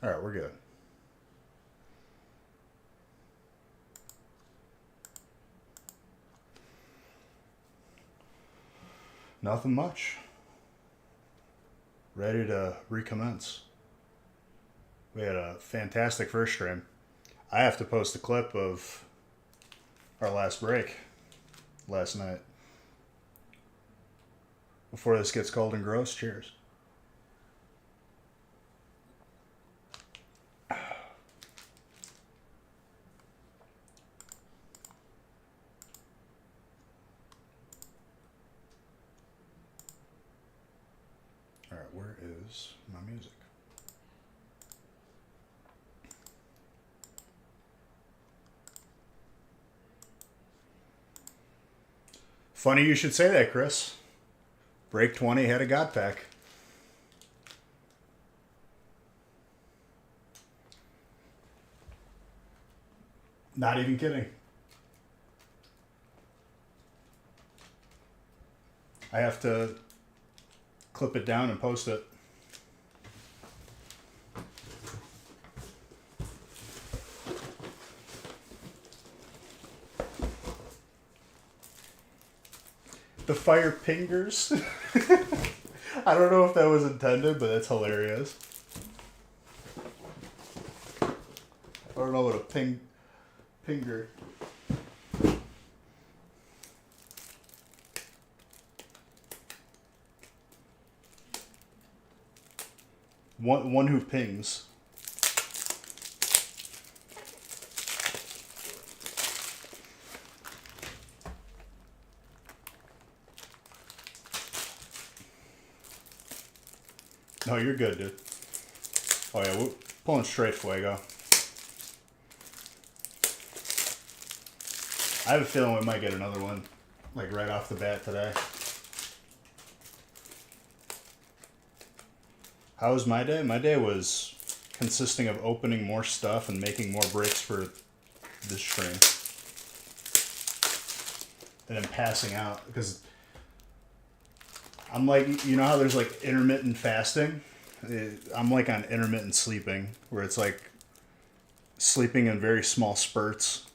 All right, we're good. Nothing much. Ready to recommence. We had a fantastic first stream. I have to post a clip of our last break last night. Before this gets cold and gross, cheers. All right, where is my music? Funny you should say that, Chris. Break 20 had a God Pack. Not even kidding. I have to clip it down and post it. The fire pingers. I don't know if that was intended, but that's hilarious. I don't know what a pinger. One who pings. No, you're good, dude. Oh yeah, we're pulling straight fuego. I have a feeling we might get another one, like right off the bat today. How was my day? My day was consisting of opening more stuff and making more breaks for this stream. And then passing out, because I'm like, you know how there's like intermittent fasting? I'm like on intermittent sleeping, where it's like sleeping in very small spurts.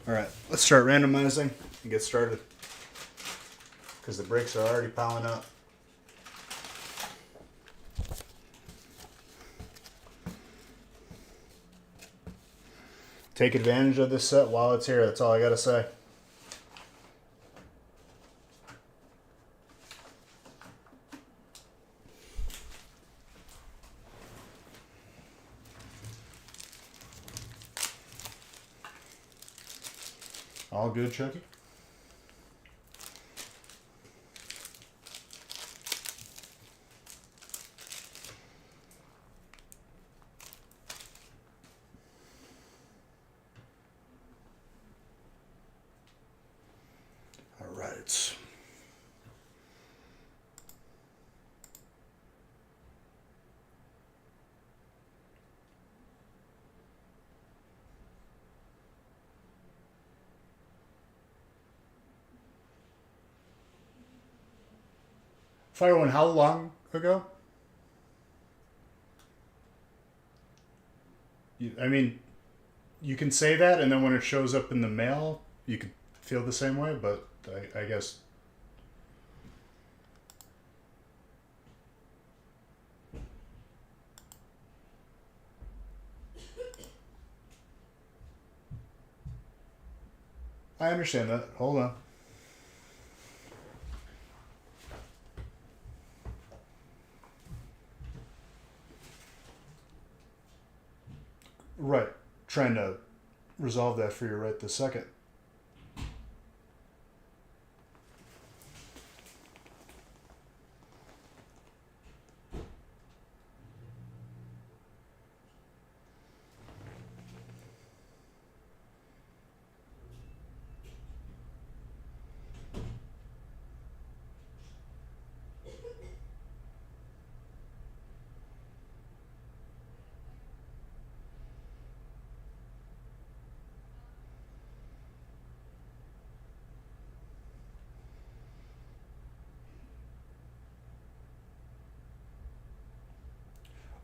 All right, let's start randomizing and get started, because the breaks are already piling up. Take advantage of this set while it's here. That's all I gotta say. All good, Chucky? All right. Fire one how long ago? I mean, you can say that, and then when it shows up in the mail, you could feel the same way, but I guess... I understand that. Hold on. Right. Trying to resolve that for you right this second.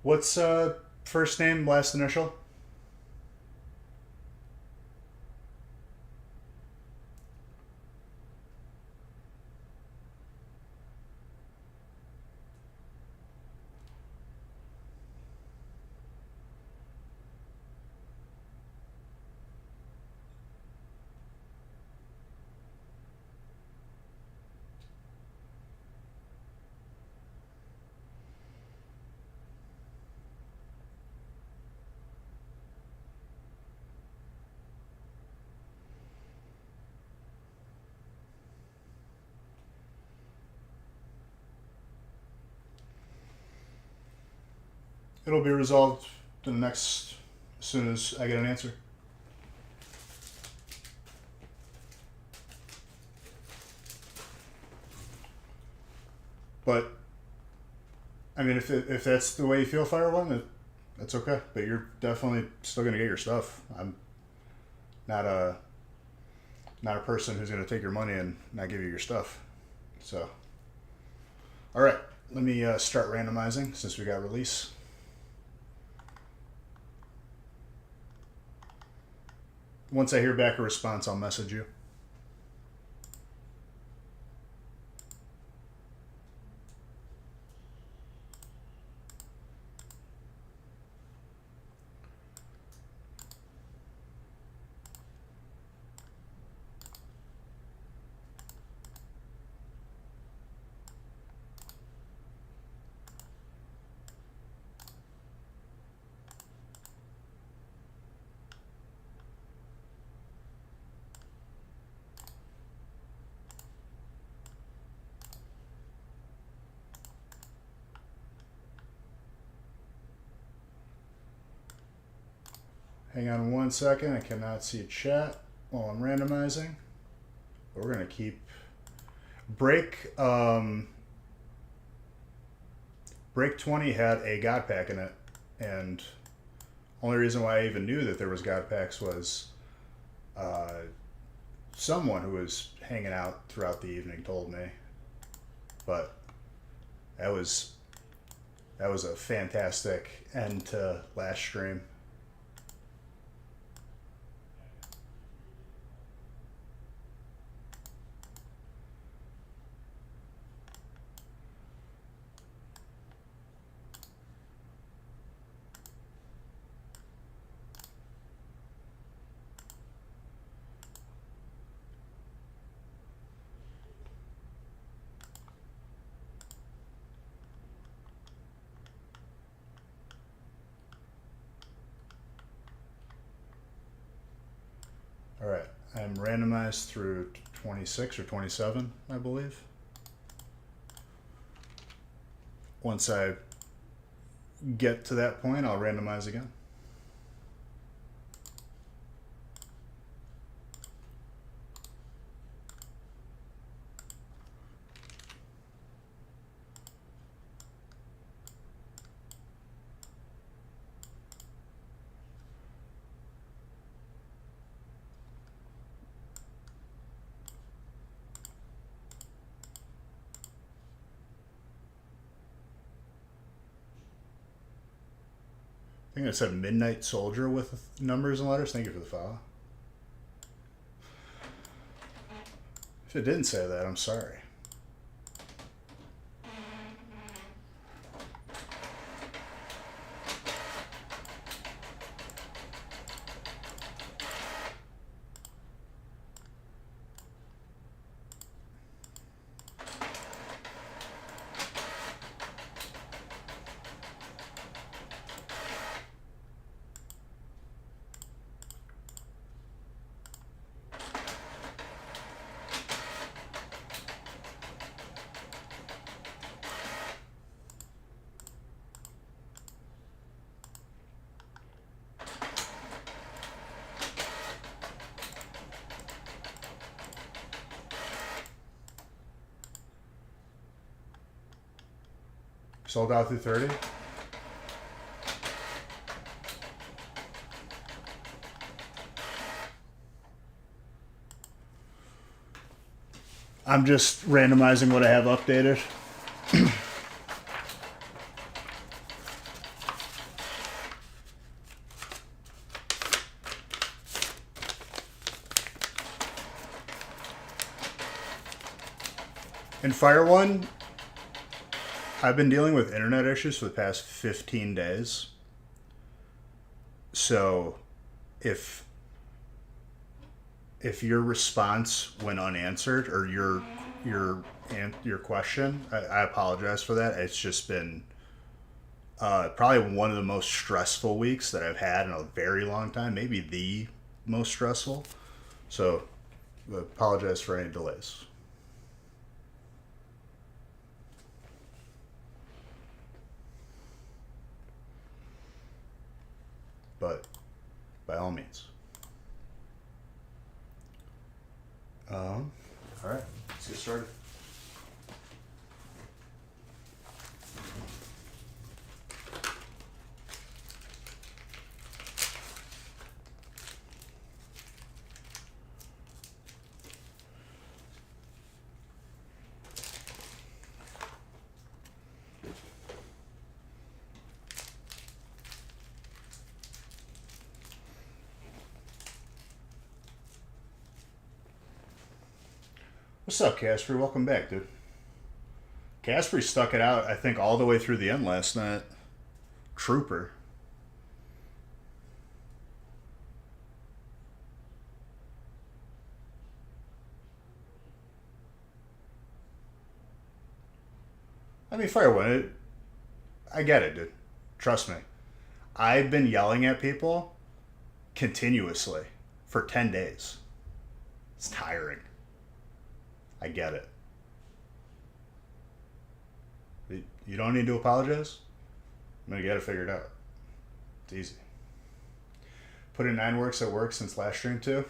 What's first name, last initial? It'll be resolved in the next, as soon as I get an answer. But I mean, if that's the way you feel, Fire One, that's okay. But you're definitely still gonna get your stuff. I'm not a person who's gonna take your money and not give you your stuff. So, all right, let me start randomizing since we got release. Once I hear back a response, I'll message you. Hang on one second. I cannot see chat while I'm randomizing. But we're gonna keep break. Break 20 had a God Pack in it, and only reason why I even knew that there was God Packs was someone who was hanging out throughout the evening told me. But that was a fantastic end to last stream. All right, I'm randomized through 26 or 27, I believe. Once I get to that point, I'll randomize again. I think it said Midnight Soldier with numbers and letters. Thank you for the follow. If it didn't say that, I'm sorry. Sold out through 30. I'm just randomizing what I have updated. In Fire One, I've been dealing with internet issues for the past 15 days. So if your response went unanswered or your question, I apologize for that. It's just been probably one of the most stressful weeks that I've had in a very long time, maybe the most stressful. So I apologize for any delays. But by all means. All right, let's get started. What's up, Casper? Welcome back, dude. Casper stuck it out, I think, all the way through the end last night. Trooper. I mean, Firewood, I get it, dude. Trust me. I've been yelling at people continuously for 10 days. It's tiring. I get it. You don't need to apologize. I'm going to get it figured out. It's easy. Put in 9 works at work since last stream, too.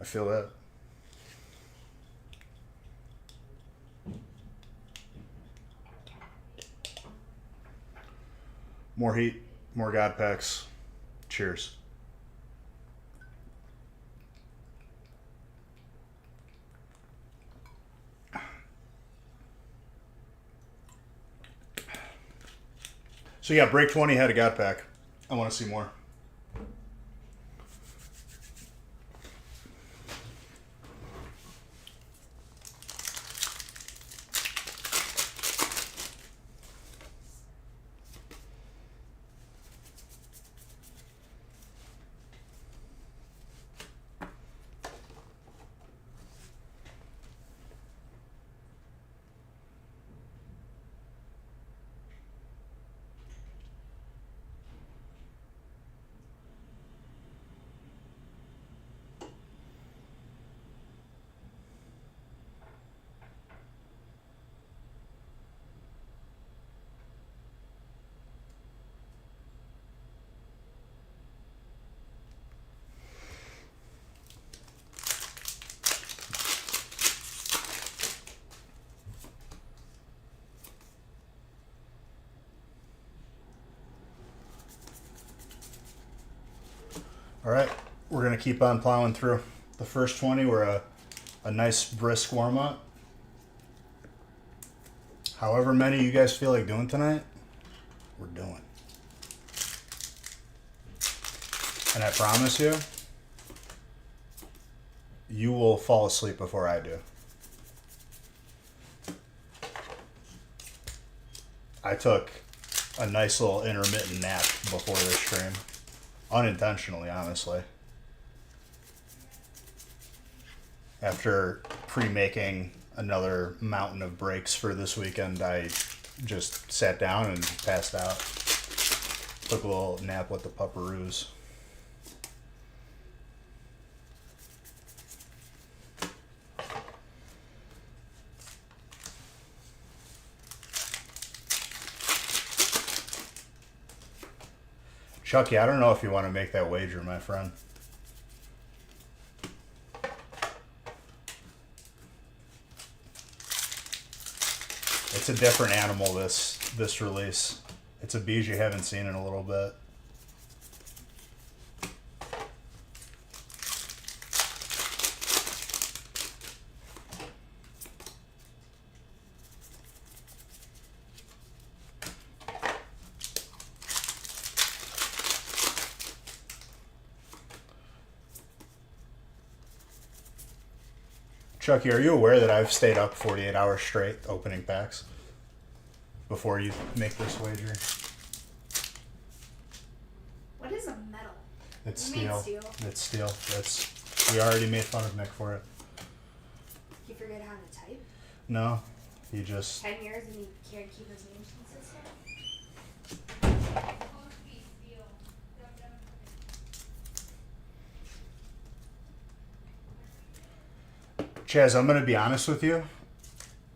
I feel that. More heat, more God packs. Cheers. So yeah, break 20 had a God pack. I want to see more. All right, we're going to keep on plowing through. The first 20 were a nice brisk warm-up. However many you guys feel like doing tonight, we're doing. And I promise you, you will fall asleep before I do. I took a nice little intermittent nap before this stream. Unintentionally, honestly. After pre-making another mountain of breaks for this weekend, I just sat down and passed out. Took a little nap with the pupperoos. Chucky, I don't know if you want to make that wager, my friend. It's a different animal, this release. It's a bees you haven't seen in a little bit. Chucky, are you aware that I've stayed up 48 hours straight opening packs before you make this wager? What is a metal? It's You mean steel. steel? It's steel. We already made fun of Nick for it. You forget how to type? No, he just. 10 years and he can't keep his names consistent? Chaz, I'm gonna be honest with you.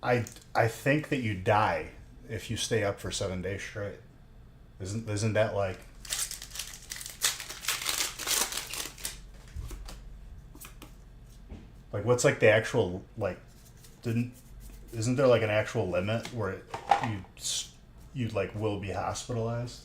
I think that you die if you stay up for 7 days straight. Isn't that like? Like, what's like the actual like? Isn't there like an actual limit where you like will be hospitalized?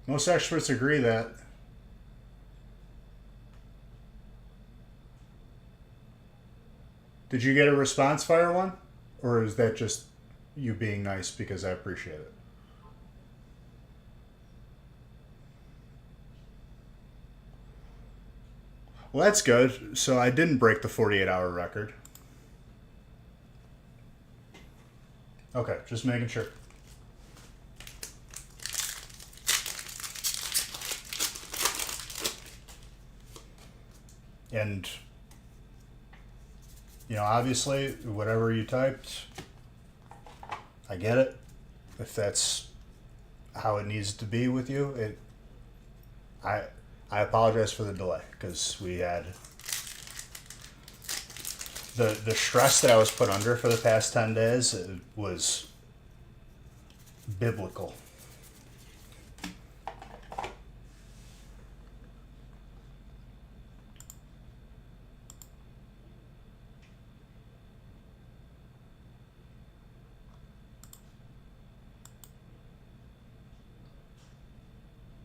Most experts agree that. Did you get a response, Fire One? Or is that just you being nice because I appreciate it? Well, that's good. So I didn't break the 48-hour record. Okay, just making sure. And, obviously, whatever you typed, I get it. If that's how it needs to be with you, I apologize for the delay because we had the stress that I was put under for the past 10 days. It was biblical.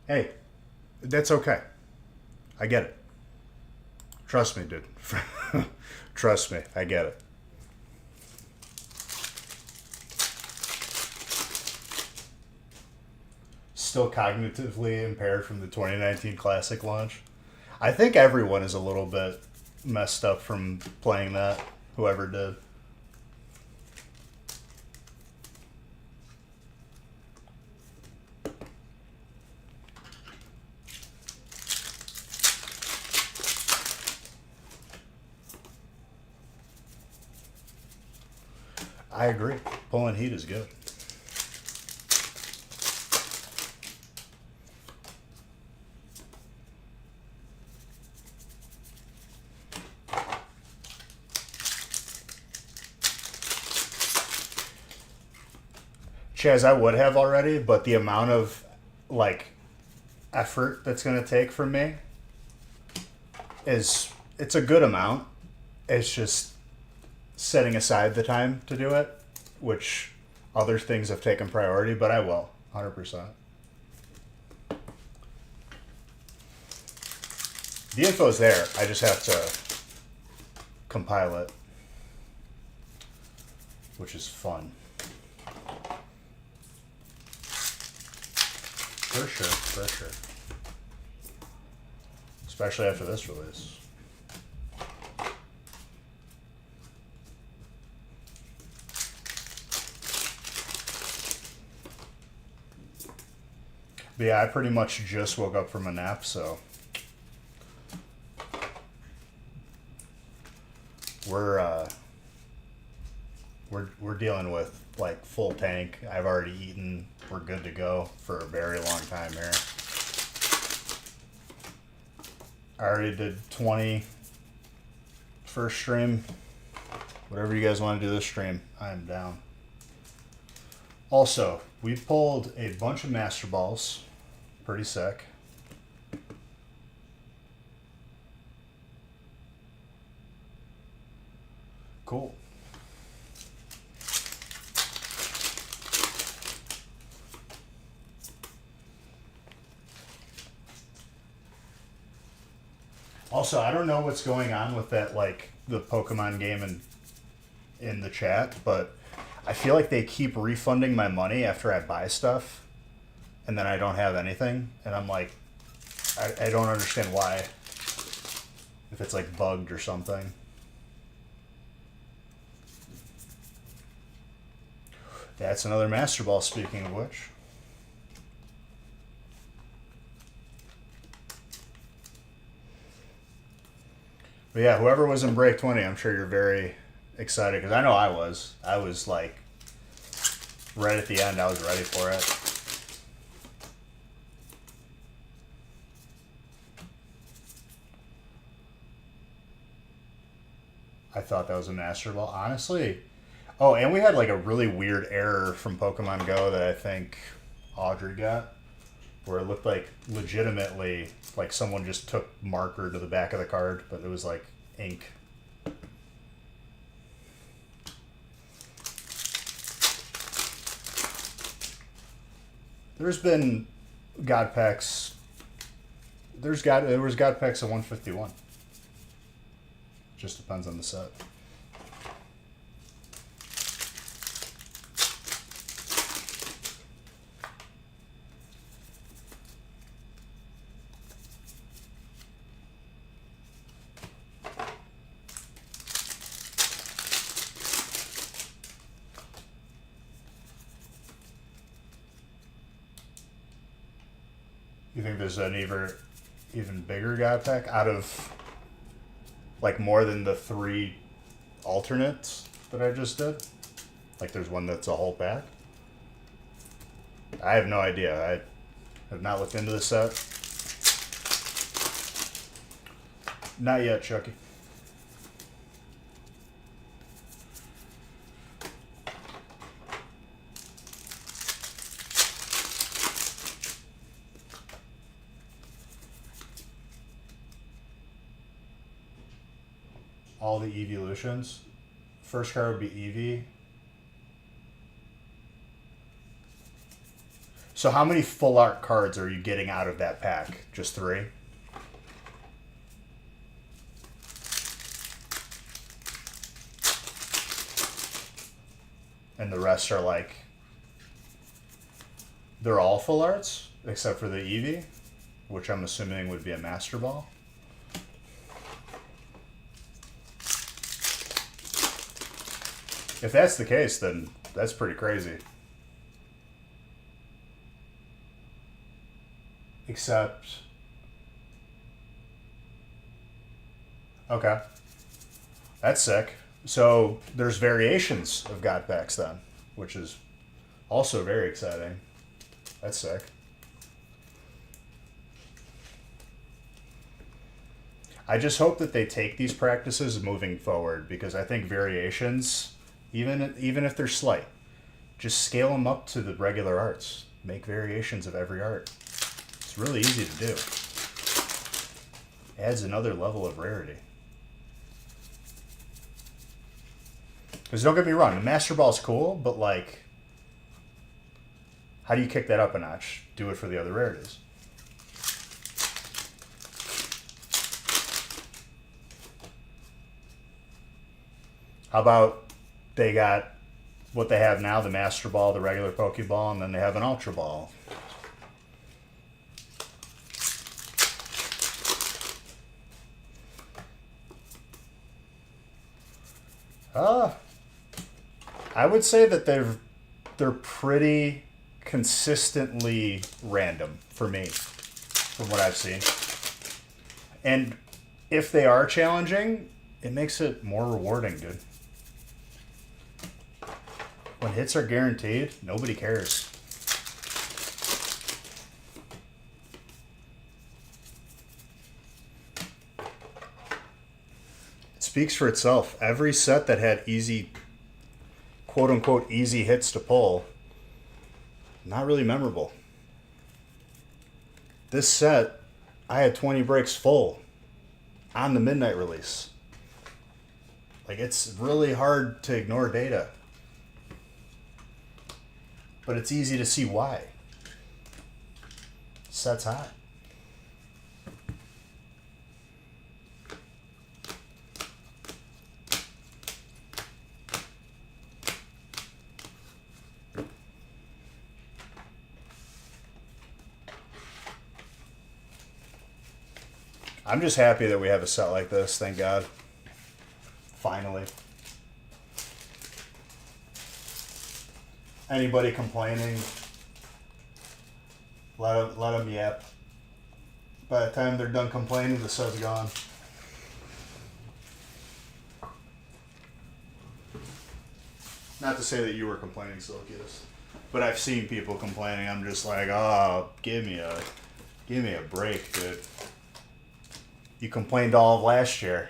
Hey, that's okay. I get it. Trust me, dude. Trust me, I get it. Still cognitively impaired from the 2019 Classic launch. I think everyone is a little bit messed up from playing that, whoever did. I agree. Pulling heat is good. Chaz, I would have already, but the amount of effort that's going to take from me it's a good amount. It's just setting aside the time to do it, which other things have taken priority, but I will, 100%. The info's there. I just have to compile it, which is fun. For sure. Especially after this release. But yeah, I pretty much just woke up from a nap, so we're dealing with full tank. I've already eaten. We're good to go for a very long time here. I already did 20 first stream. Whatever you guys want to do this stream, I am down. Also, we pulled a bunch of Master Balls. Pretty sick. Cool. Also, I don't know what's going on with that, like, the Pokemon game in the chat, but I feel like they keep refunding my money after I buy stuff, and then I don't have anything, and I'm like, I don't understand why. If it's, like, bugged or something. That's another Master Ball, speaking of which. But yeah, whoever was in break 20, I'm sure you're very excited, because I know I was. I was like, right at the end, I was ready for it. I thought that was a Master Ball. Honestly. Oh, and we had like a really weird error from Pokemon Go that I think Audrey got, where it looked like legitimately like someone just took marker to the back of the card, but it was like ink. There's been God packs. There was God packs at 151. Just depends on the set. You think there's an even bigger God pack out of like more than the 3 alternates that I just did? Like there's one that's a whole pack? I have no idea. I have not looked into the set. Not yet, Chucky. All the evolutions. First card would be Eevee. So how many full art cards are you getting out of that pack? Just 3? And the rest are like, they're all full arts except for the Eevee, which I'm assuming would be a Master Ball. If that's the case, then that's pretty crazy. Except... Okay. That's sick. So there's variations of God packs then, which is also very exciting. That's sick. I just hope that they take these practices moving forward, because I think variations... Even if they're slight, just scale them up to the regular arts. Make variations of every art. It's really easy to do. Adds another level of rarity. Because don't get me wrong, the Master Ball's cool, but like, how do you kick that up a notch? Do it for the other rarities. How about they got what they have now, the Master Ball, the regular Pokeball, and then they have an Ultra Ball. I would say that they're pretty consistently random for me, from what I've seen. And if they are challenging, it makes it more rewarding, dude. When hits are guaranteed, nobody cares. speaks for itself. Every set that had easy, quote unquote, easy hits to pull, not really memorable. This set, I had 20 breaks full on the midnight release. Like, it's really hard to ignore data. But it's easy to see why. Set's hot. I'm just happy that we have a set like this, thank God. Finally. Anybody complaining, let them yap. By the time they're done complaining, the set's gone. Not to say that you were complaining, Silkius, but I've seen people complaining. I'm just like, oh, give me a break, dude. You complained all of last year.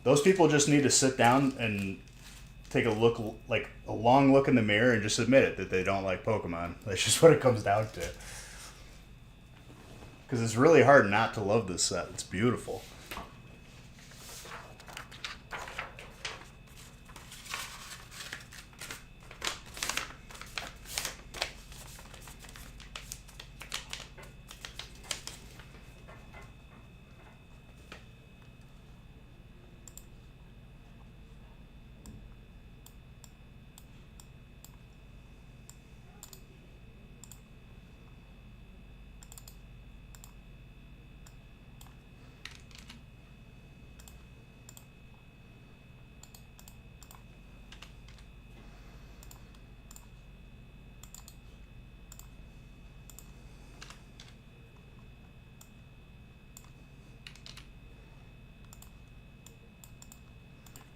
Those people just need to sit down and take a look, like a long look in the mirror, and just admit it that they don't like Pokemon. That's just what it comes down to. Because it's really hard not to love this set. It's beautiful.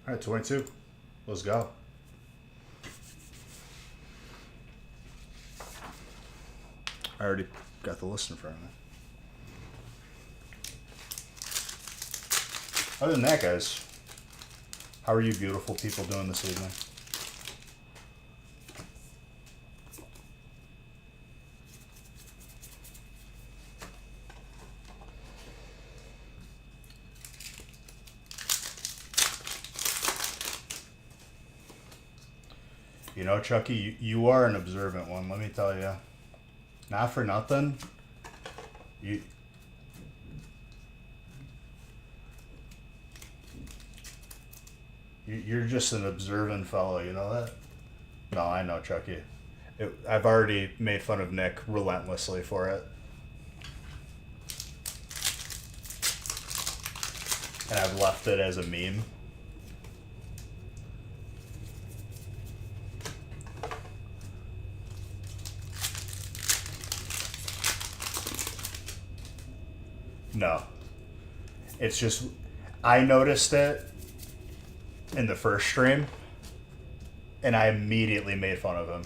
All right, 22. Let's go. I already got the list in front of me. Other than that, guys, how are you beautiful people doing this evening? You know, Chucky, you are an observant one, let me tell you. Not for nothing. You're just an observant fellow, you know that? No, I know, Chucky. I've already made fun of Nick relentlessly for it. And I've left it as a meme. No. It's just, I noticed it in the first stream, and I immediately made fun of him.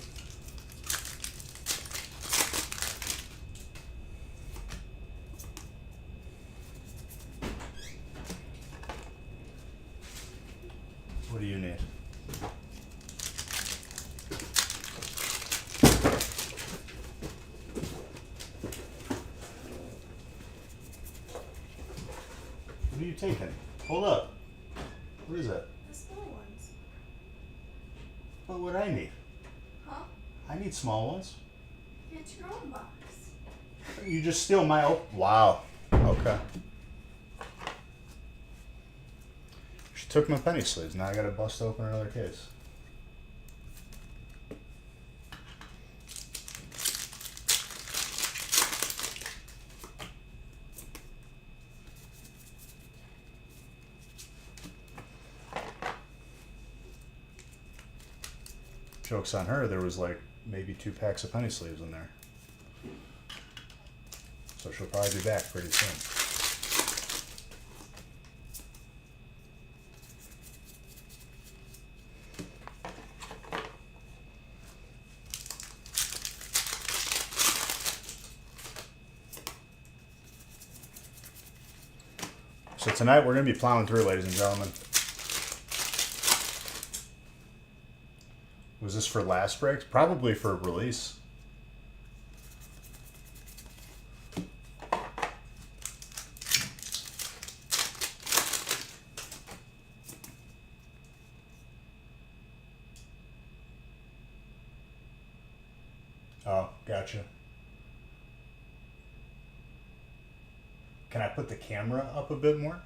What do you need? What are you taking? Hold up. What is that? The small ones. What would I need? Huh? I need small ones. It's your own box. You just steal my... Wow. Okay. She took my penny sleeves. Now I gotta bust open another case. Joke's on her, there was like maybe 2 packs of penny sleeves in there. So she'll probably be back pretty soon. So tonight we're going to be plowing through, ladies and gentlemen. Was this for last breaks? Probably for release. Oh, gotcha. Can I put the camera up a bit more?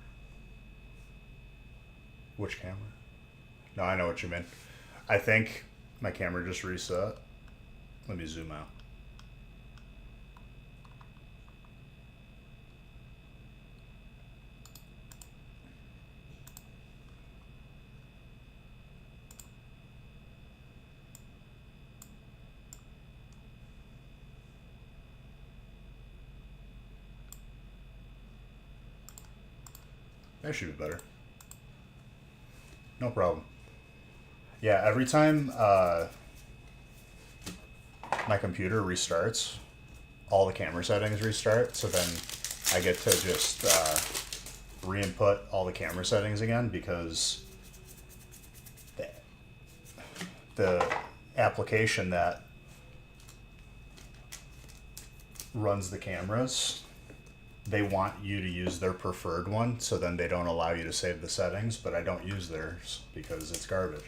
Which camera? No, I know what you mean. I think my camera just reset. Let me zoom out. That should be better. No problem. Yeah, every time my computer restarts, all the camera settings restart, so then I get to just re-input all the camera settings again because the application that runs the cameras, they want you to use their preferred one, so then they don't allow you to save the settings, but I don't use theirs because it's garbage.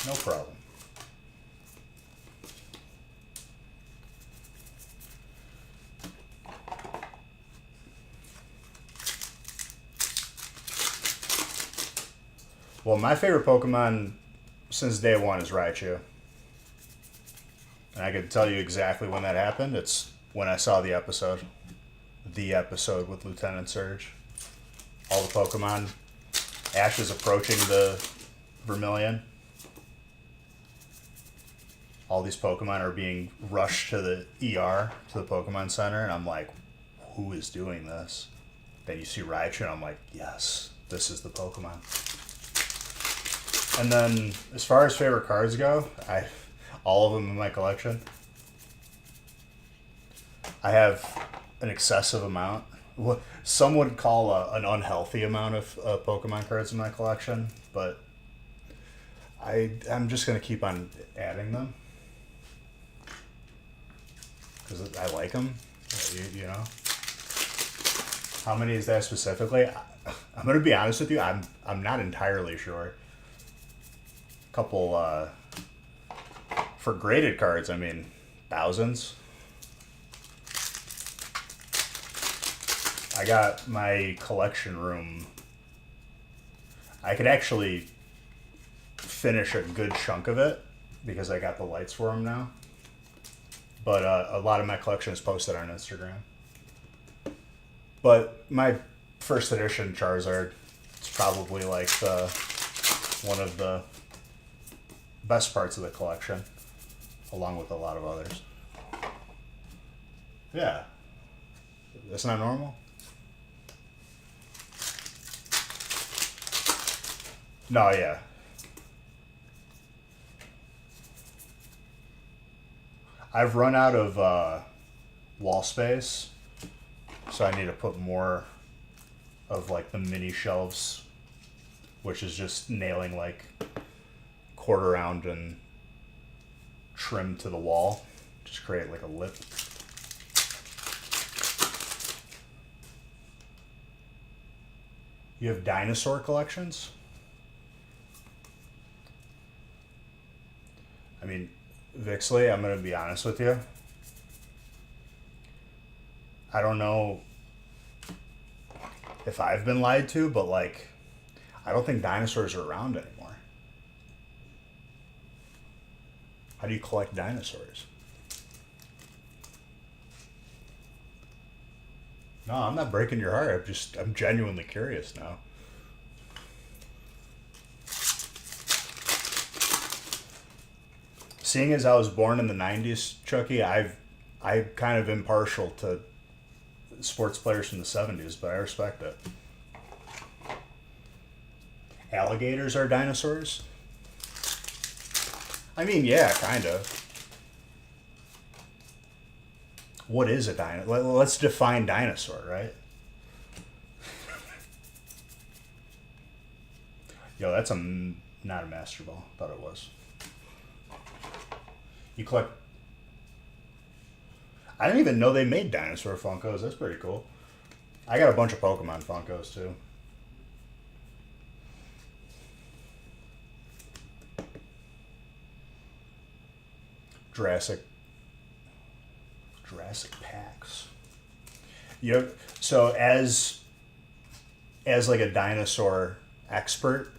No problem. Well, my favorite Pokemon since day one is Raichu. And I could tell you exactly when that happened. It's when I saw the episode. The episode with Lieutenant Surge. All the Pokemon. Ash is approaching the Vermilion. All these Pokemon are being rushed to the ER, to the Pokemon Center, and I'm like, who is doing this? Then you see Raichu, and I'm like, yes, this is the Pokemon. And then, as far as favorite cards go, all of them in my collection. I have an excessive amount. What some would call an unhealthy amount of Pokemon cards in my collection, but I'm just going to keep on adding them. Because I like them, you know. How many is that specifically? I'm going to be honest with you, I'm not entirely sure. A couple, for graded cards, I mean, thousands. I got my collection room. I could actually finish a good chunk of it because I got the lights for them now. But a lot of my collection is posted on Instagram. But my first edition Charizard is probably like one of the best parts of the collection, along with a lot of others. Yeah. That's not normal? No, yeah. I've run out of wall space, so I need to put more of like the mini shelves, which is just nailing like quarter round and trim to the wall. Just create like a lip. You have dinosaur collections? I mean, Vixley, I'm going to be honest with you. I don't know if I've been lied to, but like, I don't think dinosaurs are around anymore. How do you collect dinosaurs? No, I'm not breaking your heart. I'm genuinely curious now. Seeing as I was born in the 90s, Chucky, I'm kind of impartial to sports players from the 70s, but I respect it. Alligators are dinosaurs? I mean, yeah, kind of. What is a dinosaur? Let's define dinosaur, right? Yo, that's not a master ball. Thought it was. You collect. I didn't even know they made dinosaur Funkos. That's pretty cool. I got a bunch of Pokemon Funkos too. Jurassic packs. You so as like a dinosaur expert,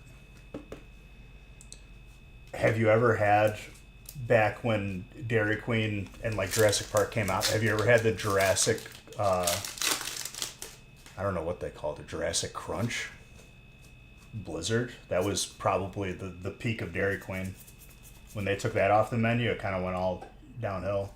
have you ever had back when Dairy Queen and like Jurassic Park came out? Have you ever had the Jurassic? I don't know what they called it. Jurassic Crunch Blizzard. That was probably the peak of Dairy Queen. When they took that off the menu, it kind of went all downhill.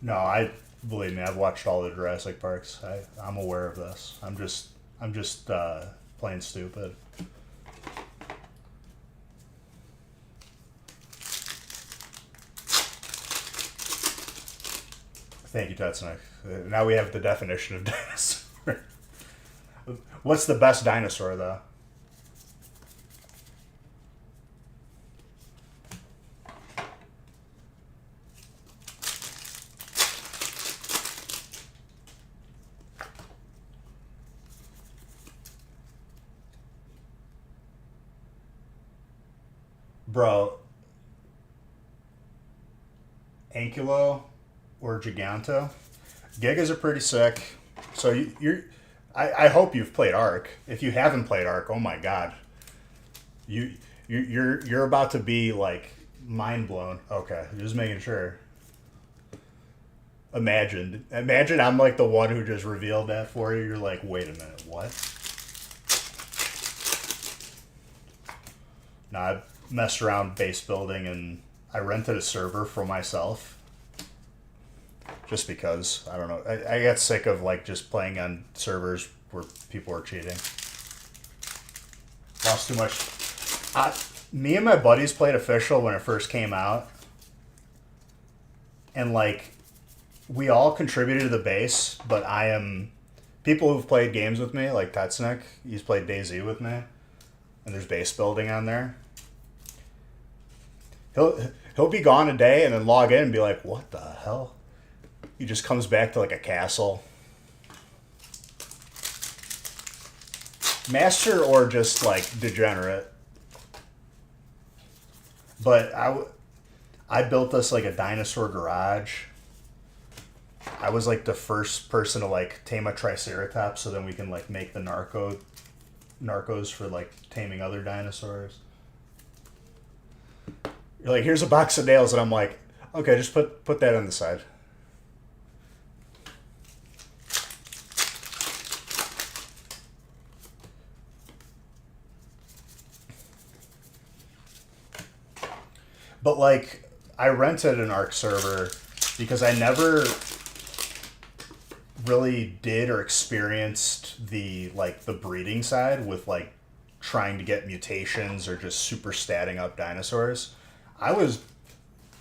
No, I believe me. I've watched all the Jurassic Parks. I'm aware of this. I'm just plain stupid. Thank you, Tetsnick. Now we have the definition of dinosaur. What's the best dinosaur, though? Bro, Ankylo or Giganto. Gigas are pretty sick. So I hope you've played Ark. If you haven't played Ark, oh my god, you're about to be like mind blown. Okay, just making sure. Imagine I'm like the one who just revealed that for you. You're like, wait a minute, what? Nah, I messed around base building and I rented a server for myself. Just because, I don't know. I got sick of like just playing on servers where people are cheating. Lost too much. Me and my buddies played official when it first came out. And like, we all contributed to the base, but people who've played games with me, like Tetsnick, he's played DayZ with me. And there's base building on there. He'll be gone a day and then log in and be like, what the hell? He just comes back to like a castle. Master or just like degenerate. But I built this like a dinosaur garage. I was like the first person to like tame a Triceratops so then we can like make the narcos for like taming other dinosaurs. You're like, here's a box of nails, and I'm like, okay, just put that on the side. But like, I rented an Ark server because I never really did or experienced the breeding side with like trying to get mutations or just super statting up dinosaurs. I was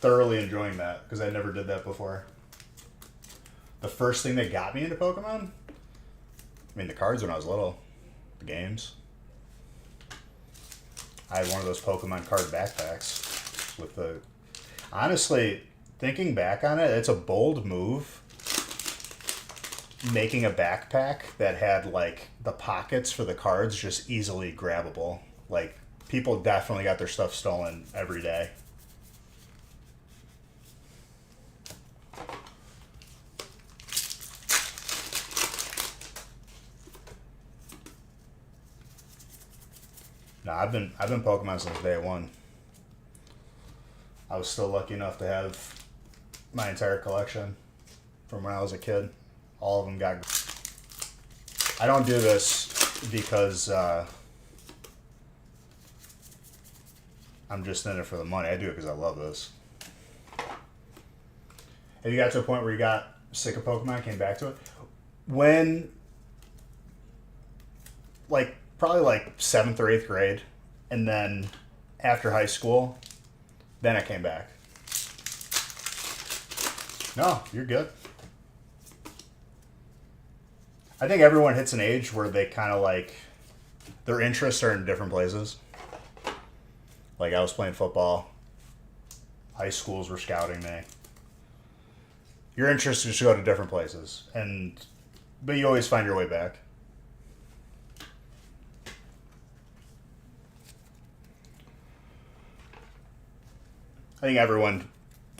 thoroughly enjoying that because I never did that before. The first thing that got me into Pokemon, I mean the cards when I was little, the games. I had one of those Pokemon card backpacks with the... Honestly, thinking back on it, it's a bold move making a backpack that had like the pockets for the cards just easily grabbable. Like, people definitely got their stuff stolen every day. No, I've been Pokemon since day one. I was still lucky enough to have my entire collection from when I was a kid. All of them got... I don't do this because I'm just in it for the money. I do it because I love this. Have you got to a point where you got sick of Pokemon and came back to it? When like probably like 7th or 8th grade, and then after high school, then I came back. No, you're good. I think everyone hits an age where they kind of like their interests are in different places. Like I was playing football. High schools were scouting me. Your interests just go to different places, but you always find your way back. I think everyone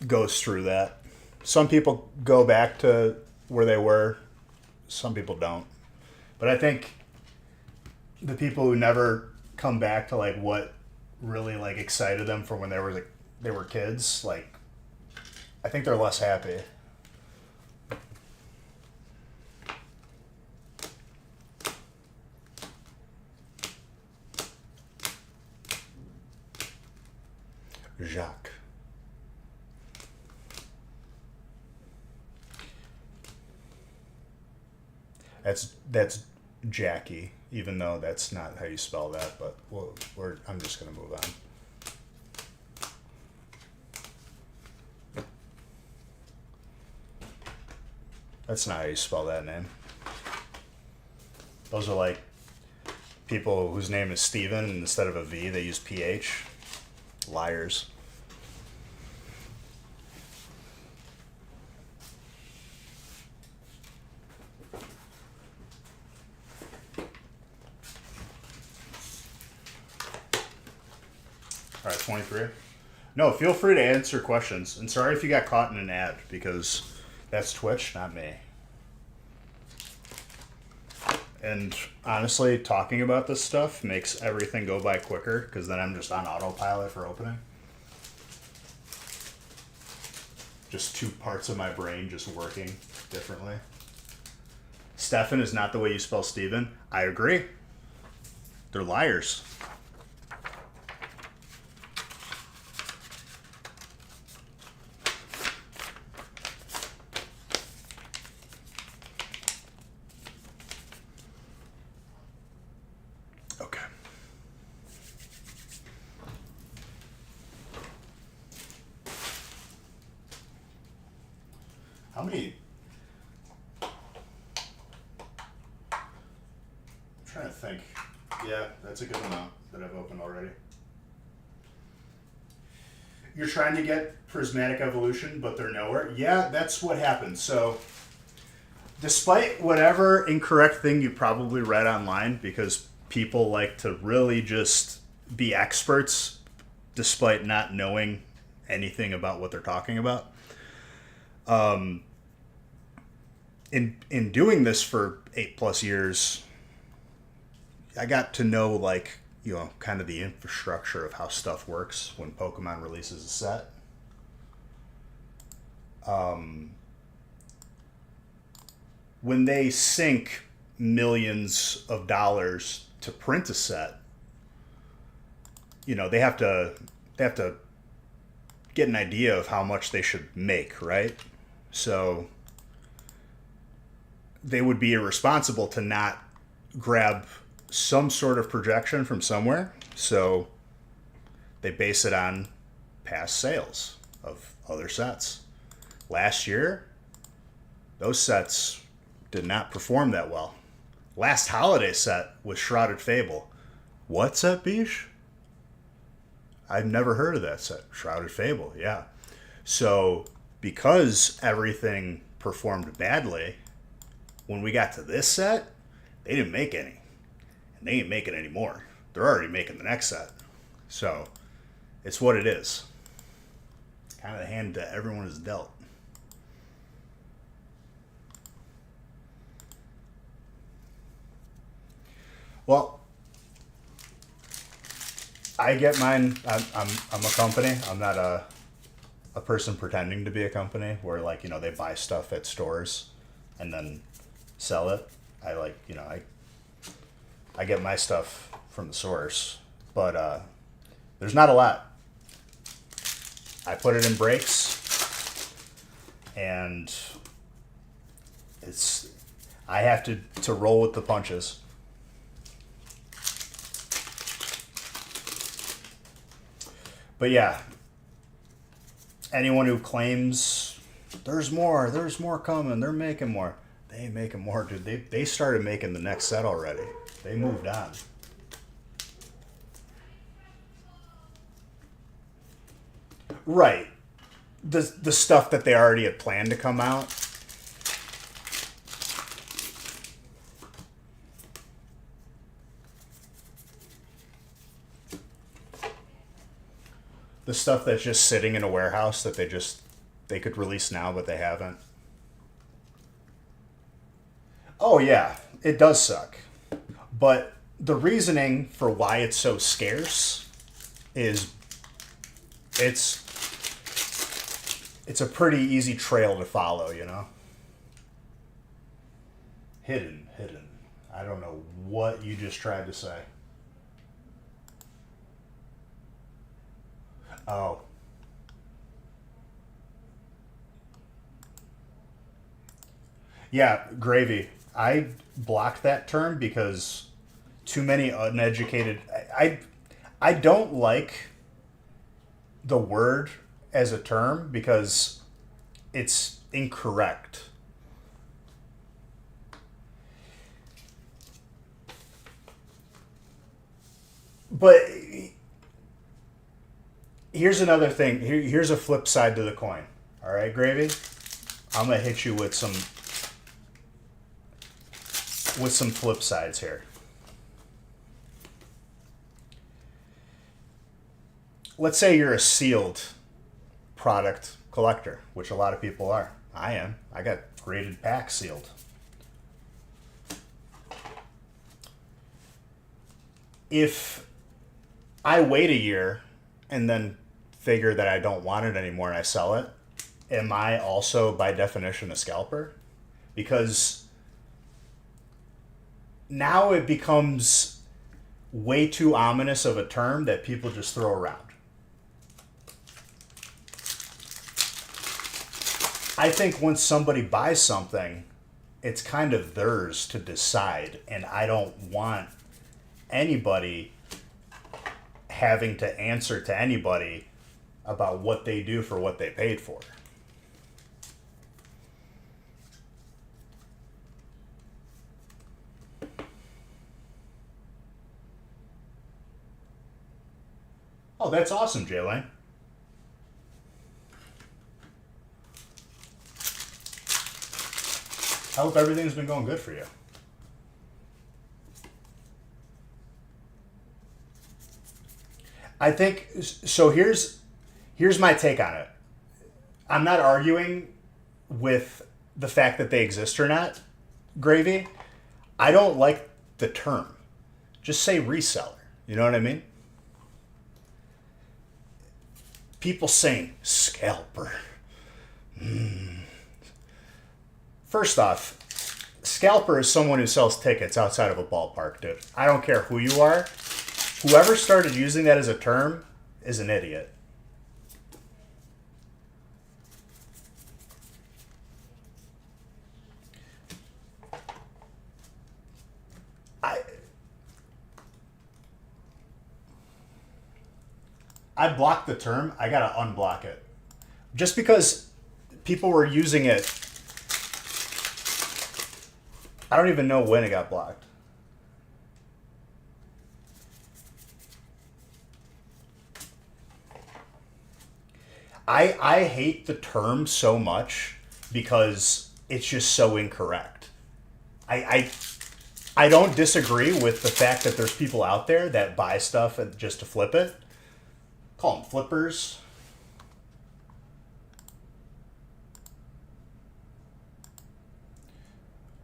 goes through that. Some people go back to where they were. Some people don't. But I think the people who never come back to like what really like excited them from when they were kids, like I think they're less happy. Jacques. That's Jackie, even though that's not how you spell that. But I'm just gonna move on. That's not how you spell that name. Those are like people whose name is Steven, and instead of a V, they use PH. Liars. All right, 23. No, feel free to answer questions. And sorry if you got caught in an ad, because that's Twitch, not me. And honestly, talking about this stuff makes everything go by quicker, because then I'm just on autopilot for opening. Just two parts of my brain just working differently. Stefan is not the way you spell Steven. I agree. They're liars. Okay. How many? I'm trying to think. Yeah, that's a good amount that I've opened already. You're trying to get Prismatic Evolution, but they're nowhere. Yeah, that's what happens. So, despite whatever incorrect thing you probably read online, because people like to really just be experts despite not knowing anything about what they're talking about. In doing this for 8+ years, I got to know like, you know, kind of the infrastructure of how stuff works when Pokemon releases a set. When they sink millions of dollars to print a set, you know, they have to get an idea of how much they should make, right? So they would be irresponsible to not grab some sort of projection from somewhere. So they base it on past sales of other sets. Last year, those sets did not perform that well. Last holiday set was Shrouded Fable. What set, Bish? I've never heard of that set. Shrouded Fable, yeah. So because everything performed badly, when we got to this set, they didn't make any. And they ain't making any more. They're already making the next set. So it's what it is. Kind of the hand that everyone is dealt. Well, I get mine. I'm a company. I'm not a person pretending to be a company where, like, you know, they buy stuff at stores and then sell it. I get my stuff from the source, but there's not a lot. I put it in breaks, and I have to roll with the punches. But yeah, anyone who claims there's more coming, they're making more. They ain't making more, dude. They started making the next set already. They moved on. Right. The stuff that they already had planned to come out. The stuff that's just sitting in a warehouse that they could release now but they haven't. Oh yeah, it does suck. But the reasoning for why it's so scarce is it's it's a pretty easy trail to follow, you know? Hidden. I don't know what you just tried to say. Oh. Yeah, gravy. I blocked that term because too many uneducated. I don't like the word as a term because it's incorrect. But here's another thing. Here's a flip side to the coin. All right, gravy. I'm gonna hit you with some flip sides here. Let's say you're a sealed product collector, which a lot of people are. I am. I got graded packs sealed. If I wait a year and then figure that I don't want it anymore and I sell it, am I also by definition a scalper? Because now it becomes way too ominous of a term that people just throw around. I think once somebody buys something, it's kind of theirs to decide, and I don't want anybody having to answer to anybody about what they do for what they paid for. Oh, that's awesome, Jay-Lane. I hope everything's been going good for you. I think so. Here's my take on it. I'm not arguing with the fact that they exist or not, gravy. I don't like the term. Just say reseller. You know what I mean? People saying scalper. First off, scalper is someone who sells tickets outside of a ballpark, dude. I don't care who you are. Whoever started using that as a term is an idiot. I blocked the term. I gotta unblock it. Just because people were using it, I don't even know when it got blocked. I hate the term so much because it's just so incorrect. I don't disagree with the fact that there's people out there that buy stuff just to flip it. Call them flippers.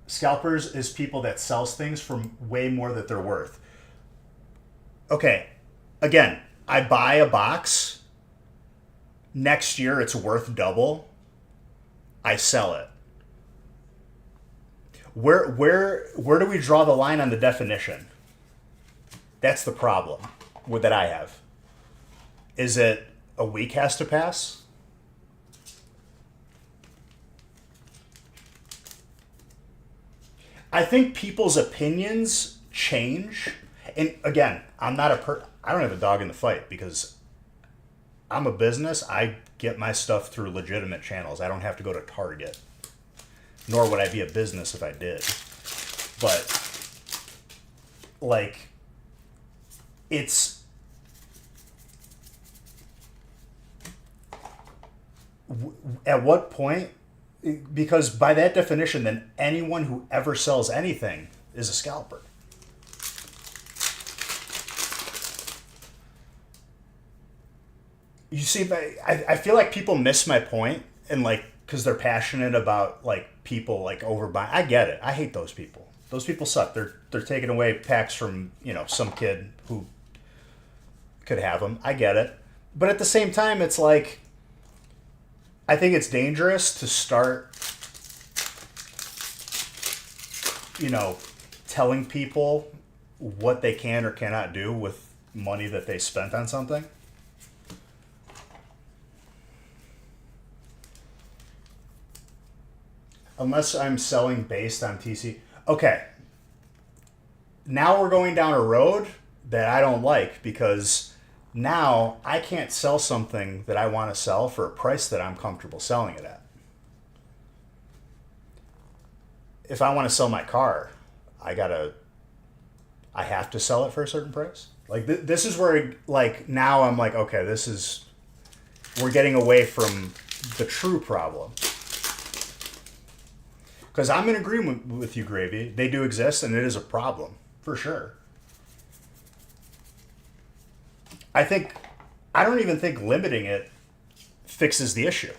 Scalpers is people that sells things for way more than they're worth. Okay, again, I buy a box. Next year it's worth double. I sell it. Where do we draw the line on the definition? That's the problem that I have. Is it a week has to pass? I think people's opinions change. And again, I don't have a dog in the fight because I'm a business. I get my stuff through legitimate channels. I don't have to go to Target. Nor would I be a business if I did. But, like, it's... At what point? Because by that definition, then anyone who ever sells anything is a scalper. You see, I feel like people miss my point, and like, because they're passionate about like people like overbuying. I get it. I hate those people. Those people suck. They're taking away packs from some kid who could have them. I get it, but at the same time, it's like I think it's dangerous to start, telling people what they can or cannot do with money that they spent on something. Unless I'm selling based on TC. Okay. Now we're going down a road that I don't like, because now I can't sell something that I want to sell for a price that I'm comfortable selling it at. If I want to sell my car, I have to sell it for a certain price. Like this is where like now I'm like, okay, we're getting away from the true problem. Because I'm in agreement with you, Gravy. They do exist, and it is a problem, for sure. I don't even think limiting it fixes the issue.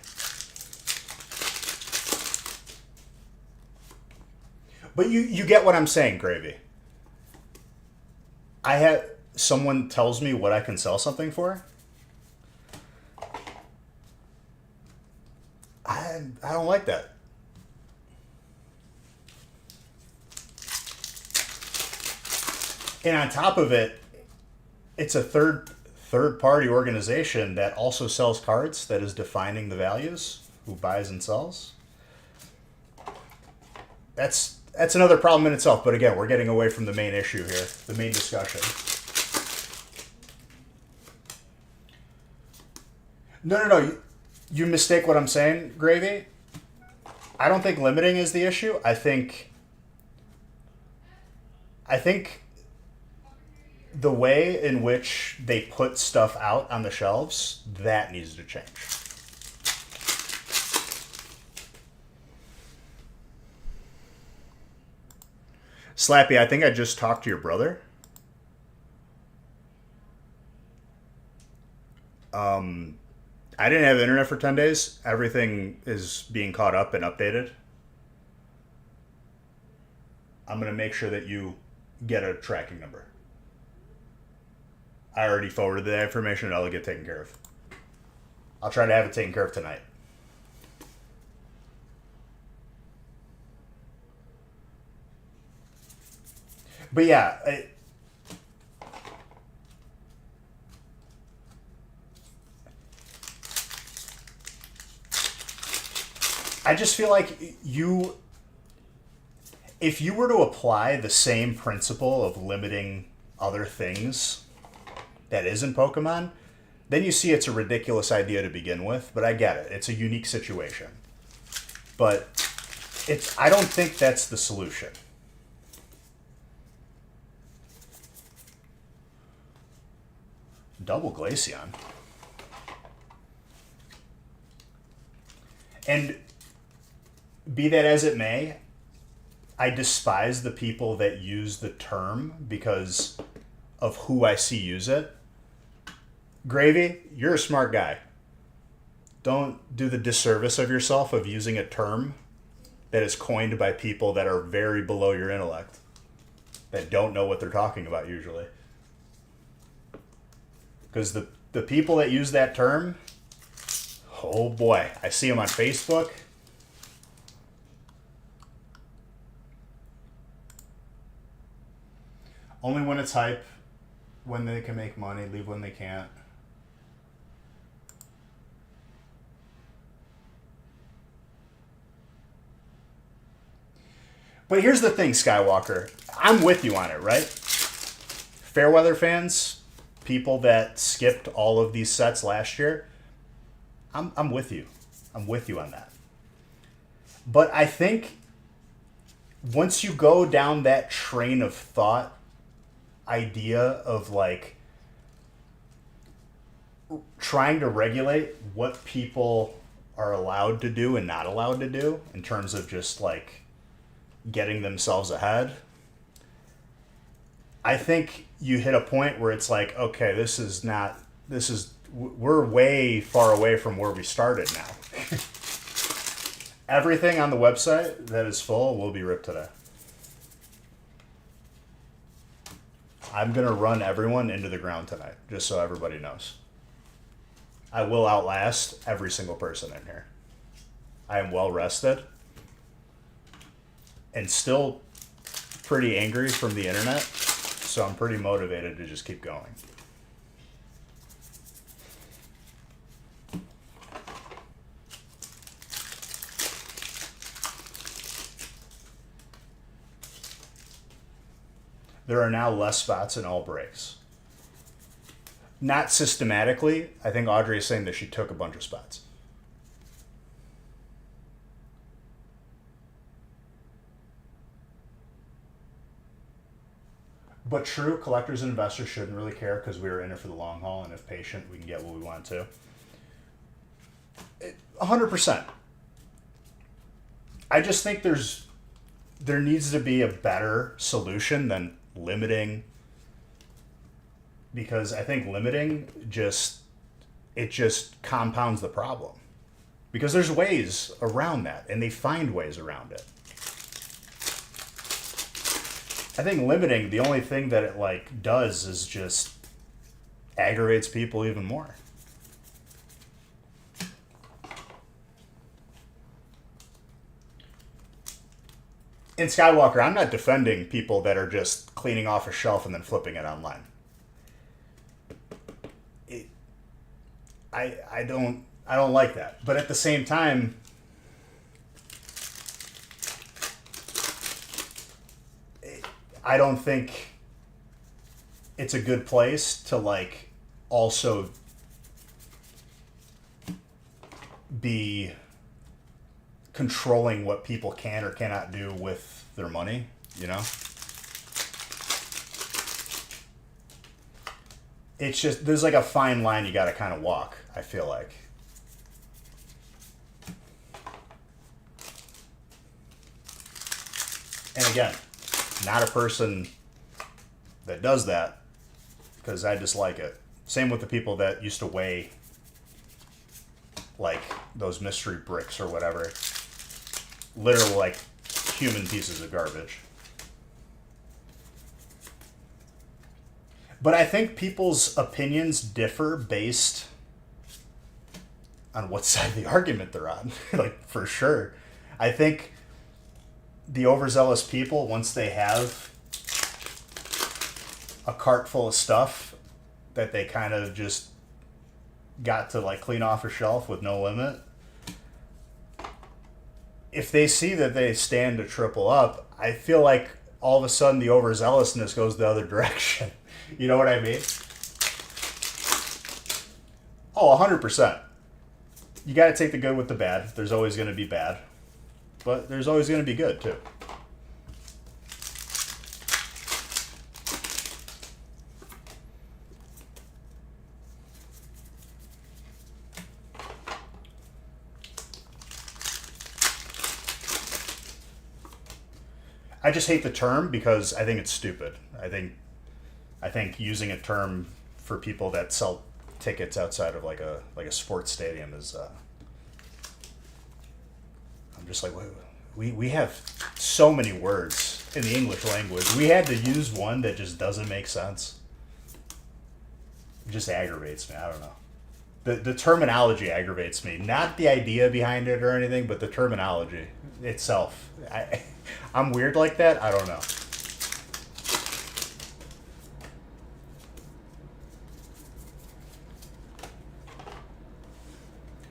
But you get what I'm saying, Gravy. Someone tells me what I can sell something for. I don't like that. And on top of it, it's a third party organization that also sells cards that is defining the values, who buys and sells. That's another problem in itself. But again, we're getting away from the main issue here, the main discussion. No. You mistake what I'm saying, Gravy. I don't think limiting is the issue. I think the way in which they put stuff out on the shelves, that needs to change. Slappy, I think I just talked to your brother. I didn't have internet for 10 days. Everything is being caught up and updated. I'm going to make sure that you get a tracking number. I already forwarded that information, and it'll get taken care of. I'll try to have it taken care of tonight. But yeah, I just feel like if you were to apply the same principle of limiting other things that isn't Pokemon, then you see it's a ridiculous idea to begin with, but I get it. It's a unique situation. But I don't think that's the solution. Double Glaceon. And be that as it may, I despise the people that use the term because of who I see use it. Gravy, you're a smart guy. Don't do the disservice of yourself of using a term that is coined by people that are very below your intellect, that don't know what they're talking about usually. Because the people that use that term, oh boy, I see them on Facebook. Only when it's hype, when they can make money, leave when they can't. But here's the thing, Skywalker. I'm with you on it, right? Fairweather fans, people that skipped all of these sets last year, I'm with you. I'm with you on that. But I think once you go down that train of thought idea of like trying to regulate what people are allowed to do and not allowed to do in terms of just like getting themselves ahead, I think you hit a point where it's like, okay, we're way far away from where we started now. Everything on the website that is full will be ripped today. I'm going to run everyone into the ground tonight, just so everybody knows. I will outlast every single person in here. I am well rested and still pretty angry from the internet, so I'm pretty motivated to just keep going. There are now less spots in all breaks. Not systematically. I think Audrey is saying that she took a bunch of spots. But true, collectors and investors shouldn't really care because we were in it for the long haul, and if patient, we can get what we want to. 100%. I just think there needs to be a better solution than limiting, because I think limiting just compounds the problem, because there's ways around that and they find ways around it. I think limiting, the only thing that it like does is just aggravates people even more. In Skywalker, I'm not defending people that are just cleaning off a shelf and then flipping it online. I don't like that. But at the same time, I don't think it's a good place to like also be controlling what people can or cannot do with their money, you know? It's just, there's like a fine line you got to kind of walk, I feel like. And again, not a person that does that, because I dislike it. Same with the people that used to weigh like those mystery bricks or whatever. Literally like human pieces of garbage. But I think people's opinions differ based on what side of the argument they're on. Like, for sure. I think the overzealous people, once they have a cart full of stuff that they kind of just got to like clean off a shelf with no limit, if they see that they stand to triple up, I feel like all of a sudden the overzealousness goes the other direction. You know what I mean? Oh, 100%. You got to take the good with the bad. There's always going to be bad. But there's always going to be good, too. I just hate the term because I think it's stupid. I think using a term for people that sell tickets outside of like a sports stadium is I'm just like, we have so many words in the English language. We had to use one that just doesn't make sense. It just aggravates me. I don't know. The terminology aggravates me. Not the idea behind it or anything, but the terminology itself. I'm weird like that? I don't know.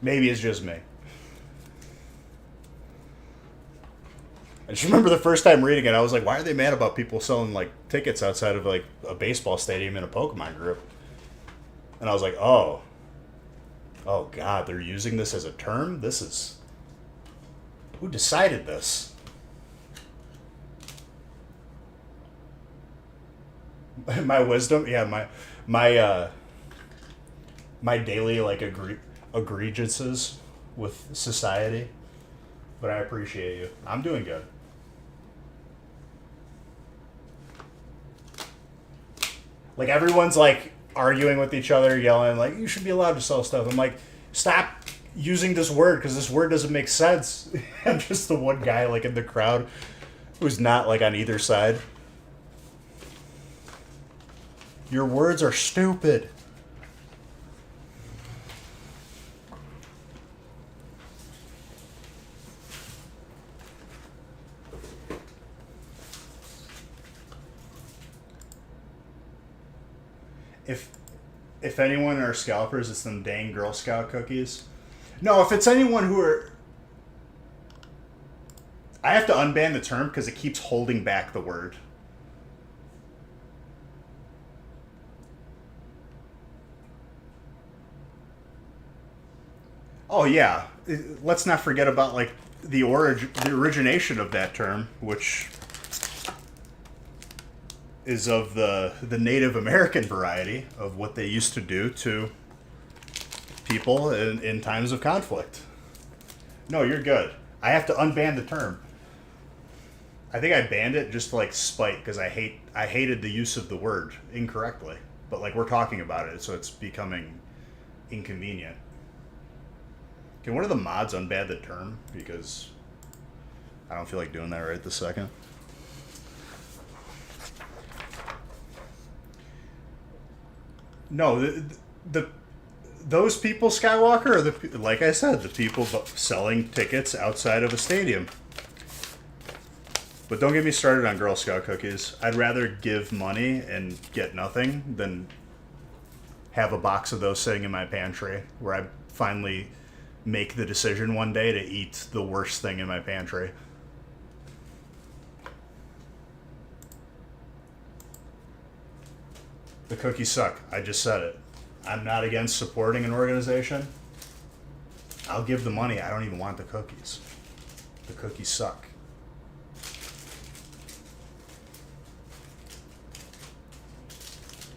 Maybe it's just me. I just remember the first time reading it, I was like, why are they mad about people selling like tickets outside of like a baseball stadium in a Pokemon group? And I was like, oh God, they're using this as a term? This is. Who decided this? My wisdom? Yeah, my my daily like egregiouses with society. But I appreciate you. I'm doing good. Like everyone's like arguing with each other, yelling like you should be allowed to sell stuff. I'm like, stop using this word because this word doesn't make sense. I'm just the one guy like in the crowd who's not like on either side. Your words are stupid. If anyone are scalpers, it's them dang Girl Scout cookies. No, if it's anyone who are, I have to unban the term because it keeps holding back the word. Oh yeah, let's not forget about like the origination of that term, which is of the Native American variety of what they used to do to people in times of conflict. No, you're good. I have to unban the term. I think I banned it just to like spite because I hated the use of the word incorrectly. But like we're talking about it, so it's becoming inconvenient. Can one of the mods unban the term? Because I don't feel like doing that right this second. No, those people, Skywalker, are the like I said, the people selling tickets outside of a stadium. But don't get me started on Girl Scout cookies. I'd rather give money and get nothing than have a box of those sitting in my pantry where I finally make the decision one day to eat the worst thing in my pantry. The cookies suck. I just said it. I'm not against supporting an organization. I'll give the money. I don't even want the cookies. The cookies suck.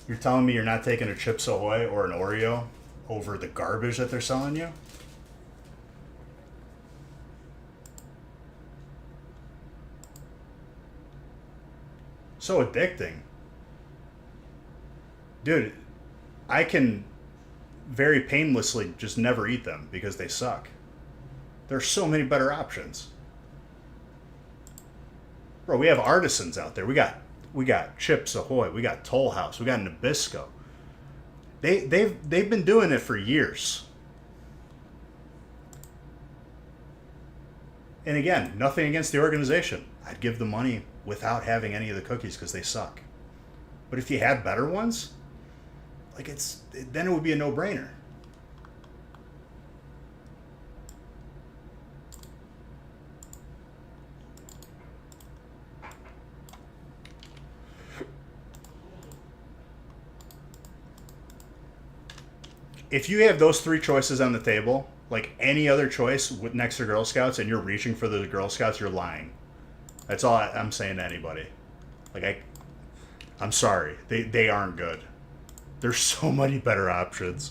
You're telling me you're not taking a Chips Ahoy or an Oreo over the garbage that they're selling you? So addicting. Dude, I can very painlessly just never eat them because they suck. There's so many better options. Bro, we have artisans out there. We got Chips Ahoy, we got Toll House, we got Nabisco. They've been doing it for years. And again, nothing against the organization. I'd give the money without having any of the cookies because they suck. But if you had better ones, like then it would be a no-brainer. If you have those three choices on the table, like any other choice next to Girl Scouts, and you're reaching for the Girl Scouts, you're lying. That's all I'm saying to anybody. Like I'm sorry, they aren't good. There's so many better options.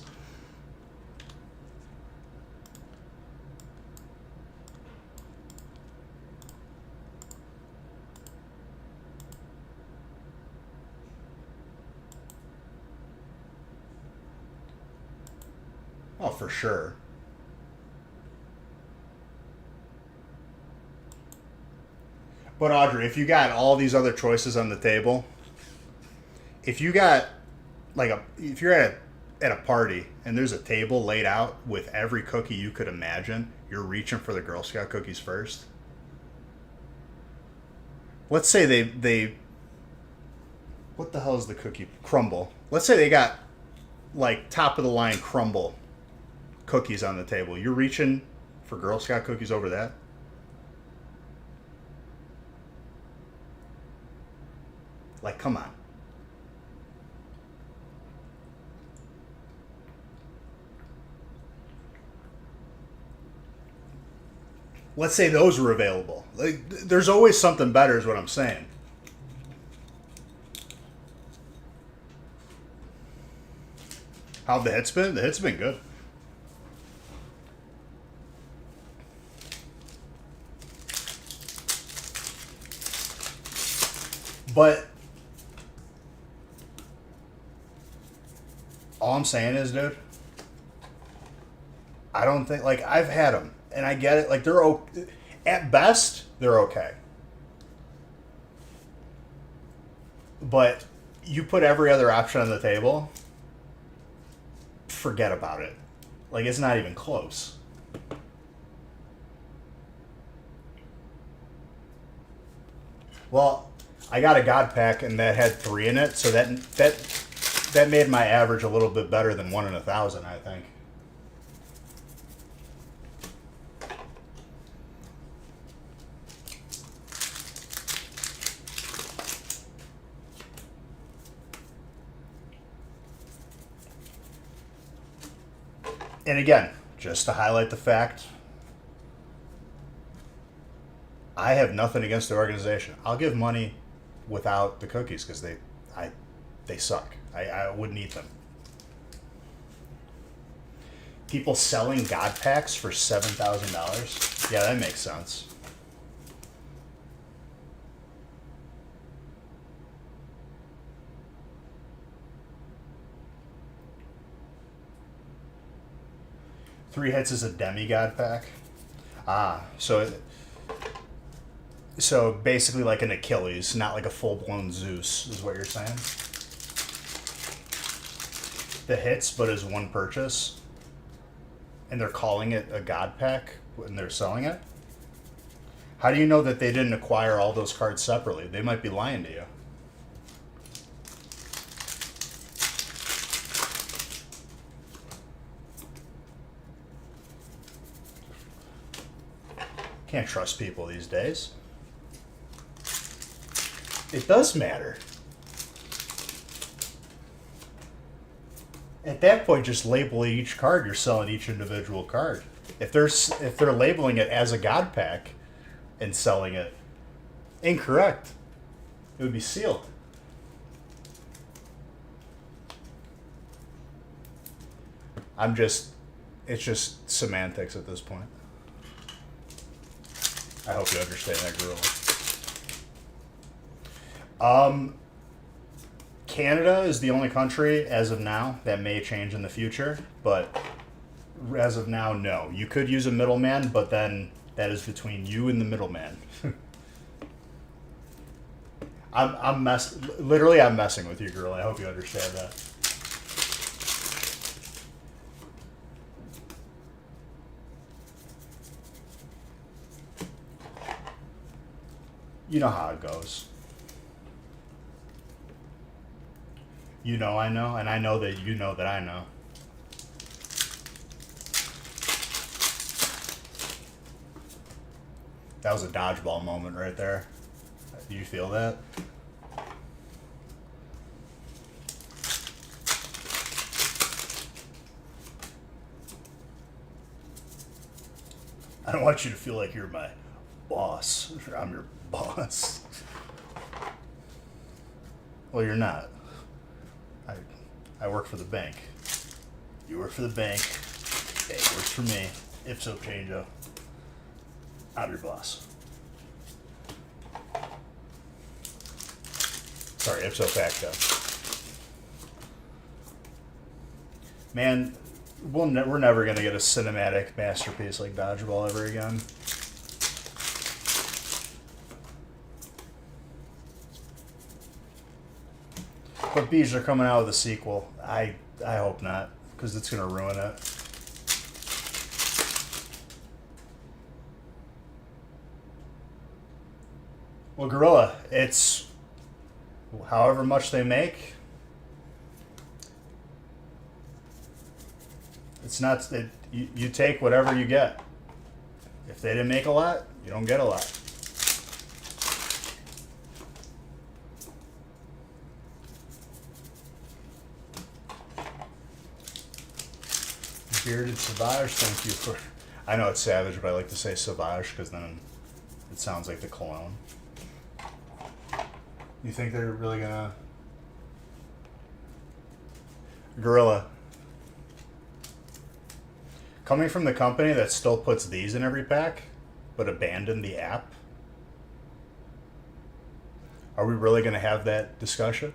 Oh, for sure. But Audrey, if you got all these other choices on the table, if you got if you're at a party and there's a table laid out with every cookie you could imagine, you're reaching for the Girl Scout cookies first. Let's say they what the hell is the cookie crumble? Let's say they got like top of the line crumble cookies on the table. You're reaching for Girl Scout cookies over that? Like, come on. Let's say those were available. Like, there's always something better, is what I'm saying. How the hit's been? The hit's been good. But all I'm saying is, dude, I don't think, like, I've had them, and I get it. Like, at best, they're okay. But you put every other option on the table, forget about it. Like, it's not even close. Well, I got a God pack, and that had 3 in it, so that made my average a little bit better than 1 in 1,000, I think. And again, just to highlight the fact, I have nothing against the organization. I'll give money without the cookies because they suck. I wouldn't eat them. People selling God packs for $7,000. Yeah, that makes sense. Three hits is a demigod pack. So basically like an Achilles, not like a full-blown Zeus, is what you're saying? The hits, but as one purchase. And they're calling it a God pack when they're selling it? How do you know that they didn't acquire all those cards separately? They might be lying to you. Can't trust people these days. It does matter. At that point, just label each card. You're selling each individual card. If they're labeling it as a God pack and selling it, incorrect. It would be sealed. It's just semantics at this point. I hope you understand that, Gorilla. Canada is the only country, as of now, that may change in the future, but as of now, no. You could use a middleman, but then that is between you and the middleman. I'm messing with you, girl. I hope you understand that. You know how it goes. You know I know, and I know that you know that I know. That was a dodgeball moment right there. Do you feel that? I don't want you to feel like you're my boss. I'm your boss. Well, you're not. I work for the bank. You work for the bank. Bank works for me. Ipso changeo. I'm your boss. Sorry, ipso facto. Man, we're never going to get a cinematic masterpiece like Dodgeball ever again. But Bees are coming out with a sequel. I hope not, because it's going to ruin it. Well, Gorilla, it's however much they make. It's not that you take whatever you get. If they didn't make a lot, you don't get a lot. Bearded Survivors, thank you for... I know it's savage, but I like to say sauvage because then it sounds like the cologne. You think they're really gonna... Gorilla. Coming from the company that still puts these in every pack, but abandoned the app, are we really gonna have that discussion?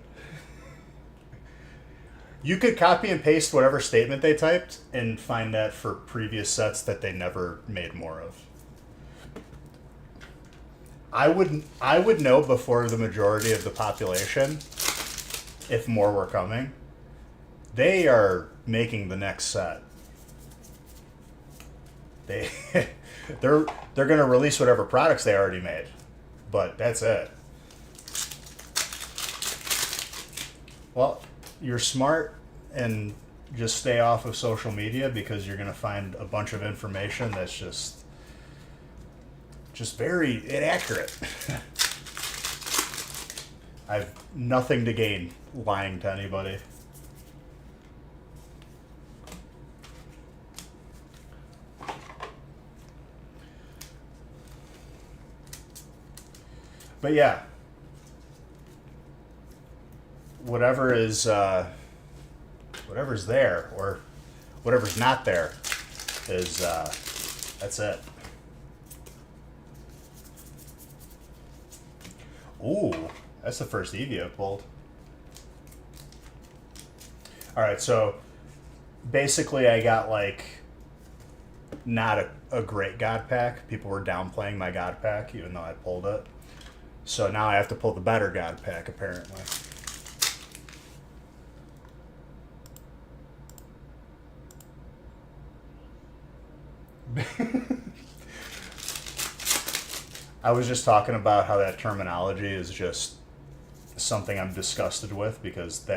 You could copy and paste whatever statement they typed and find that for previous sets that they never made more of. I would know before the majority of the population if more were coming. They are making the next set. They're going to release whatever products they already made, but that's it. Well, you're smart and just stay off of social media because you're going to find a bunch of information that's just very inaccurate. I have nothing to gain lying to anybody. But yeah, whatever's there or whatever's not there is that's it. Ooh, that's the first Eevee I pulled. All right, so basically I got like not a great God pack. People were downplaying my God pack even though I pulled it. So now I have to pull the better God pack apparently. I was just talking about how that terminology is just something I'm disgusted with because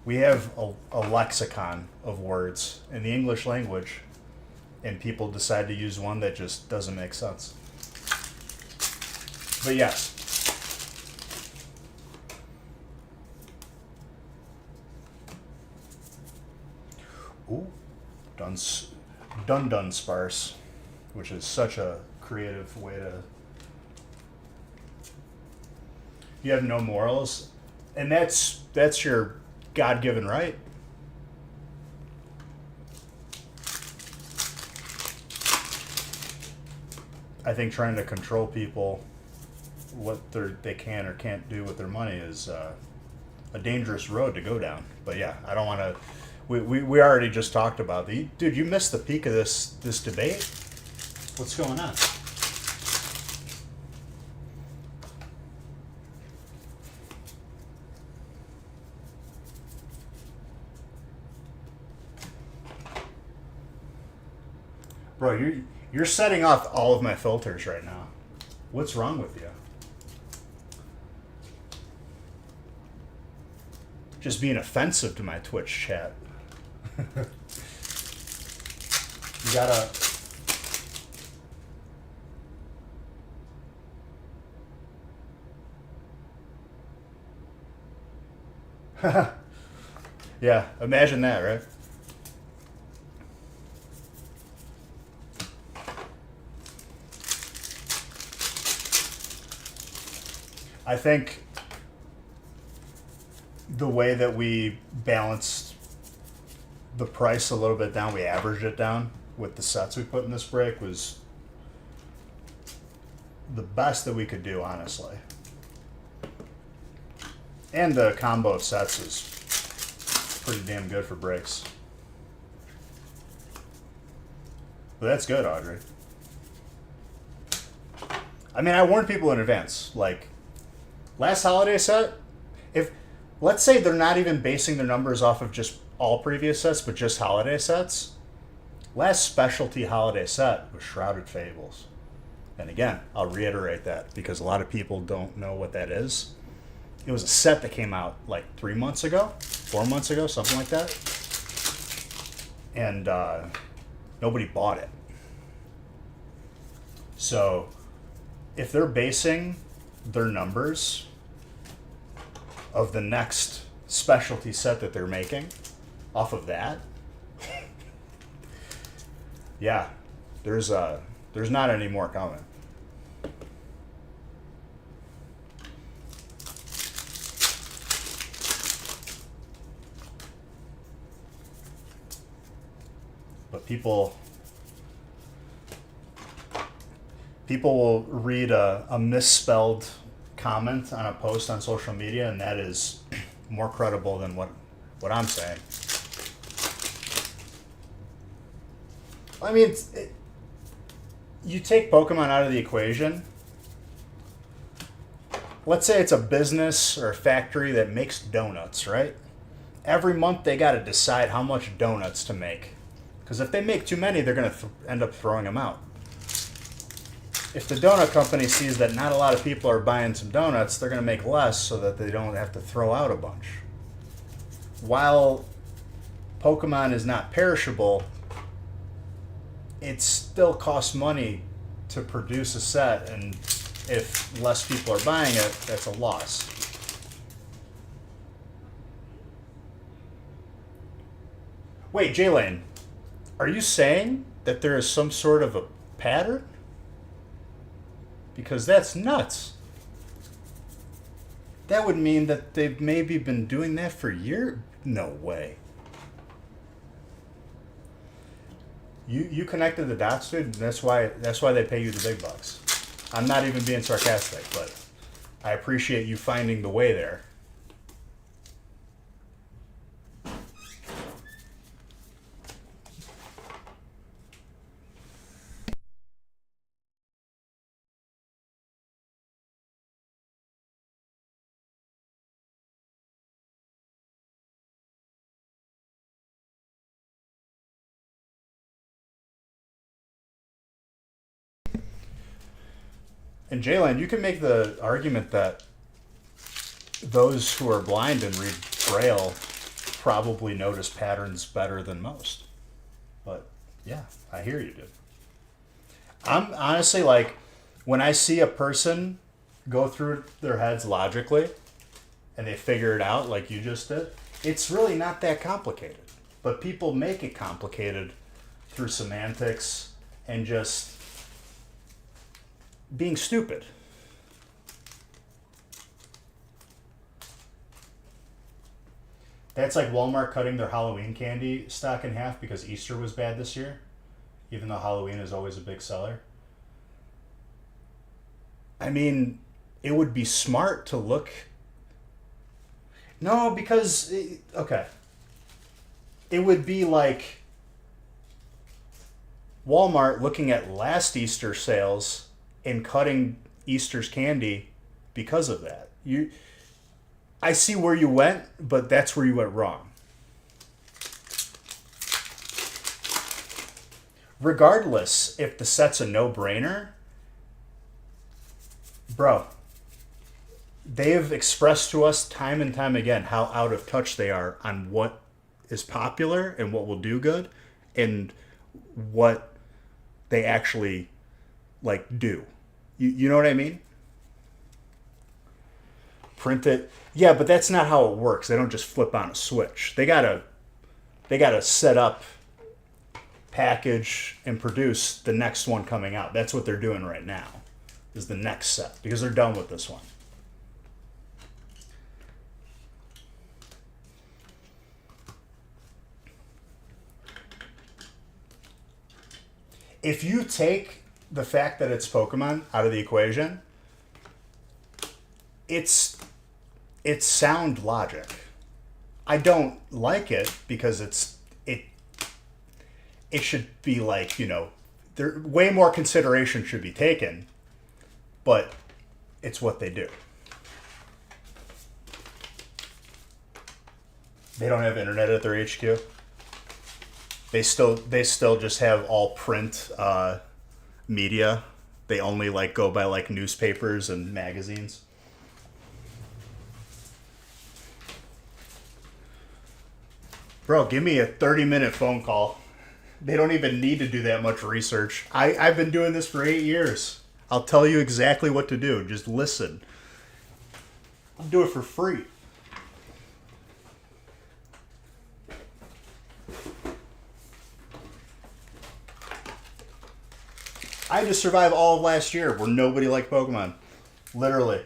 we have a lexicon of words in the English language and people decide to use one that just doesn't make sense. But yes. Ooh, Dun Sparse, which is such a creative way to... You have no morals, and that's your God-given right. I think trying to control people, what they can or can't do with their money is a dangerous road to go down. But yeah, I don't want to... We already just talked about the... Dude, you missed the peak of this debate? What's going on? Bro, you're setting off all of my filters right now. What's wrong with you? Just being offensive to my Twitch chat. You gotta... Yeah, imagine that, right? I think the way that we balanced the price a little bit down, we averaged it down with the sets we put in this break was the best that we could do, honestly. And the combo of sets is pretty damn good for breaks. But that's good, Audrey. I mean, I warned people in advance. Like, last holiday set, if, let's say they're not even basing their numbers off of just all previous sets, but just holiday sets. Last specialty holiday set was Shrouded Fables. And again, I'll reiterate that because a lot of people don't know what that is. It was a set that came out like 3 months ago, 4 months ago, something like that. And nobody bought it. So if they're basing their numbers of the next specialty set that they're making off of that, yeah, There's not any more coming. But people will read a misspelled comment on a post on social media, and that is more credible than what I'm saying. I mean, you take Pokemon out of the equation. Let's say it's a business or a factory that makes donuts, right? Every month they got to decide how much donuts to make. Because if they make too many, they're going to end up throwing them out. If the donut company sees that not a lot of people are buying some donuts, they're going to make less so that they don't have to throw out a bunch. While Pokemon is not perishable, it still costs money to produce a set, and if less people are buying it, that's a loss. Wait, J-Lane, are you saying that there is some sort of a pattern? Because that's nuts. That would mean that they've maybe been doing that for years. No way. You connected the dots, dude. That's why they pay you the big bucks. I'm not even being sarcastic, but I appreciate you finding the way there. And Jalen, you can make the argument that those who are blind and read Braille probably notice patterns better than most. But yeah, I hear you, dude. I'm honestly like, when I see a person go through their heads logically and they figure it out like you just did, it's really not that complicated. But people make it complicated through semantics and just being stupid. That's like Walmart cutting their Halloween candy stock in half because Easter was bad this year, even though Halloween is always a big seller. I mean, it would be smart to look. No, because, okay. It would be like Walmart looking at last Easter sales and cutting Easter's candy because of that. I see where you went, but that's where you went wrong. Regardless, if the set's a no-brainer, bro, they have expressed to us time and time again how out of touch they are on what is popular and what will do good and what they actually like do. You know what I mean? Print it. Yeah, but that's not how it works. They don't just flip on a switch. They gotta set up, package, and produce the next one coming out. That's what they're doing right now, is the next set, because they're done with this one. If you take the fact that it's Pokemon out of the equation, it's sound logic. I don't like it because it should be like, there way more consideration should be taken, but it's what they do. They don't have internet at their HQ. They still just have all print media. They only go by newspapers and magazines. Bro, give me a 30-minute phone call. They don't even need to do that much research. I've been doing this for 8 years. I'll tell you exactly what to do. Just listen. I'll do it for free. I had to survive all of last year where nobody liked Pokemon. Literally.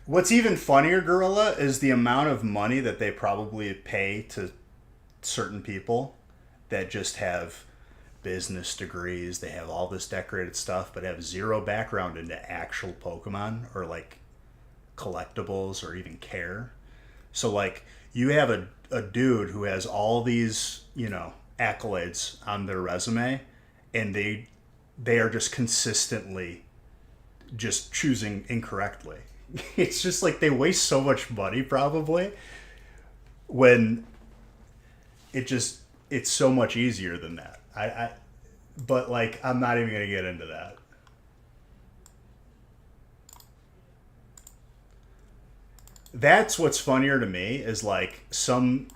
What's even funnier, Gorilla, is the amount of money that they probably pay to certain people that just have business degrees. They have all this decorated stuff, but have zero background into actual Pokemon or like collectibles or even care. So like you have a dude who has all these, accolades on their resume, and they are just consistently just choosing incorrectly. It's just like they waste so much money probably when it's so much easier than that. But like I'm not even gonna get into that. That's what's funnier to me is like some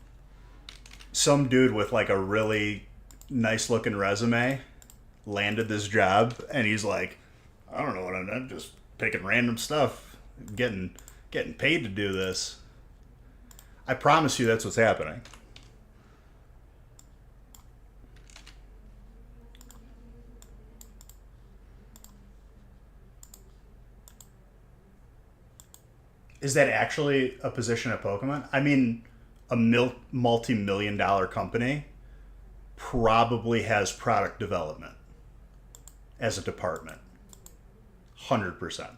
dude with like a really nice looking resume landed this job and he's like, I don't know what I'm just picking random stuff, getting paid to do this. I promise you that's what's happening. Is that actually a position at Pokemon? I mean, a multi-million dollar company probably has product development as a department. 100%.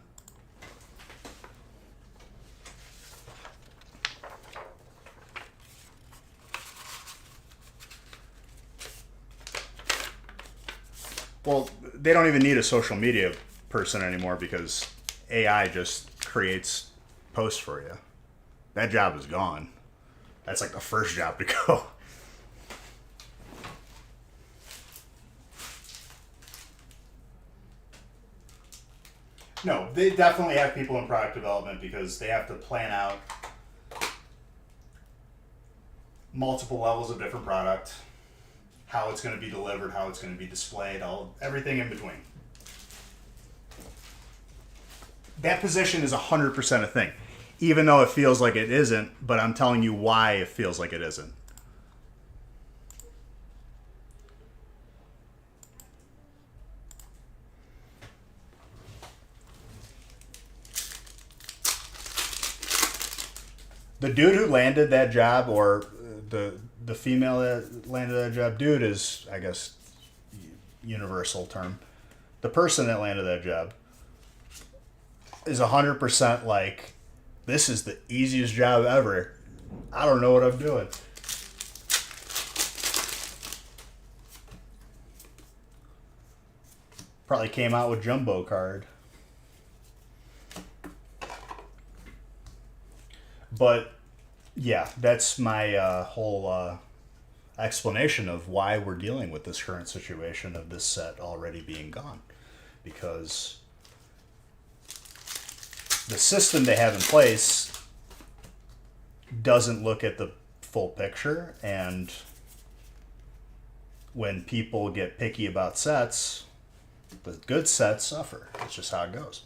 Well, they don't even need a social media person anymore because AI just creates posts for you. That job is gone. That's like the first job to go. No, they definitely have people in product development because they have to plan out multiple levels of different product, how it's going to be delivered, how it's going to be displayed, everything in between. That position is 100% a thing, even though it feels like it isn't, but I'm telling you why it feels like it isn't. The dude who landed that job, or the female that landed that job, dude is, I guess, universal term. The person that landed that job is 100% like, this is the easiest job ever. I don't know what I'm doing. Probably came out with jumbo card. But yeah, that's my whole explanation of why we're dealing with this current situation of this set already being gone. Because the system they have in place doesn't look at the full picture, and when people get picky about sets, the good sets suffer. That's just how it goes.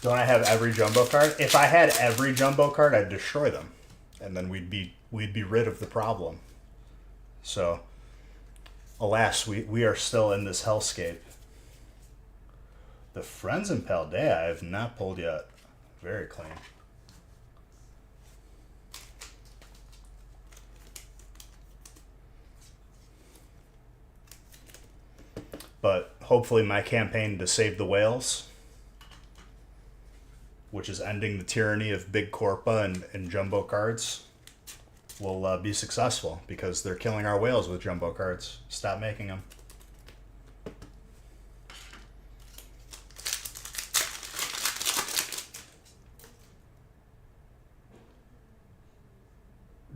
Don't I have every jumbo card? If I had every jumbo card, I'd destroy them, and then we'd be rid of the problem. So, alas, we are still in this hellscape. The Friends in Paldea I have not pulled yet. Very clean. But hopefully my campaign to save the whales, which is ending the tyranny of big corpa and jumbo cards, will be successful because they're killing our whales with jumbo cards. Stop making them.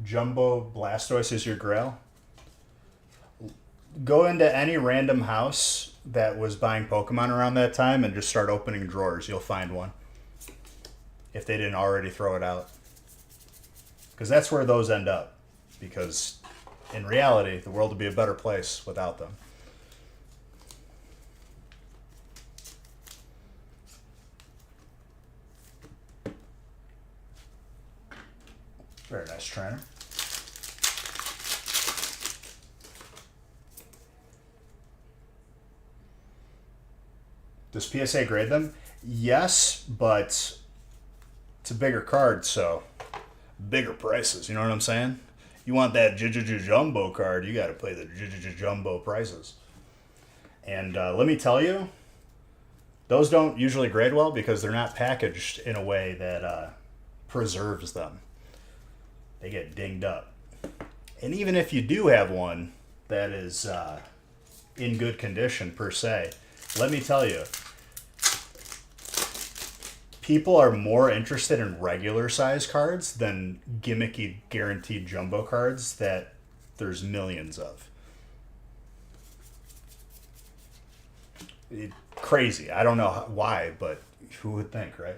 Jumbo Blastoise is your grail. Go into any random house that was buying Pokemon around that time and just start opening drawers. You'll find one. If they didn't already throw it out. Because that's where those end up. Because in reality, the world would be a better place without them. Very nice trainer. Does PSA grade them? Yes, but it's a bigger card, so bigger prices. You know what I'm saying? You want that jumbo card, you got to play the jumbo prices. And let me tell you, those don't usually grade well because they're not packaged in a way that preserves them. They get dinged up. And even if you do have one that is in good condition per se, let me tell you, people are more interested in regular size cards than gimmicky guaranteed jumbo cards that there's millions of. Crazy. I don't know why, but who would think, right?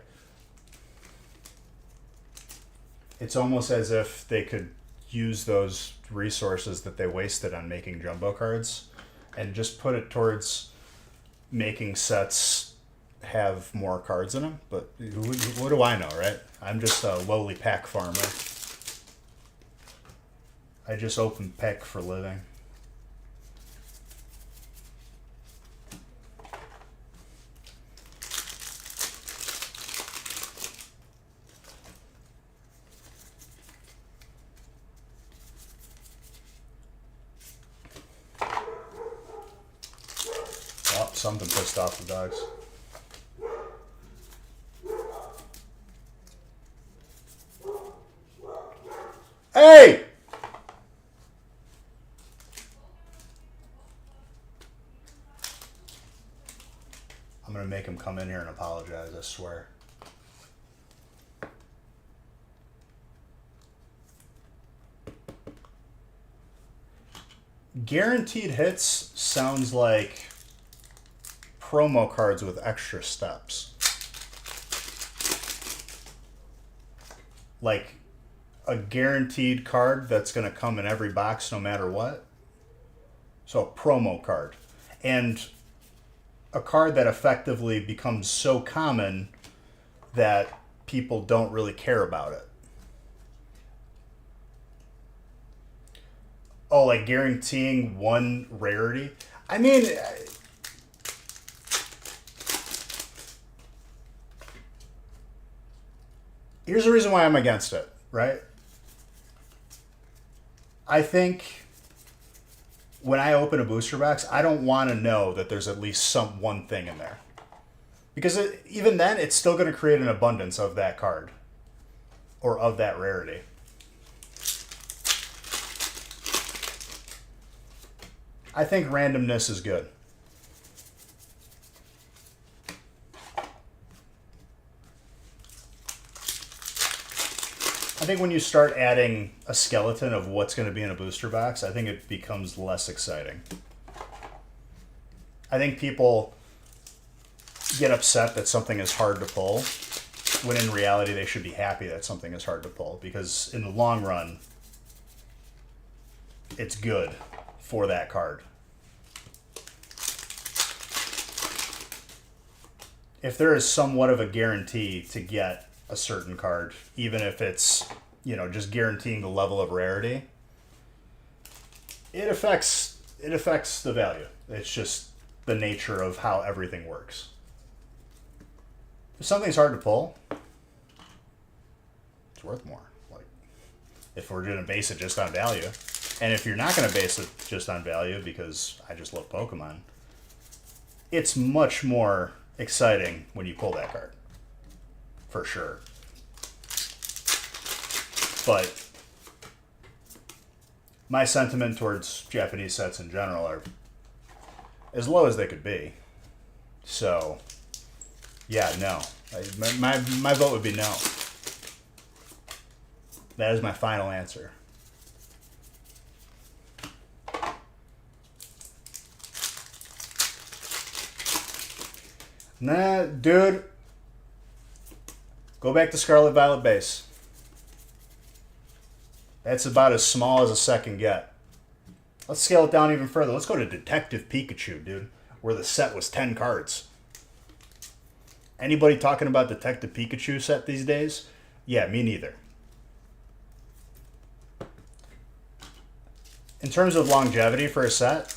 It's almost as if they could use those resources that they wasted on making jumbo cards and just put it towards making sets have more cards in them. But what do I know, right? I'm just a lowly pack farmer. I just open pack for a living. Oh, something pissed off the dogs. Hey! I'm gonna make him come in here and apologize, I swear. Guaranteed hits sounds like promo cards with extra steps. Like a guaranteed card that's going to come in every box no matter what. So a promo card. And a card that effectively becomes so common that people don't really care about it. Oh, like guaranteeing one rarity? I mean, here's the reason why I'm against it, right? I think when I open a booster box, I don't want to know that there's at least some one thing in there. Because even then, it's still going to create an abundance of that card. Or of that rarity. I think randomness is good. I think when you start adding a skeleton of what's going to be in a booster box, I think it becomes less exciting. I think people get upset that something is hard to pull, when in reality they should be happy that something is hard to pull, because in the long run, it's good for that card. If there is somewhat of a guarantee to get a certain card, even if it's, you know, just guaranteeing the level of rarity, it affects the value. It's just the nature of how everything works. If something's hard to pull, it's worth more. Like, if we're going to base it just on value, and if you're not going to base it just on value because I just love Pokemon, it's much more exciting when you pull that card. For sure. But my sentiment towards Japanese sets in general are as low as they could be. So, yeah, no. My vote would be no. That is my final answer. Nah, dude. Go back to Scarlet Violet base. That's about as small as a set can get. Let's scale it down even further. Let's go to Detective Pikachu, dude, where the set was 10 cards. Anybody talking about Detective Pikachu set these days? Yeah, me neither. In terms of longevity for a set,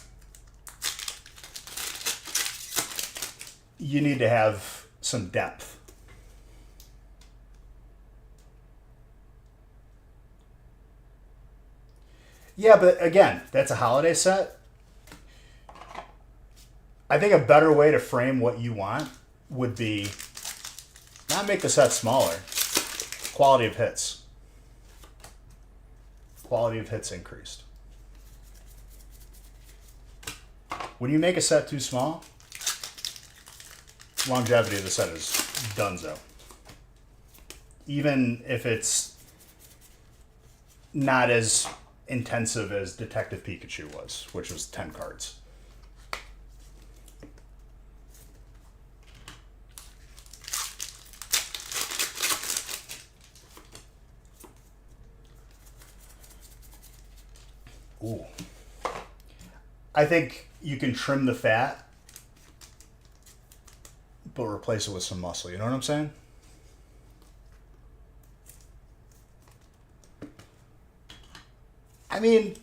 you need to have some depth. Yeah, but again, that's a holiday set. I think a better way to frame what you want would be not make the set smaller. Quality of hits. Quality of hits increased. When you make a set too small, longevity of the set is donezo. Even if it's not as intensive as Detective Pikachu was, which was 10 cards. Ooh. I think you can trim the fat, but replace it with some muscle. You know what I'm saying? I mean,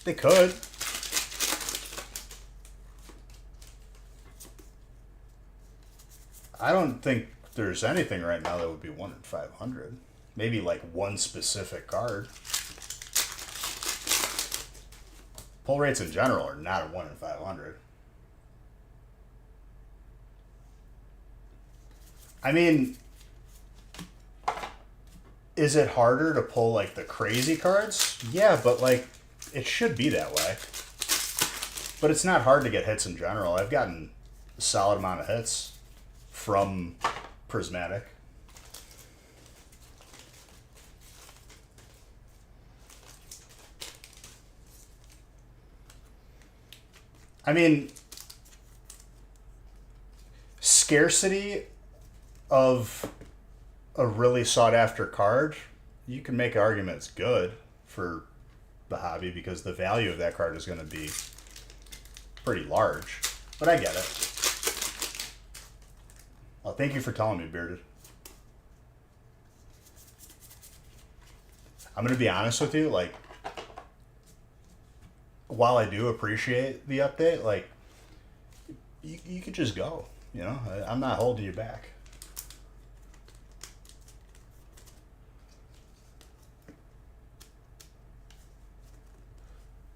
they could. I don't think there's anything right now that would be 1 in 500. Maybe like one specific card. Pull rates in general are not a 1 in 500. I mean, is it harder to pull like the crazy cards? Yeah, but like it should be that way. But it's not hard to get hits in general. I've gotten a solid amount of hits from Prismatic. I mean, scarcity of a really sought after card, you can make an argument it's good for the hobby because the value of that card is going to be pretty large. But I get it. Well, thank you for telling me, Bearded. I'm going to be honest with you, like, while I do appreciate the update, like, you could just go, you know? I'm not holding you back.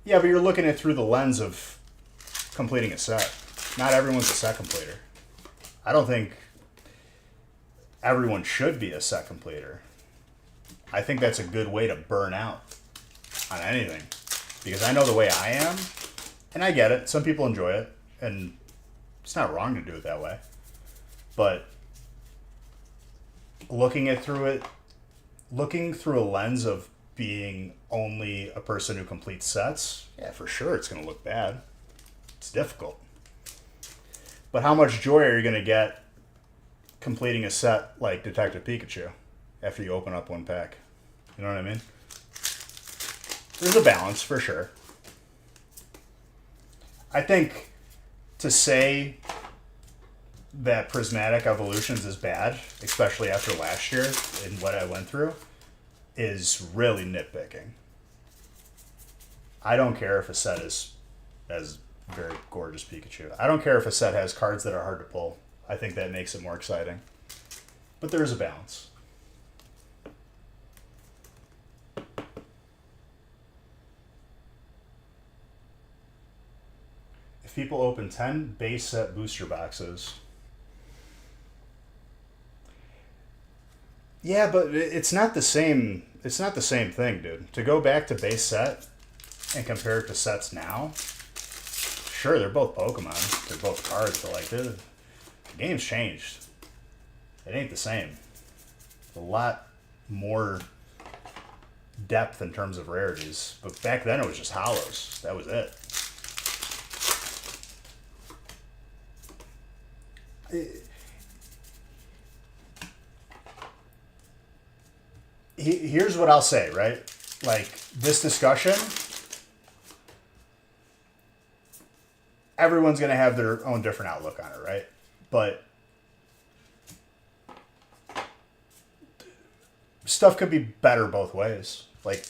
Yeah, but you're looking at it through the lens of completing a set. Not everyone's a set completer. I don't think everyone should be a set completer. I think that's a good way to burn out on anything. Because I know the way I am, and I get it. Some people enjoy it, and it's not wrong to do it that way. But looking through a lens of being only a person who completes sets, yeah, for sure it's going to look bad. It's difficult. But how much joy are you going to get completing a set like Detective Pikachu after you open up one pack? You know what I mean? There's a balance, for sure. I think to say that Prismatic Evolutions is bad, especially after last year and what I went through, is really nitpicking. I don't care if a set is as very gorgeous Pikachu. I don't care if a set has cards that are hard to pull. I think that makes it more exciting. But there is a balance. If people open 10 base set booster boxes, yeah, but it's not the same. It's not the same thing, dude. To go back to base set and compare it to sets now, sure, they're both Pokemon. They're both cards, but like the game's changed. It ain't the same. A lot more depth in terms of rarities. But back then it was just hollows. That was it. Here's what I'll say, right? Like, this discussion, everyone's going to have their own different outlook on it, right? But stuff could be better both ways. Like,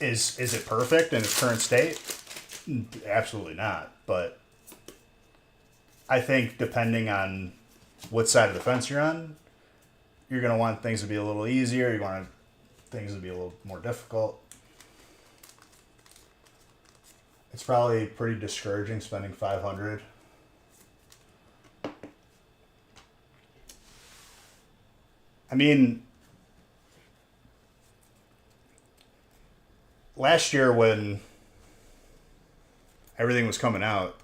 Is it perfect in its current state? Absolutely not. But I think depending on what side of the fence you're on, you're gonna want things to be a little easier. You want things to be a little more difficult. It's probably pretty discouraging spending $500. I mean, last year when everything was coming out,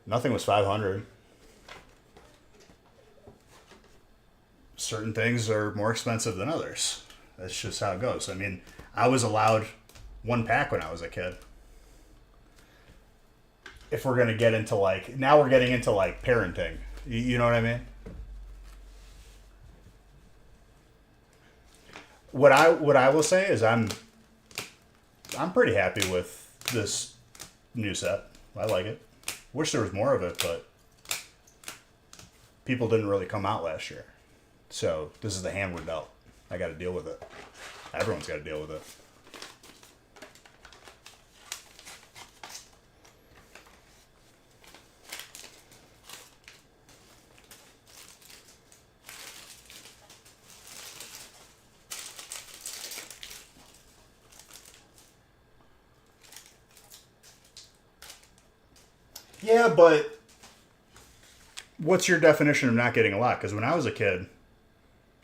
nothing was 500. Certain things are more expensive than others. That's just how it goes. I mean, I was allowed one pack when I was a kid. If we're gonna get into like, now we're getting into like parenting. You know what I mean? What I will say is I'm pretty happy with this new set. I like it. Wish there was more of it, but people didn't really come out last year. So this is the hand we're dealt. I got to deal with it. Everyone's got to deal with it. Yeah, but what's your definition of not getting a lot? Because when I was a kid,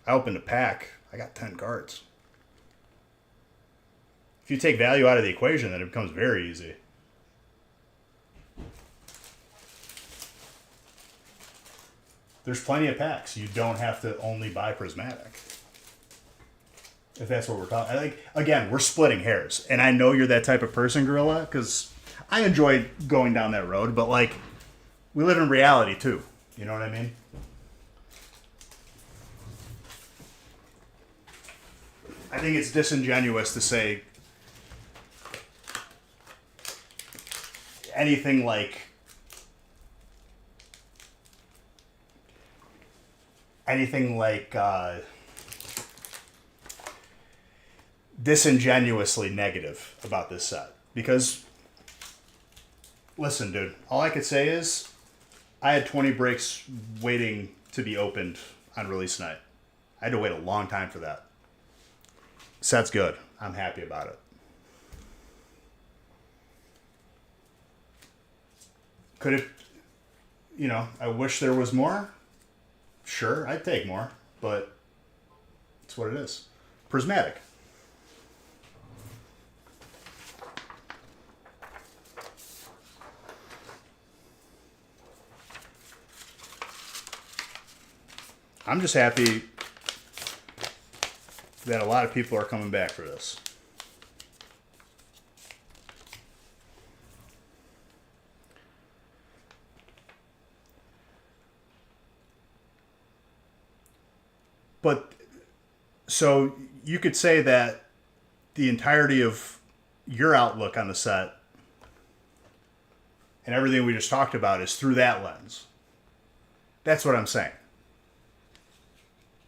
I opened a pack. I got 10 cards. If you take value out of the equation, then it becomes very easy. There's plenty of packs. You don't have to only buy Prismatic. If that's what we're talking. Like, again, we're splitting hairs. And I know you're that type of person, Gorilla, because I enjoy going down that road. But, like, we live in reality, too. You know what I mean? I think it's disingenuous to say anything like disingenuously negative about this set. Because, listen, dude, all I could say is I had 20 breaks waiting to be opened on release night. I had to wait a long time for that. Set's good. I'm happy about it. Could it, I wish there was more. Sure, I'd take more, but it's what it is. Prismatic. I'm just happy that a lot of people are coming back for this. But, so you could say that the entirety of your outlook on the set and everything we just talked about is through that lens. That's what I'm saying.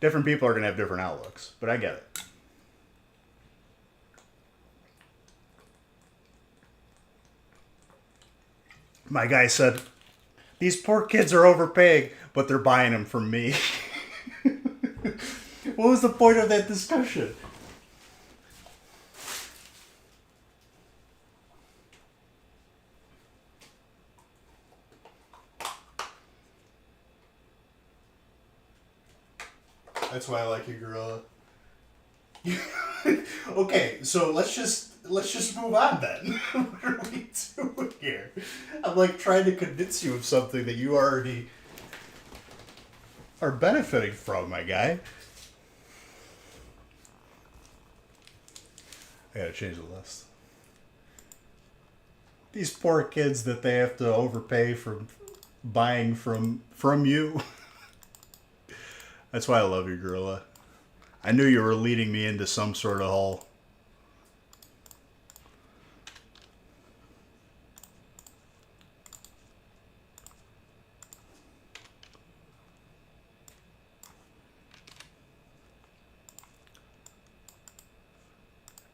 Different people are going to have different outlooks, but I get it. My guy said, these poor kids are overpaying, but they're buying them from me. What was the point of that discussion? That's why I like you, Gorilla. Okay, so let's just move on then. What are we doing here? I'm like trying to convince you of something that you already are benefiting from, my guy. I gotta change the list. These poor kids that they have to overpay for buying from you. That's why I love you, Gorilla. I knew you were leading me into some sort of hole.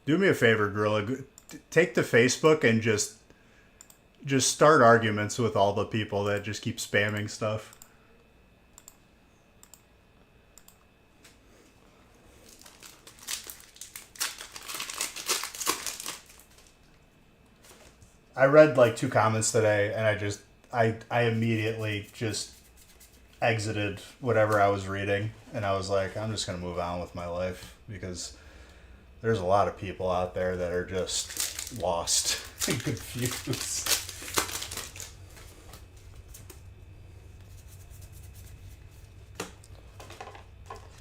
Do me a favor, Gorilla. Take to Facebook and just start arguments with all the people that just keep spamming stuff. I read like 2 comments today, and I immediately just exited whatever I was reading, and I was like, I'm just gonna move on with my life because there's a lot of people out there that are just lost and confused.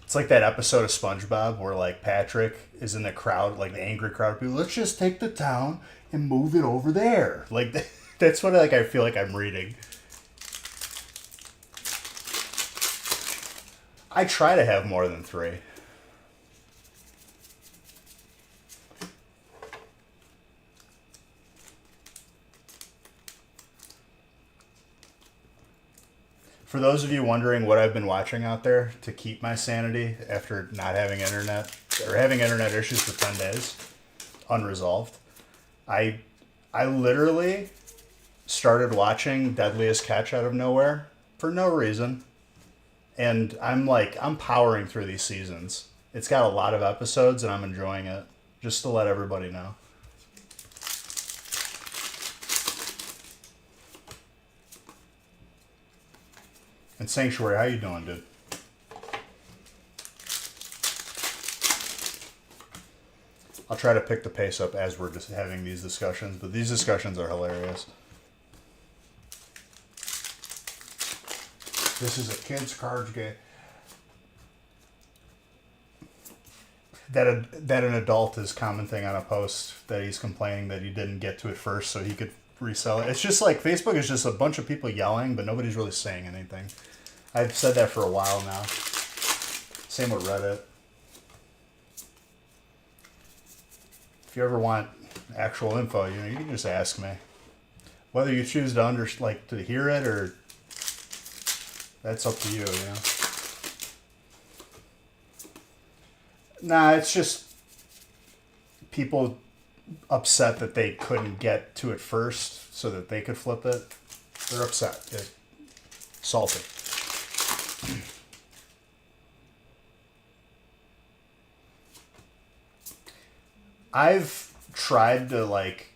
It's like that episode of SpongeBob where like Patrick is in the crowd, like the angry crowd of people. Let's just take the town and move it over there. Like that's what I feel like I'm reading. I try to have more than 3. For those of you wondering what I've been watching out there to keep my sanity after not having internet or having internet issues for 10 days unresolved, I literally started watching Deadliest Catch out of nowhere for no reason. And I'm powering through these seasons. It's got a lot of episodes and I'm enjoying it. Just to let everybody know. And Sanctuary, how you doing, dude? I'll try to pick the pace up as we're just having these discussions, but these discussions are hilarious. This is a kids' cards game. That an adult is commenting on a post that he's complaining that he didn't get to it first so he could resell it. It's just like Facebook is just a bunch of people yelling, but nobody's really saying anything. I've said that for a while now. Same with Reddit. If you ever want actual info, you can just ask me. Whether you choose to to hear it or that's up to you, Nah, it's just people upset that they couldn't get to it first so that they could flip it. They're upset. They're salty. I've tried to like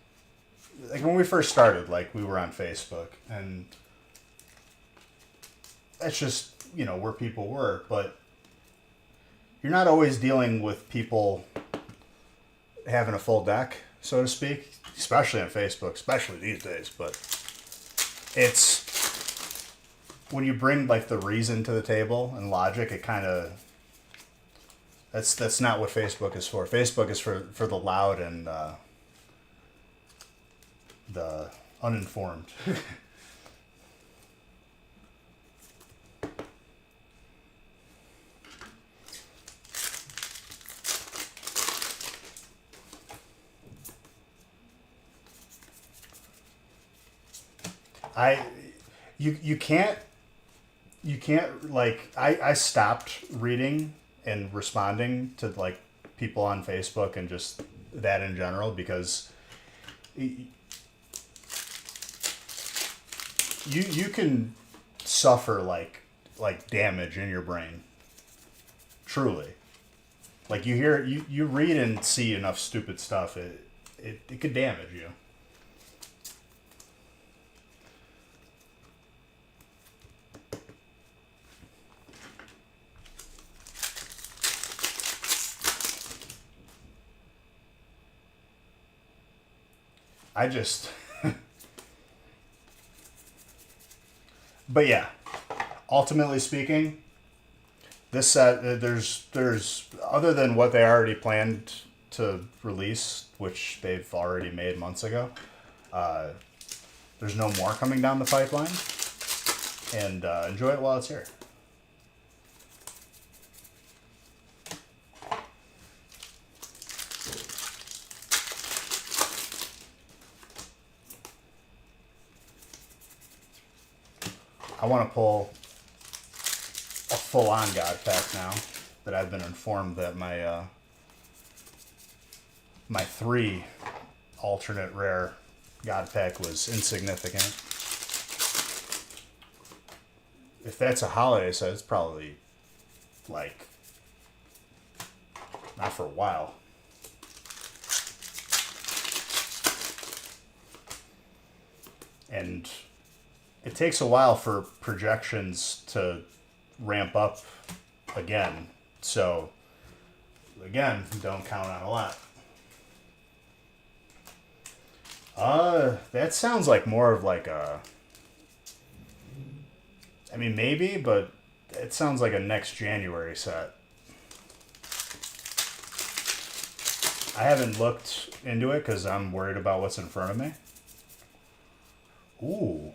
when we first started, we were on Facebook and that's just, where people were, but you're not always dealing with people having a full deck, so to speak, especially on Facebook, especially these days, but it's when you bring the reason to the table and logic, it kind of that's not what Facebook is for. Facebook is for the loud and the uninformed. You can't I stopped reading and responding to people on Facebook and just that in general because you can suffer damage in your brain. Truly. You read and see enough stupid stuff, it could damage you. But yeah, ultimately speaking, this set, there's other than what they already planned to release, which they've already made months ago, there's no more coming down the pipeline, and enjoy it while it's here. I want to pull a full-on God pack now that I've been informed that my my 3 alternate rare God pack was insignificant. If that's a holiday set, it's probably like not for a while. And it takes a while for projections to ramp up again. So, again, don't count on a lot. That sounds like more of like a... I mean, maybe, but it sounds like a next January set. I haven't looked into it because I'm worried about what's in front of me. Ooh.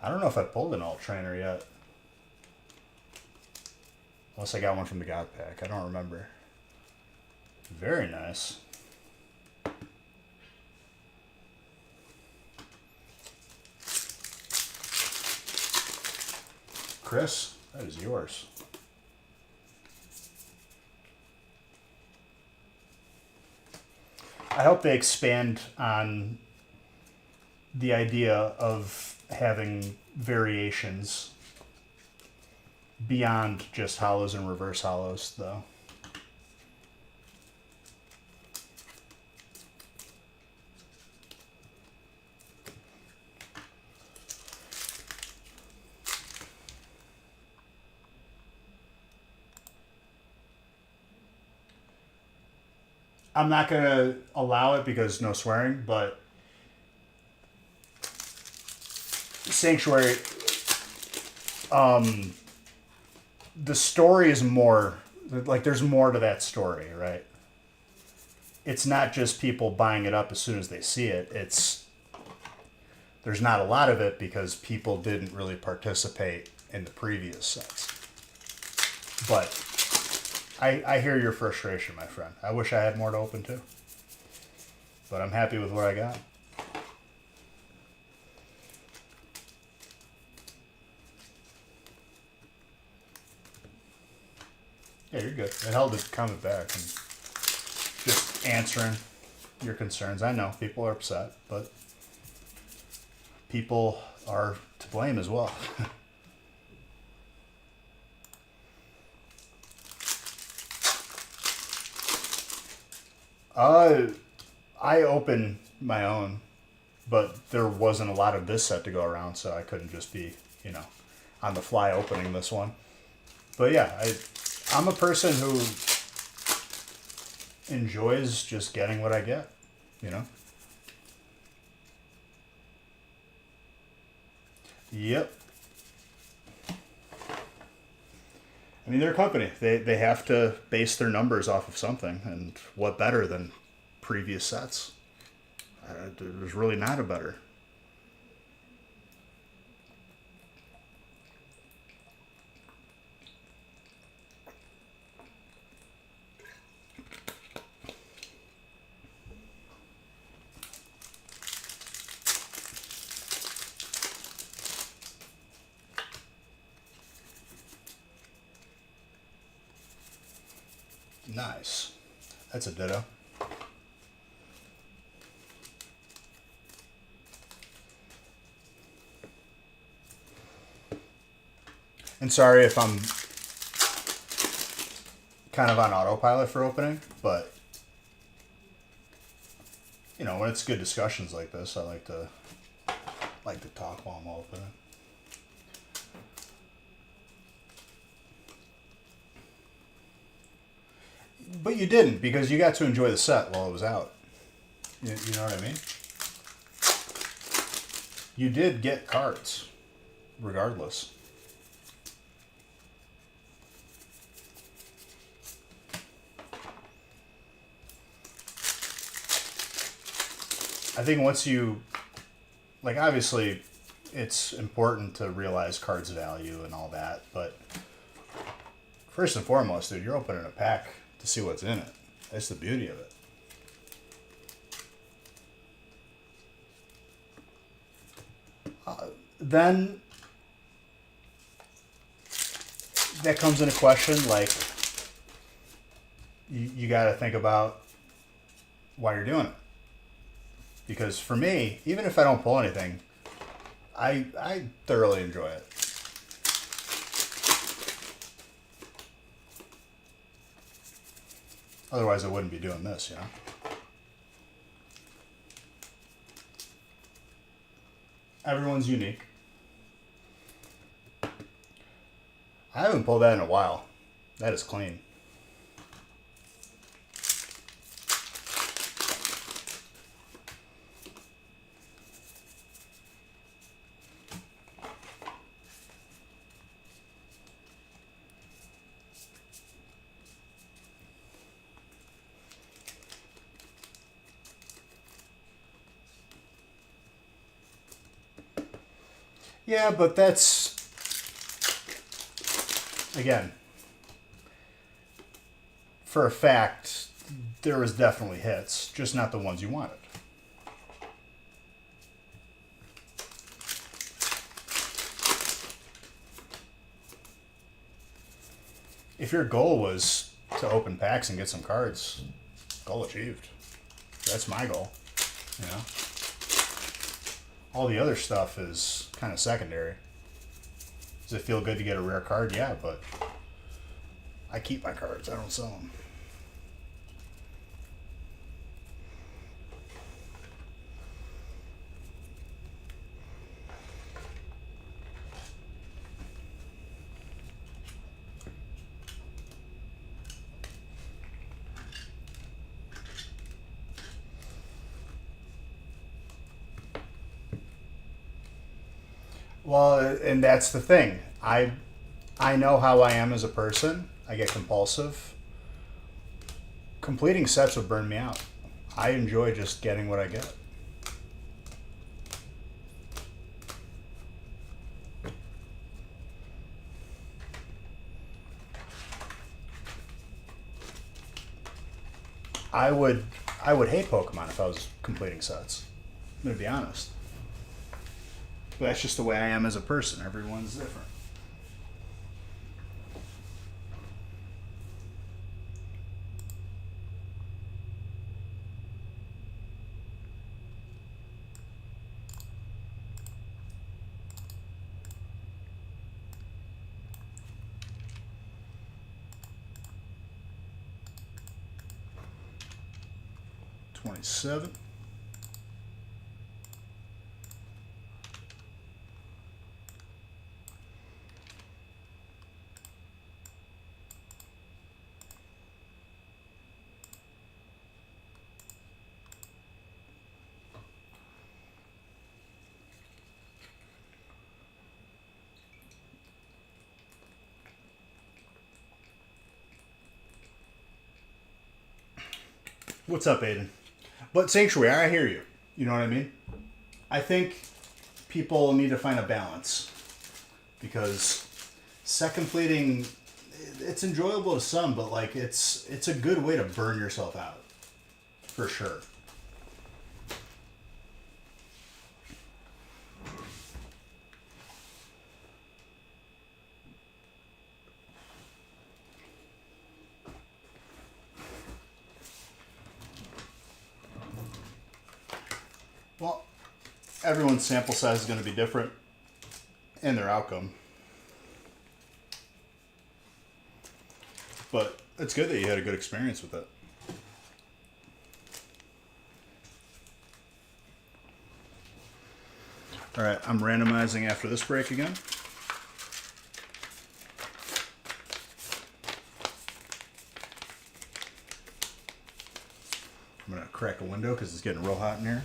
I don't know if I pulled an alt trainer yet. Unless I got one from the God Pack. I don't remember. Very nice. Chris, that is yours. I hope they expand on the idea of having variations beyond just hollows and reverse hollows, though. I'm not going to allow it because no swearing, but Sanctuary, the story is more, like there's more to that story, right? It's not just people buying it up as soon as they see it. There's not a lot of it because people didn't really participate in the previous sets. But I hear your frustration, my friend. I wish I had more to open too. But I'm happy with what I got. Yeah, you're good. It held the comment back and just answering your concerns. I know people are upset, but people are to blame as well. I opened my own, but there wasn't a lot of this set to go around, so I couldn't just be, on the fly opening this one. But yeah, I'm a person who enjoys just getting what I get, Yep. I mean, they're a company. They have to base their numbers off of something, and what better than previous sets? There's really not a better. Nice. That's a ditto. And sorry if I'm kind of on autopilot for opening, but when it's good discussions like this, I like to talk while I'm opening. But you didn't, because you got to enjoy the set while it was out. You know what I mean? You did get cards, regardless. I think once you, obviously, it's important to realize cards' value and all that, but first and foremost, dude, you're opening a pack to see what's in it. That's the beauty of it. Then that comes into question, you got to think about why you're doing it. Because for me, even if I don't pull anything, I thoroughly enjoy it. Otherwise, I wouldn't be doing this, you know? Everyone's unique. I haven't pulled that in a while. That is clean. Yeah, but that's, again, for a fact, there was definitely hits, just not the ones you wanted. If your goal was to open packs and get some cards, goal achieved. That's my goal, you know? All the other stuff is kind of secondary. Does it feel good to get a rare card? Yeah, but I keep my cards. I don't sell them. Well, and that's the thing. I know how I am as a person. I get compulsive. Completing sets would burn me out. I enjoy just getting what I get. I would hate Pokemon if I was completing sets. I'm gonna be honest. But that's just the way I am as a person. Everyone's different. $27. What's up, Aiden? But Sanctuary, I hear you. You know what I mean? I think people need to find a balance because set completing, it's enjoyable to some, but like it's a good way to burn yourself out, for sure. Well, everyone's sample size is going to be different and their outcome. But it's good that you had a good experience with it. All right, I'm randomizing after this break again. I'm going to crack a window because it's getting real hot in here.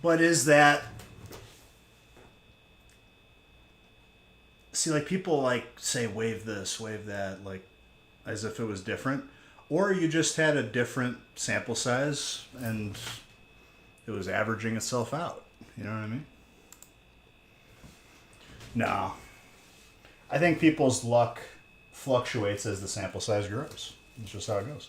But is that... See, like, people, like, say, wave this, wave that, like, as if it was different. Or you just had a different sample size, and it was averaging itself out. You know what I mean? No. I think people's luck fluctuates as the sample size grows. It's just how it goes.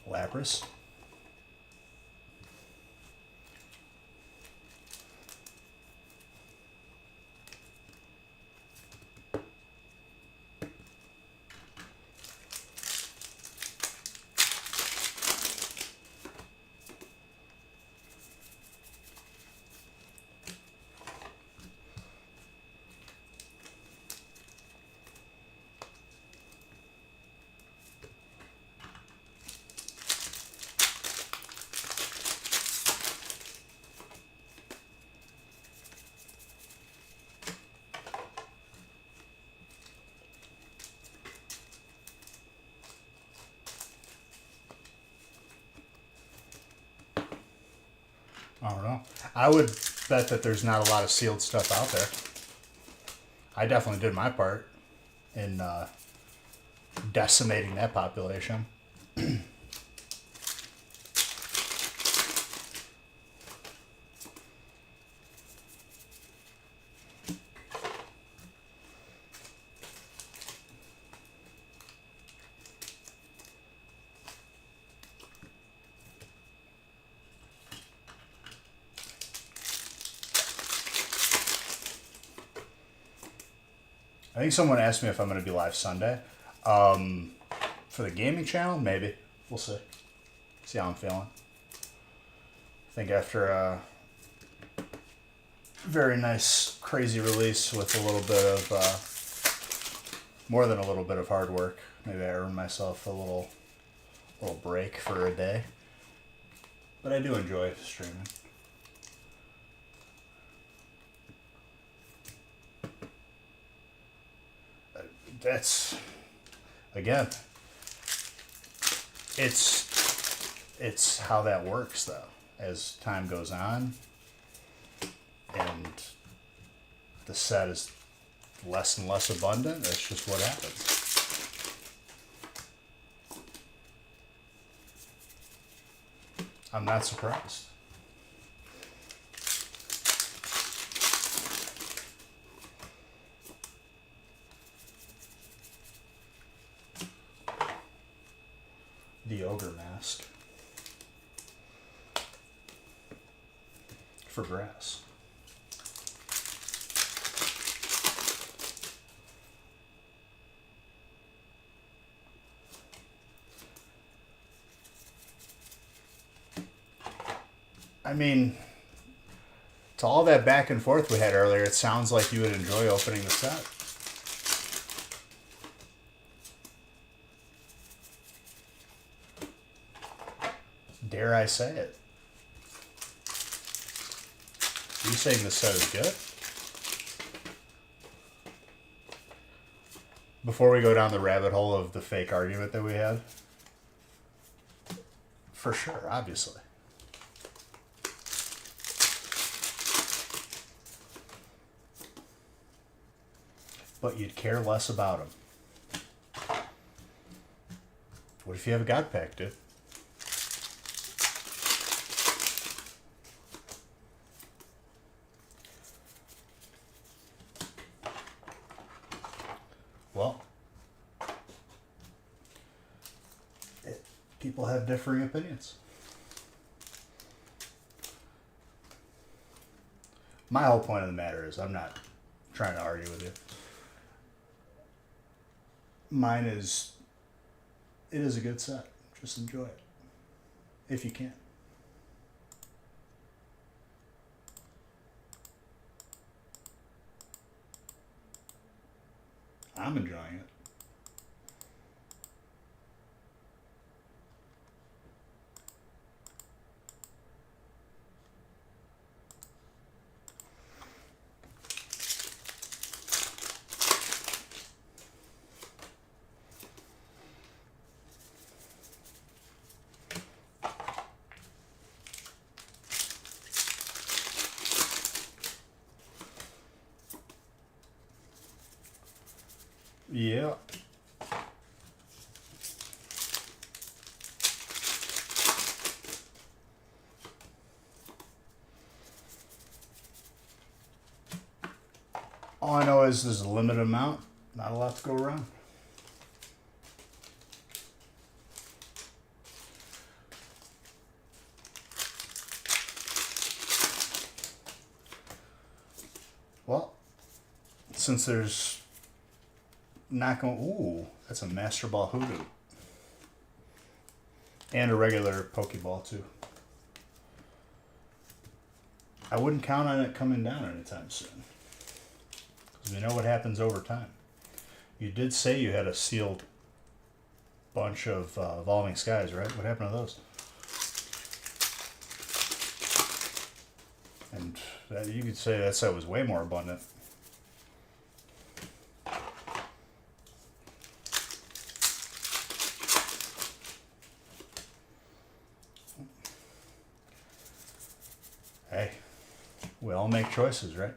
Lapras. I don't know. I would bet that there's not a lot of sealed stuff out there. I definitely did my part in decimating that population. I think someone asked me if I'm going to be live Sunday. For the gaming channel, maybe. We'll see. See how I'm feeling. I think after a very nice, crazy release with a little bit of, more than a little bit of hard work, maybe I earned myself a little break for a day. But I do enjoy streaming. That's, again, it's how that works though. As time goes on and the set is less and less abundant, that's just what happens. I'm not surprised. The ogre mask for grass. I mean, to all that back and forth we had earlier, it sounds like you would enjoy opening the set. Dare I say it? Are you saying this set is good? Before we go down the rabbit hole of the fake argument that we had? For sure, obviously. But you'd care less about them. What if you have a God Pack, dude? Well, people have differing opinions. My whole point of the matter is I'm not trying to argue with you. Mine is, it is a good set. Just enjoy it. If you can. I'm enjoying it. Yeah. All I know is there's a limited amount, not a lot to go around. Well, since there's not going, ooh, that's a Master Ball Hoodoo. And a regular Pokeball too. I wouldn't count on it coming down anytime soon. Because we know what happens over time. You did say you had a sealed bunch of Evolving Skies, right? What happened to those? And you could say that set was way more abundant. Hey, we all make choices, right?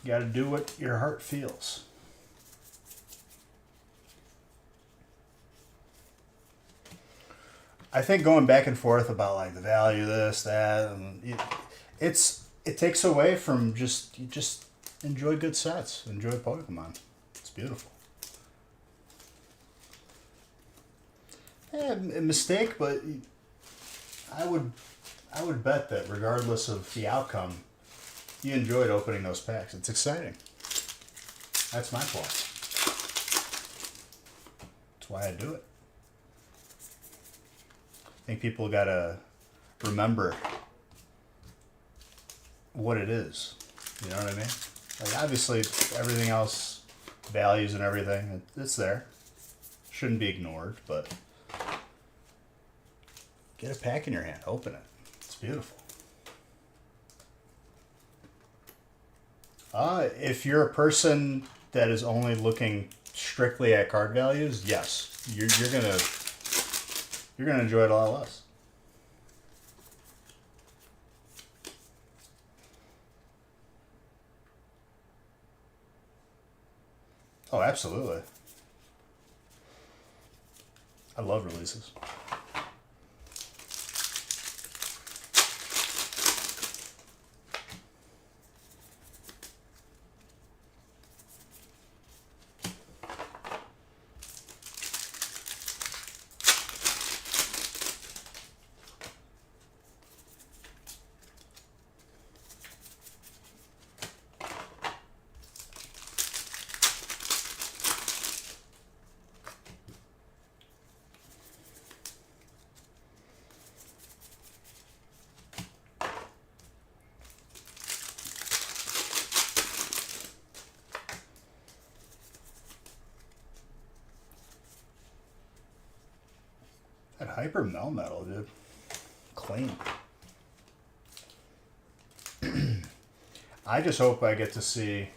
You gotta do what your heart feels. I think going back and forth about like the value of this, that, and it takes away from you just enjoy good sets, enjoy Pokemon. It's beautiful. Yeah, a mistake, but I would bet that regardless of the outcome, you enjoyed opening those packs. It's exciting. That's my plus. That's why I do it. I think people gotta remember what it is. You know what I mean? Like obviously everything else, values and everything, it's there. Shouldn't be ignored, but get a pack in your hand, open it. It's beautiful. If you're a person that is only looking strictly at card values, yes, you're gonna enjoy it a lot less. Oh, absolutely. I love releases. That Hyper Melmetal, dude. Clean. I just hope I get to see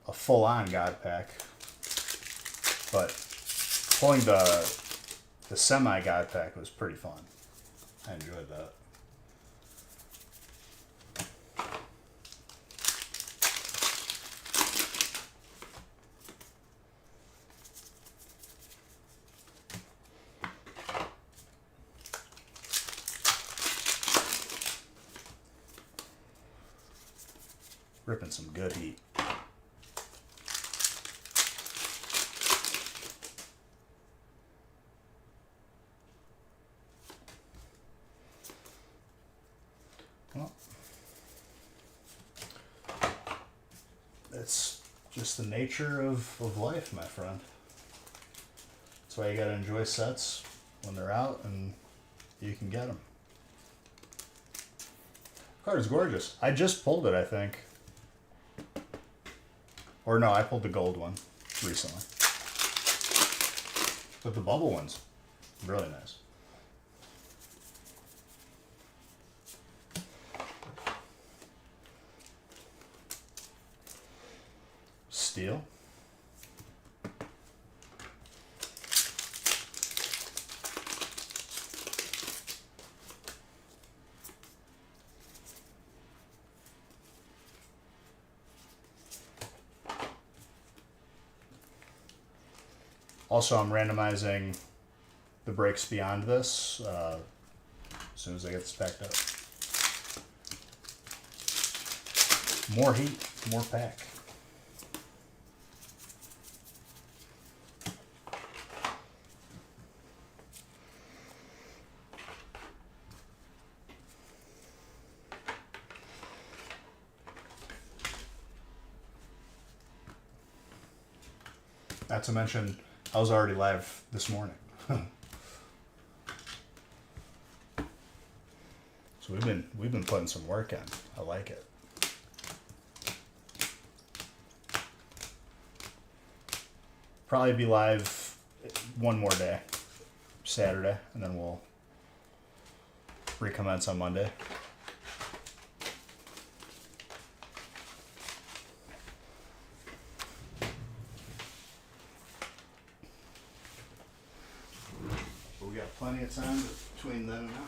a full-on God pack. But pulling the semi-God pack was pretty fun. I enjoyed that. Ripping some good heat. Well, that's just the nature of life, my friend. That's why you gotta enjoy sets when they're out and you can get them. Card is gorgeous. I just pulled it, I think. Or no, I pulled the gold one recently. But the bubble one's really nice. Steel. Also, I'm randomizing the breaks beyond this as soon as I get this packed up. More heat, more pack. Not to mention, I was already live this morning. So we've been putting some work in. I like it. Probably be live one more day, Saturday, and then we'll recommence on Monday. But we got plenty of time between then and now.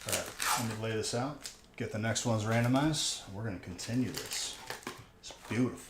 Alright, let me lay this out. Get the next ones randomized. We're going to continue this. It's beautiful.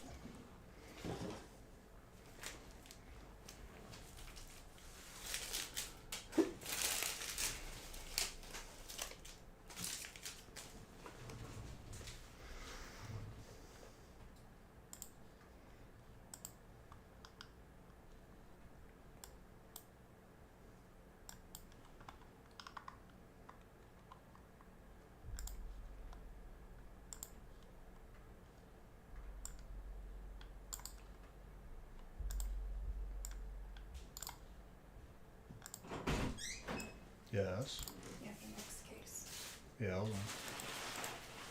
Yes. Yeah, the next case. Yeah, hold on.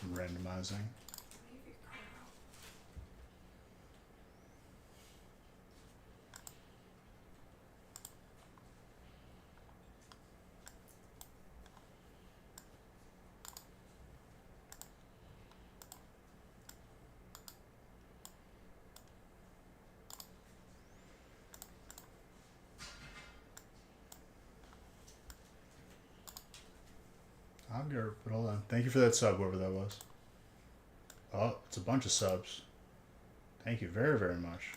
I'm randomizing. Leave your car out. I'll get her, but hold on. Thank you for that sub, whoever that was. Oh, it's a bunch of subs. Thank you very, very much.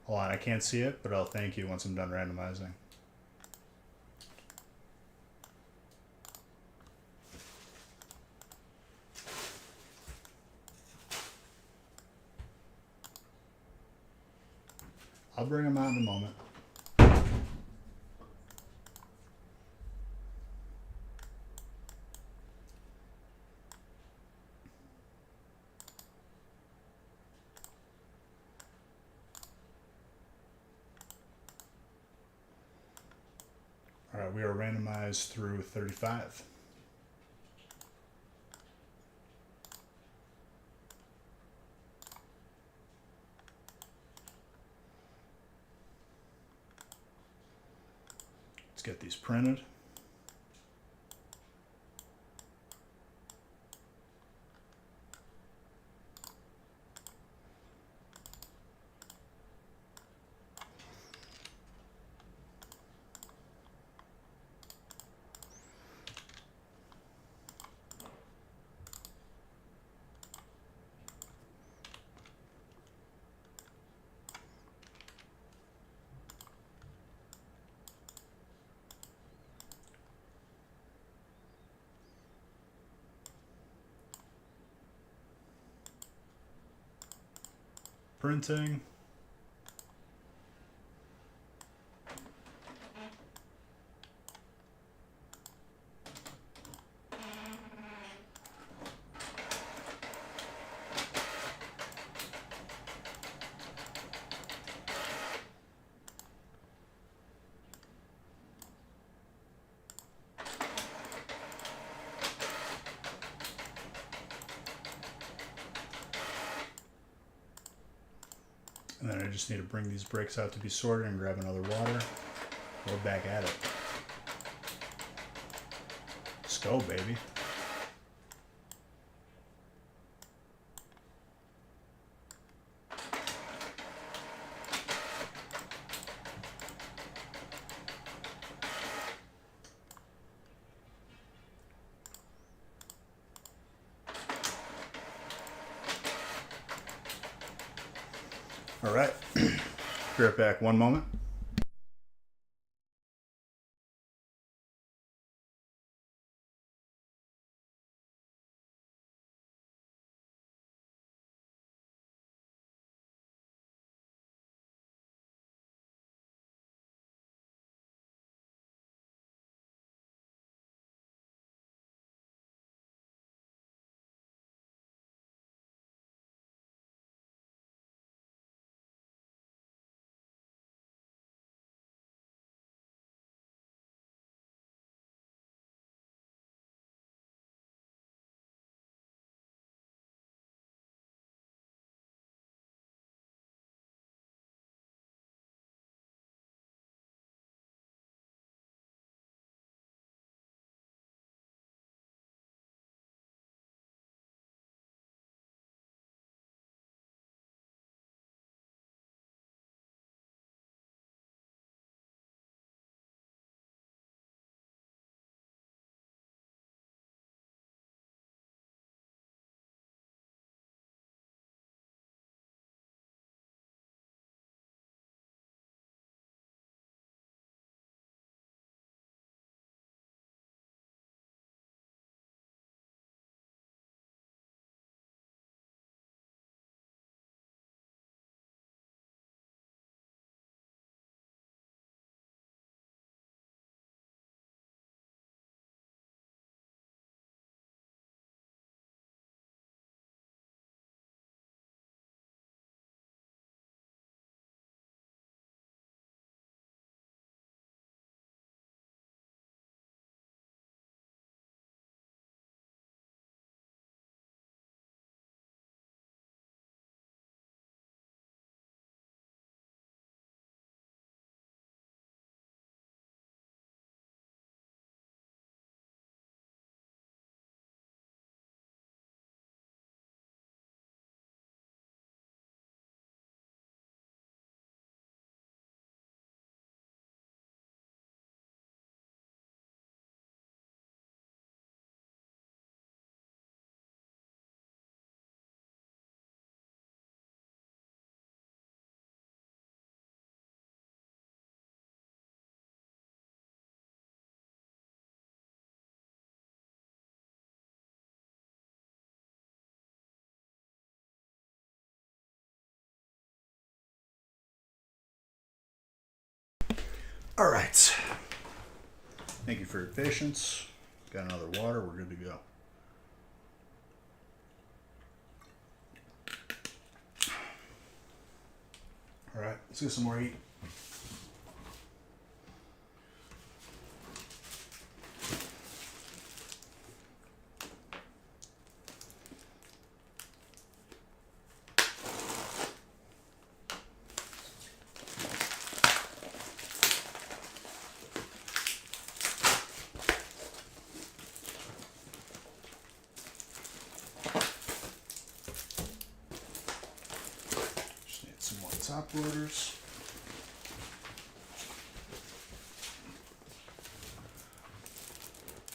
Hold on, I can't see it, but I'll thank you once I'm done randomizing. I'll bring them out in a moment. Alright, we are randomized through 35. Let's get these printed. Printing. And then I just need to bring these bricks out to be sorted and grab another water. We're back at it. Let's go, baby. All right. Be right back. One moment. All right. Thank you for your patience. Got another water. We're good to go. All right. Let's get some more eat. Just need some more top loaders.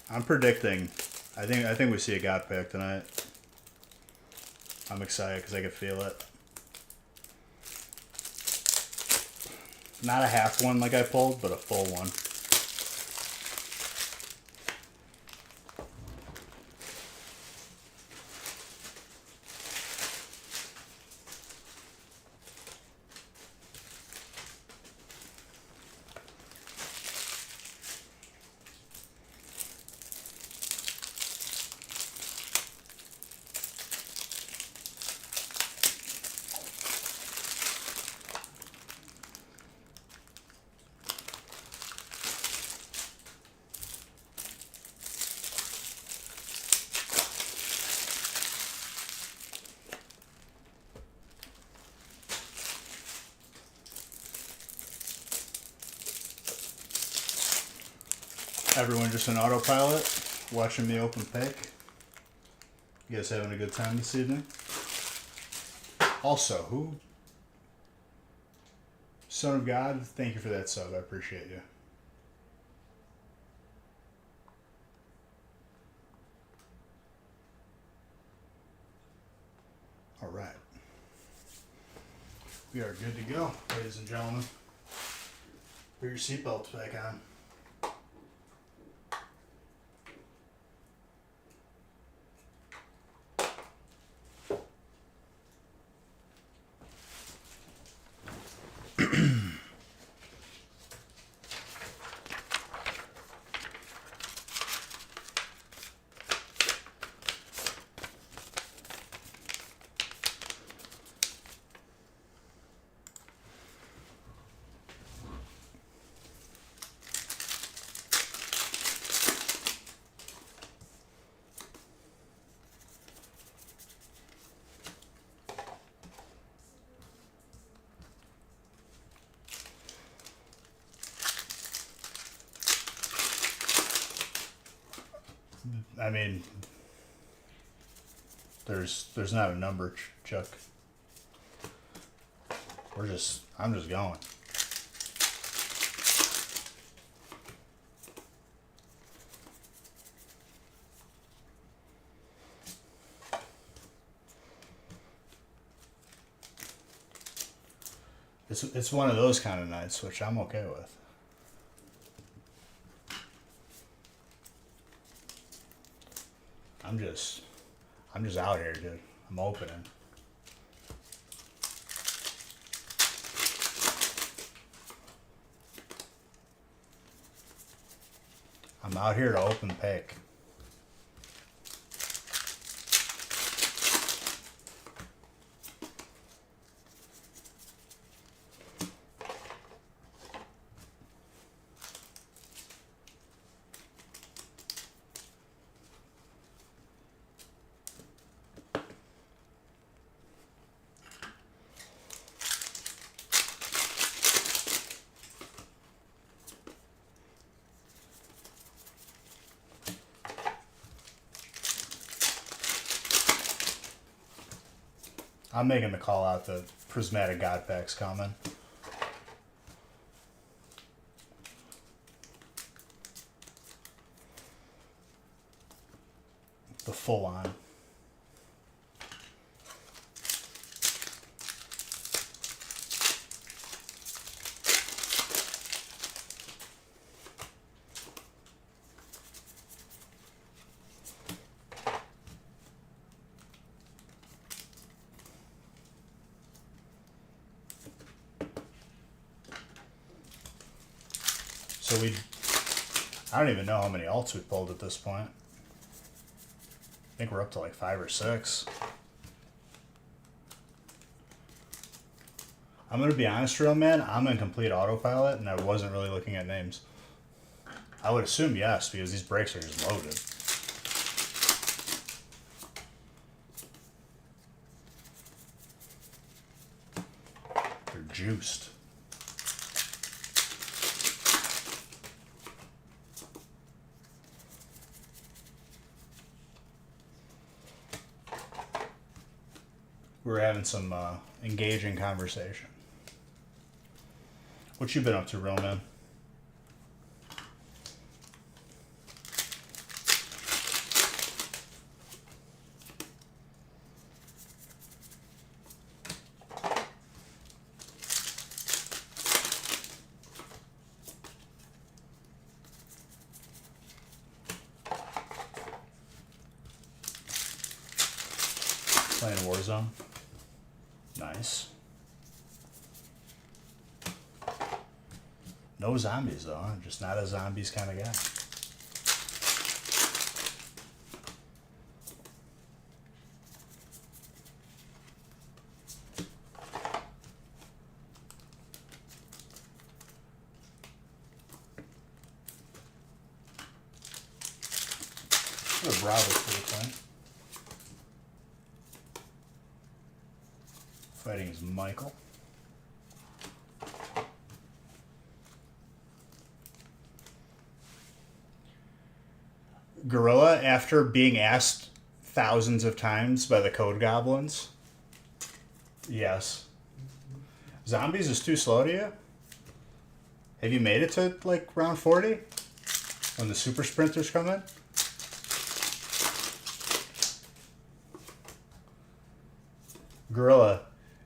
I'm predicting. I think we see a God pack tonight. I'm excited because I can feel it. Not a half one like I pulled, but a full one. Everyone just on autopilot, watching me open pack. You guys having a good time this evening? Also, who? Son of God, thank you for that sub. I appreciate you. All right. We are good to go, ladies and gentlemen. Put your seatbelts back on. I mean, there's not a number, Chuck. I'm just going. It's one of those kind of nights, which I'm okay with. I'm just out here, dude. I'm opening. I'm out here to open pack. I'm making the call out the Prismatic God Pack's coming. The full on. So I don't even know how many alts we pulled at this point. I think we're up to like 5 or 6. I'm going to be honest, real man, I'm in complete autopilot and I wasn't really looking at names. I would assume yes, because these brakes are just loaded. They're juiced. We're having some engaging conversation. What you been up to, real man? Playing Warzone. Nice. No zombies though. I'm just not a zombies kind of guy. What a Bravo for the client. Fighting is Michael. Gorilla, after being asked thousands of times by the code goblins, yes. Zombies is too slow to you? Have you made it to like round 40? When the super sprinters come in? Gorilla,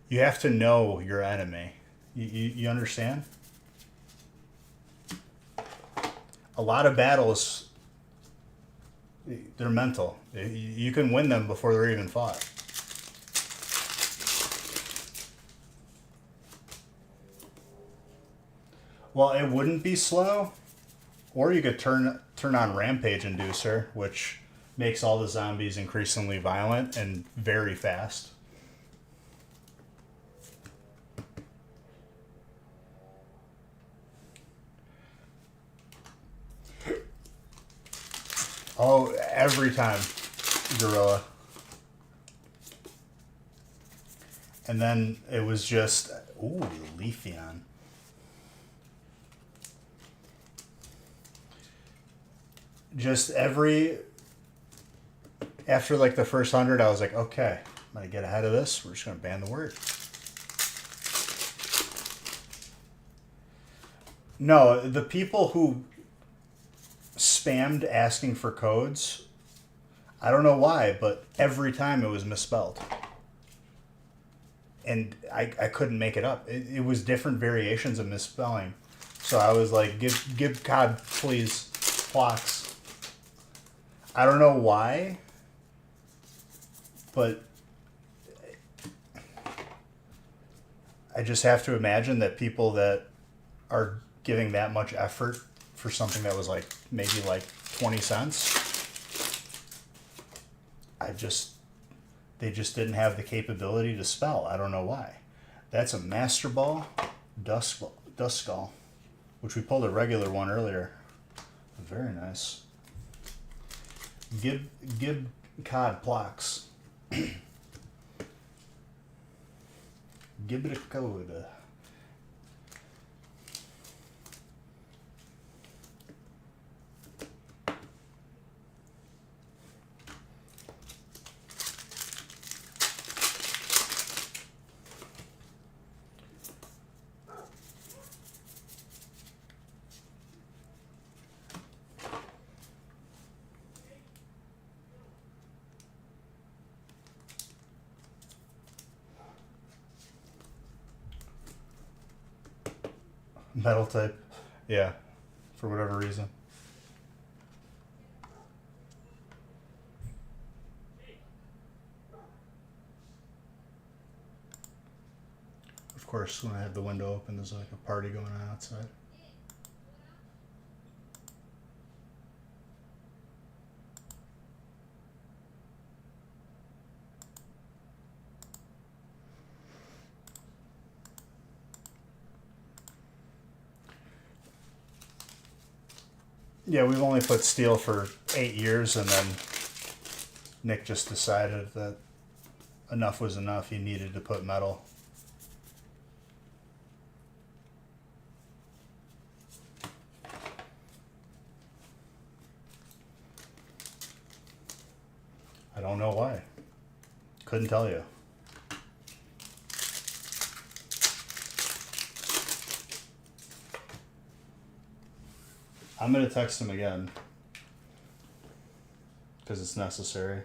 you have to know your enemy. You understand? A lot of battles, they're mental. You can win them before they're even fought. Well, it wouldn't be slow, or you could turn on Rampage Inducer, which makes all the zombies increasingly violent and very fast. Oh, every time, Gorilla. And then it was just, ooh, Leafeon. Just after like the first 100, I was like, okay, I'm going to get ahead of this. We're just going to ban the word. No, the people who spammed asking for codes, I don't know why, but every time it was misspelled. And I couldn't make it up. It was different variations of misspelling. So I was like, give COD, please, Plox. I don't know why, but I just have to imagine that people that are giving that much effort for something that was like maybe like 20 cents, they just didn't have the capability to spell. I don't know why. That's a Master Ball, Dusk Skull, which we pulled a regular one earlier. Very nice. Give COD Plox. Give it a code. Metal type. Yeah. For whatever reason. Of course, when I have the window open, there's like a party going on outside. Yeah, we've only put steel for 8 years, and then Nick just decided that enough was enough. He needed to put metal. I don't know why. Couldn't tell you. I'm going to text him again because it's necessary.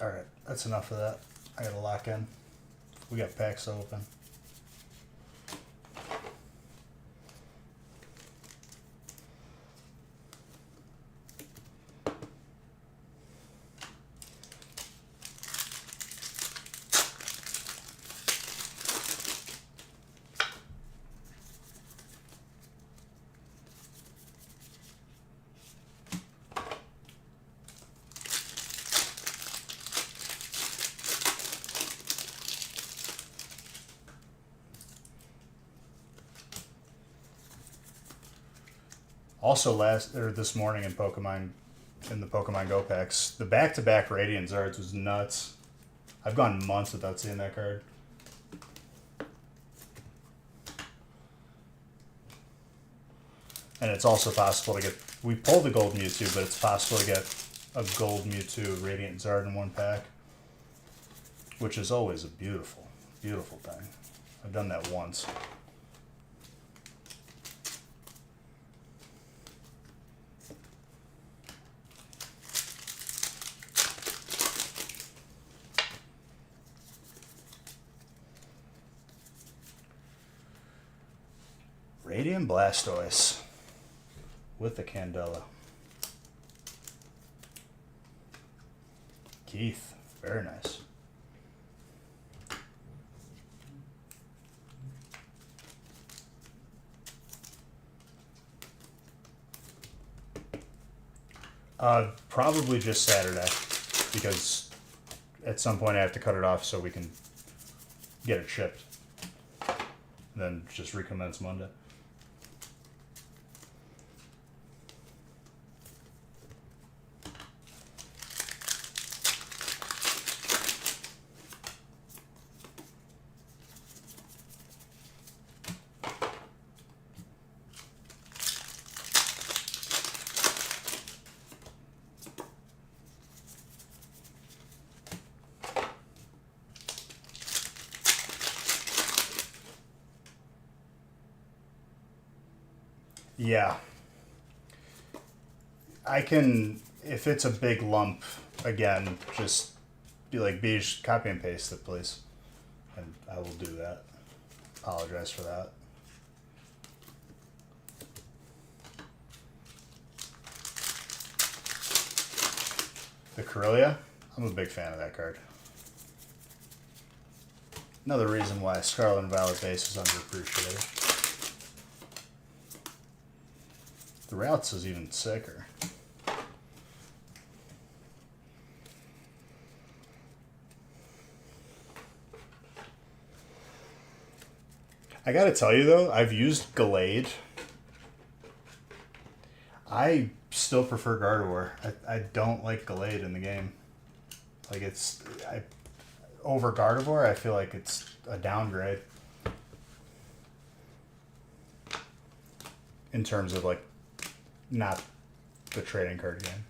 All right, that's enough of that. I got to lock in. We got packs to open. Also, this morning in the Pokemon Go packs, the back-to-back Radiant Zards was nuts. I've gone months without seeing that card. And it's also possible to get. We pulled the Gold Mewtwo, but it's possible to get a Gold Mewtwo Radiant Zard in one pack, which is always a beautiful, beautiful thing. I've done that once. Radiant Blastoise with the Candela. Keith, very nice. Probably just Saturday, because at some point I have to cut it off so we can get it shipped. And then just recommence Monday. Yeah. I can, if it's a big lump, again, just be like, Beige, copy and paste it, please. And I will do that. Apologize for that. The Corellia, I'm a big fan of that card. Another reason why Scarlet and Violet base is underappreciated. The Routes is even sicker. I gotta tell you though, I've used Glade. I still prefer Gardevoir. I don't like Glade in the game. Like over Gardevoir, I feel like it's a downgrade in terms of like not the trading card game.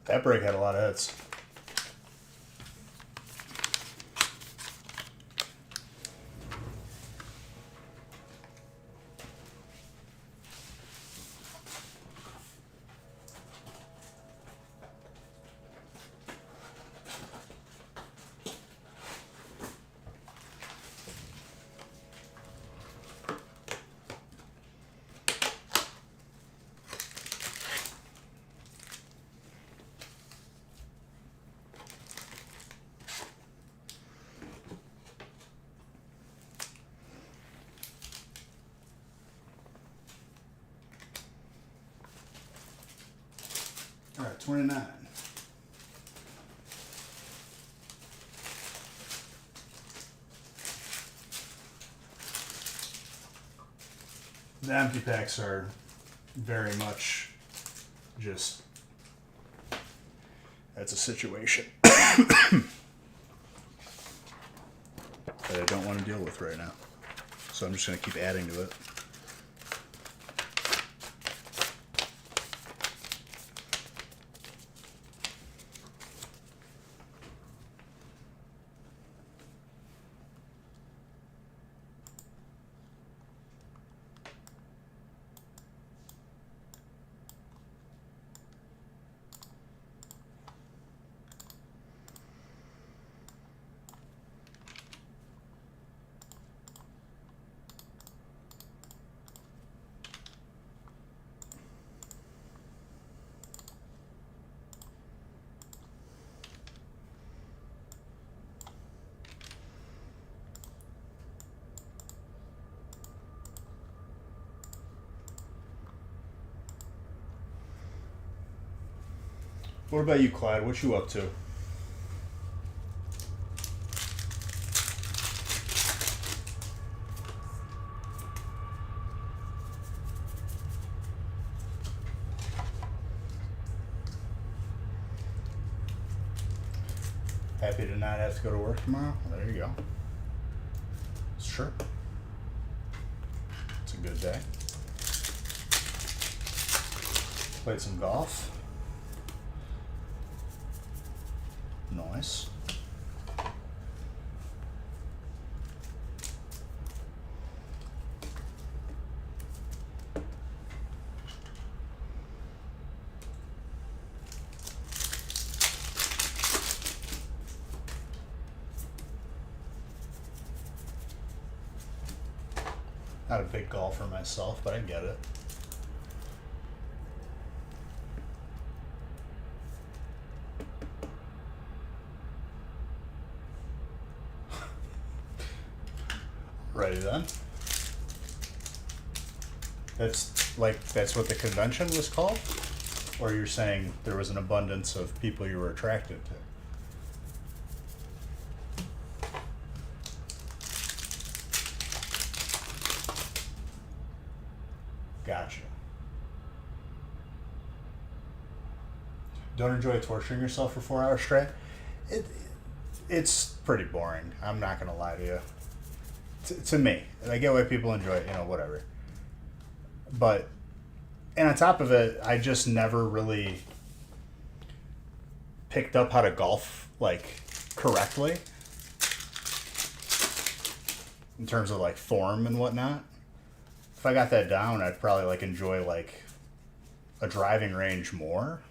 That break had a lot of hits. All right, 29. The empty packs are very much just, that's a situation that I don't want to deal with right now. So I'm just going to keep adding to it. What about you, Clyde? What you up to? Happy to not have to go to work tomorrow? Well, there you go. Sure. It's a good day. Played some golf. Nice. Not a big golfer myself, but I get it. Ready then? That's what the convention was called? Or you're saying there was an abundance of people you were attracted to? Gotcha. Don't enjoy torturing yourself for 4 hours straight? It's pretty boring. I'm not gonna lie to you. To me, and I get why people enjoy it, whatever. But, and on top of it, I just never really picked up how to golf, correctly. In terms of, form and whatnot. If I got that down, I'd probably, enjoy, a driving range more.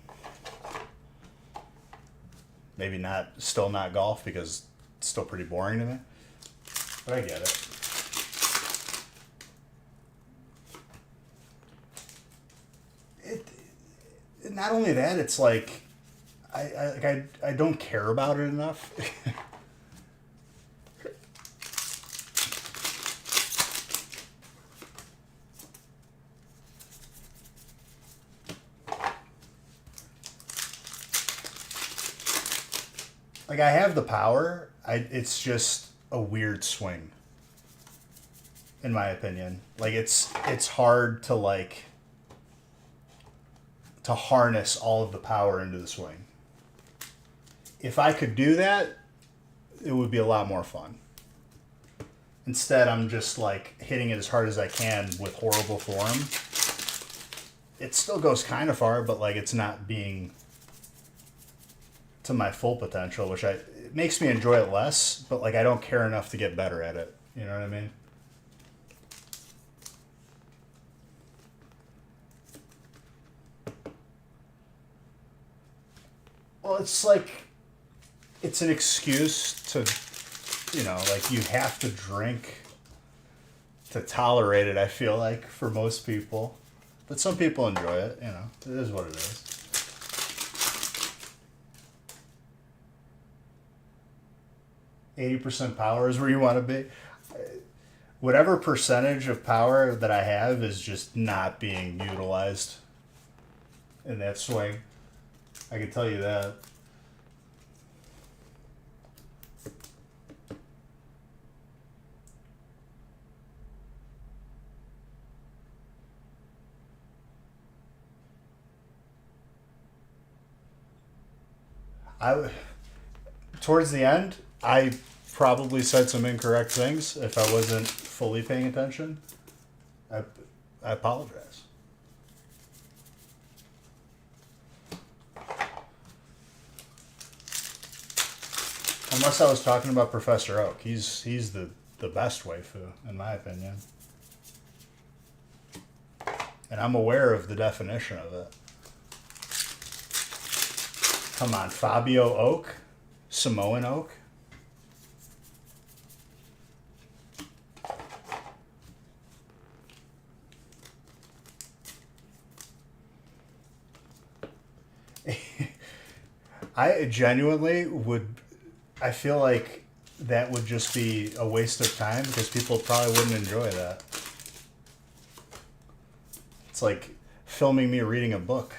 Maybe still not golf, because it's still pretty boring to me. But I get it. not only that, it's like I don't care about it enough. Like I have the power. It's just a weird swing, in my opinion. Like it's hard to like to harness all of the power into the swing. If I could do that, it would be a lot more fun. Instead, I'm just like hitting it as hard as I can with horrible form. It still goes kind of far, but like it's not being to my full potential, which it makes me enjoy it less, but like I don't care enough to get better at it. You know what I mean? Well, it's like it's an excuse to, like you have to drink to tolerate it, I feel like, for most people. But some people enjoy it, It is what it is. %80 power is where you want to be. Whatever percentage of power that I have is just not being utilized in that swing. I can tell you that. Towards the end, I probably said some incorrect things if I wasn't fully paying attention. I apologize. Unless I was talking about Professor Oak. He's the best waifu, in my opinion. And I'm aware of the definition of it. Come on, Fabio Oak? Samoan Oak? I genuinely would... I feel like that would just be a waste of time because people probably wouldn't enjoy that. It's like filming me reading a book.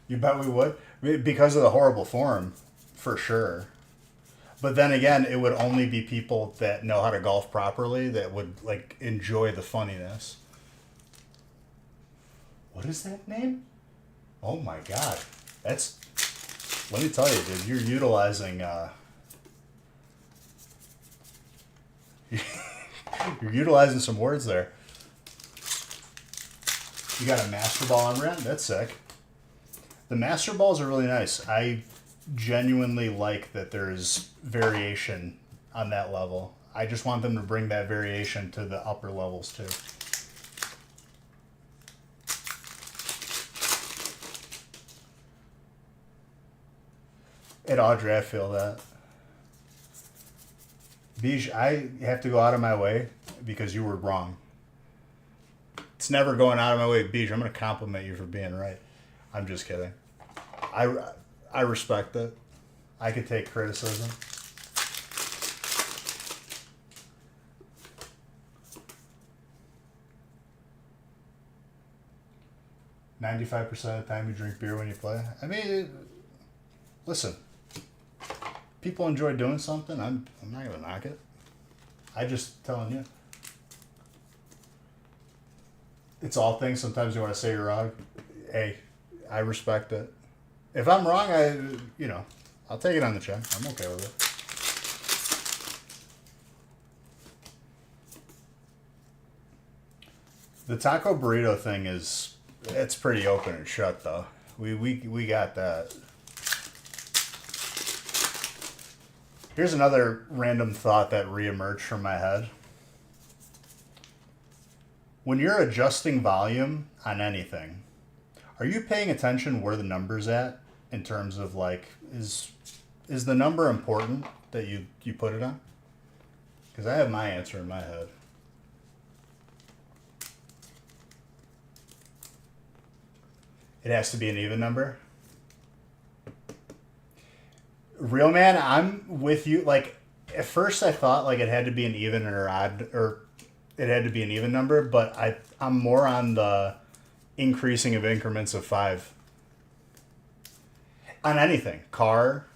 You bet we would? Because of the horrible form, for sure. But then again, it would only be people that know how to golf properly that would like enjoy the funniness. What is that name? Oh my god. That's... Let me tell you, dude, you're utilizing... you're utilizing some words there. You got a Master Ball on Ren? That's sick. The Master Balls are really nice. I genuinely like that there's variation on that level. I just want them to bring that variation to the upper levels too. At Audrey, I feel that. Bij, I have to go out of my way because you were wrong. It's never going out of my way, Bij. I'm going to compliment you for being right. I'm just kidding. I respect it. I could take criticism. "95% of the time you drink beer when you play." I mean, listen. People enjoy doing something. I'm not gonna knock it. I just telling you. It's all things. Sometimes you want to say you're wrong. Hey, I respect it. If I'm wrong, I'll take it on the chin. I'm okay with it. The taco burrito thing it's pretty open and shut though. We got that. Here's another random thought that reemerged from my head. When you're adjusting volume on anything, are you paying attention where the number's at? in terms of like is the number important that you put it on? Because I have my answer in my head. It has to be an even number. Real man, I'm with you. Like at first, I thought like it had to be an even or odd, or it had to be an even number. But I'm more on the increasing of increments of 5 on anything, car,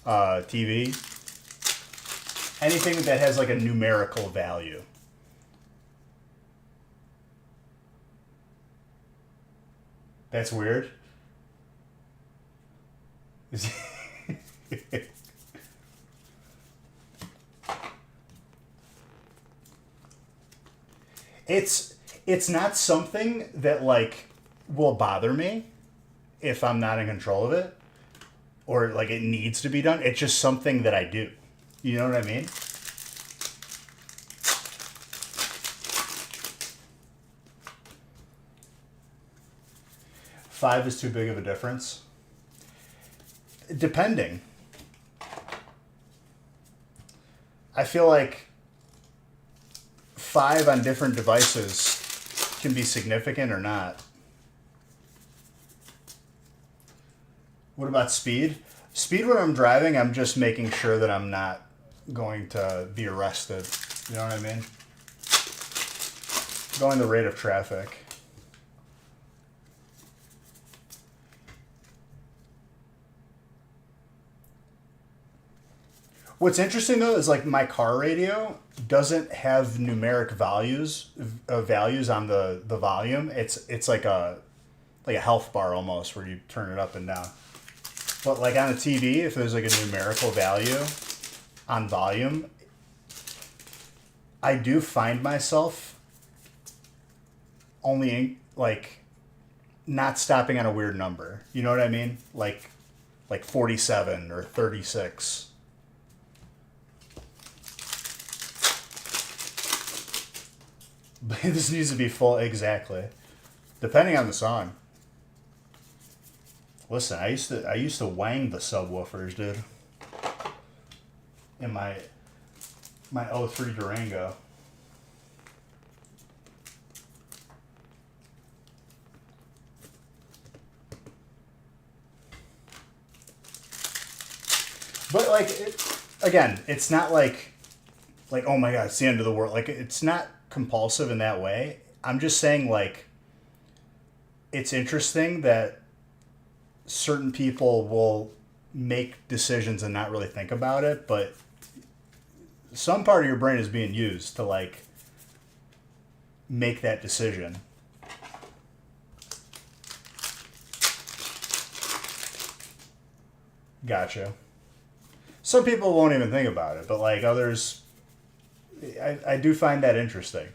TV, anything that has like a numerical value. That's weird. It's not something that like will bother me if I'm not in control of it or like it needs to be done. It's just something that I do. You know what I mean? Five is too big of a difference. Depending. I feel like 5 on different devices can be significant or not. What about speed? Speed when I'm driving, I'm just making sure that I'm not going to be arrested. You know what I mean? Going the rate of traffic. What's interesting though is like my car radio doesn't have numeric values on the volume. It's like a health bar almost where you turn it up and down. But like on a TV, if there's like a numerical value on volume, I do find myself only like not stopping on a weird number. You know what I mean? Like 47 or 36. This needs to be full, exactly. Depending on the song. Listen, I used to wang the subwoofers, dude. In my '03 Durango. But like, again, it's not like oh my god, it's the end of the world. Like it's not compulsive in that way. I'm just saying like it's interesting that certain people will make decisions and not really think about it, but some part of your brain is being used to like make that decision. Gotcha. Some people won't even think about it, but like others, I do find that interesting.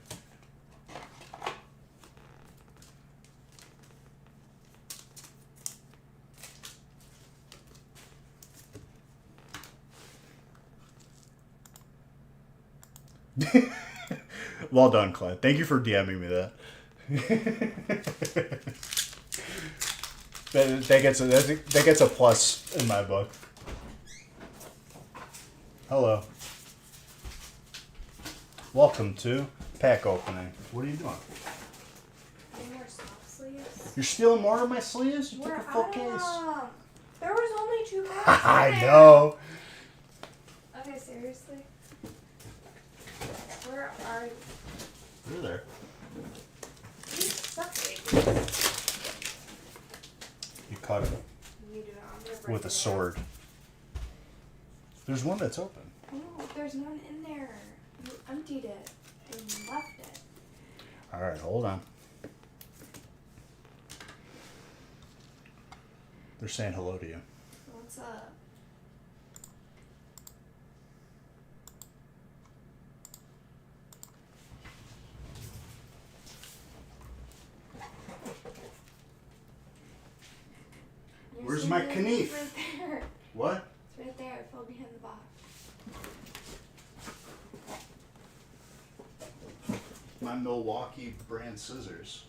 Well done, Clint. Thank you for DMing me that. that gets a plus in my book. Hello. Welcome to pack opening. What are you doing? Any more soft sleeves? You're stealing more of my sleeves? You We're took a full out case. of them. There was only 2 packs. I know. Okay, seriously? Where are you? You're there. You suck, baby. You cut it You do. I'm gonna break with a it. sword. There's one that's open. No, there's none in there. You emptied it and left it. All right, hold on. They're saying hello to you. What's up? Your Where's my cigarette knife? is right there. What? It's right there. It fell behind the box. My Milwaukee brand scissors.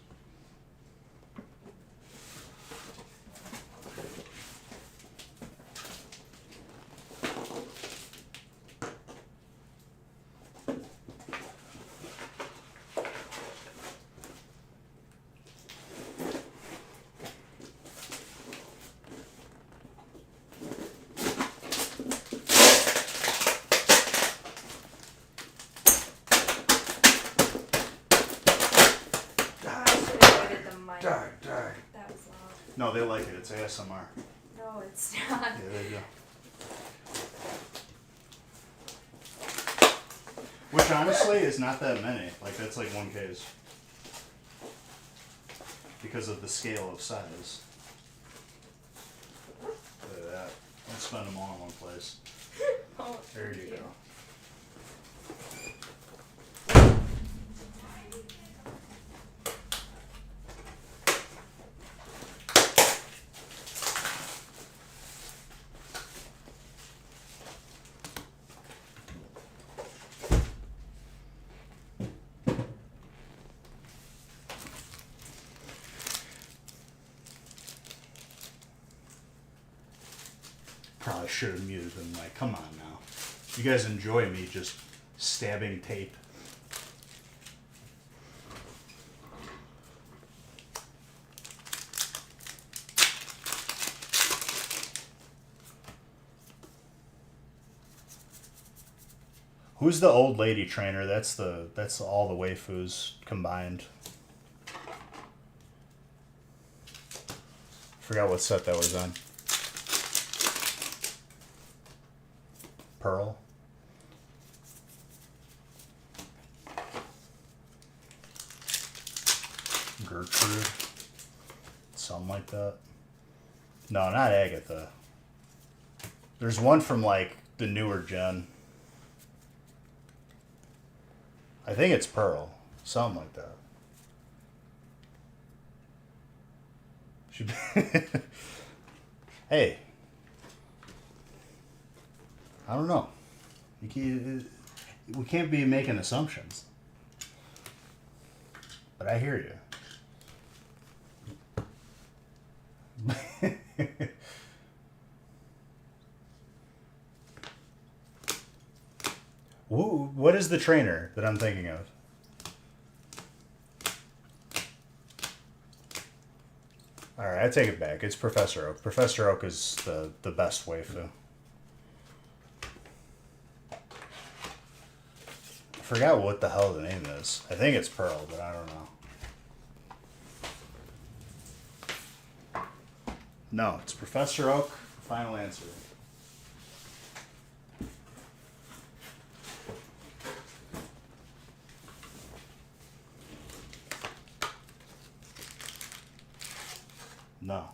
No, they like it. It's ASMR. No, it's not. Yeah, they do. Which honestly is not that many. Like that's like 1 case. Because of the scale of size. Look at that. Don't spend them all in one place. Oh, There you go. Probably should have muted them. Like, come on now. You guys enjoy me just stabbing tape. Who's the old lady trainer? That's all the waifus combined. Forgot what set that was on. Pearl. Gertrude. Something like that. No, not Agatha. There's one from like the newer gen. I think it's Pearl. Something like that. Should be Hey. I don't know. We can't be making assumptions. But I hear you. What is the trainer that I'm thinking of? Alright, I take it back. It's Professor Oak. Professor Oak is the best waifu. I forgot what the hell the name is. I think it's Pearl, but I don't know. No, it's Professor Oak. Final answer. No.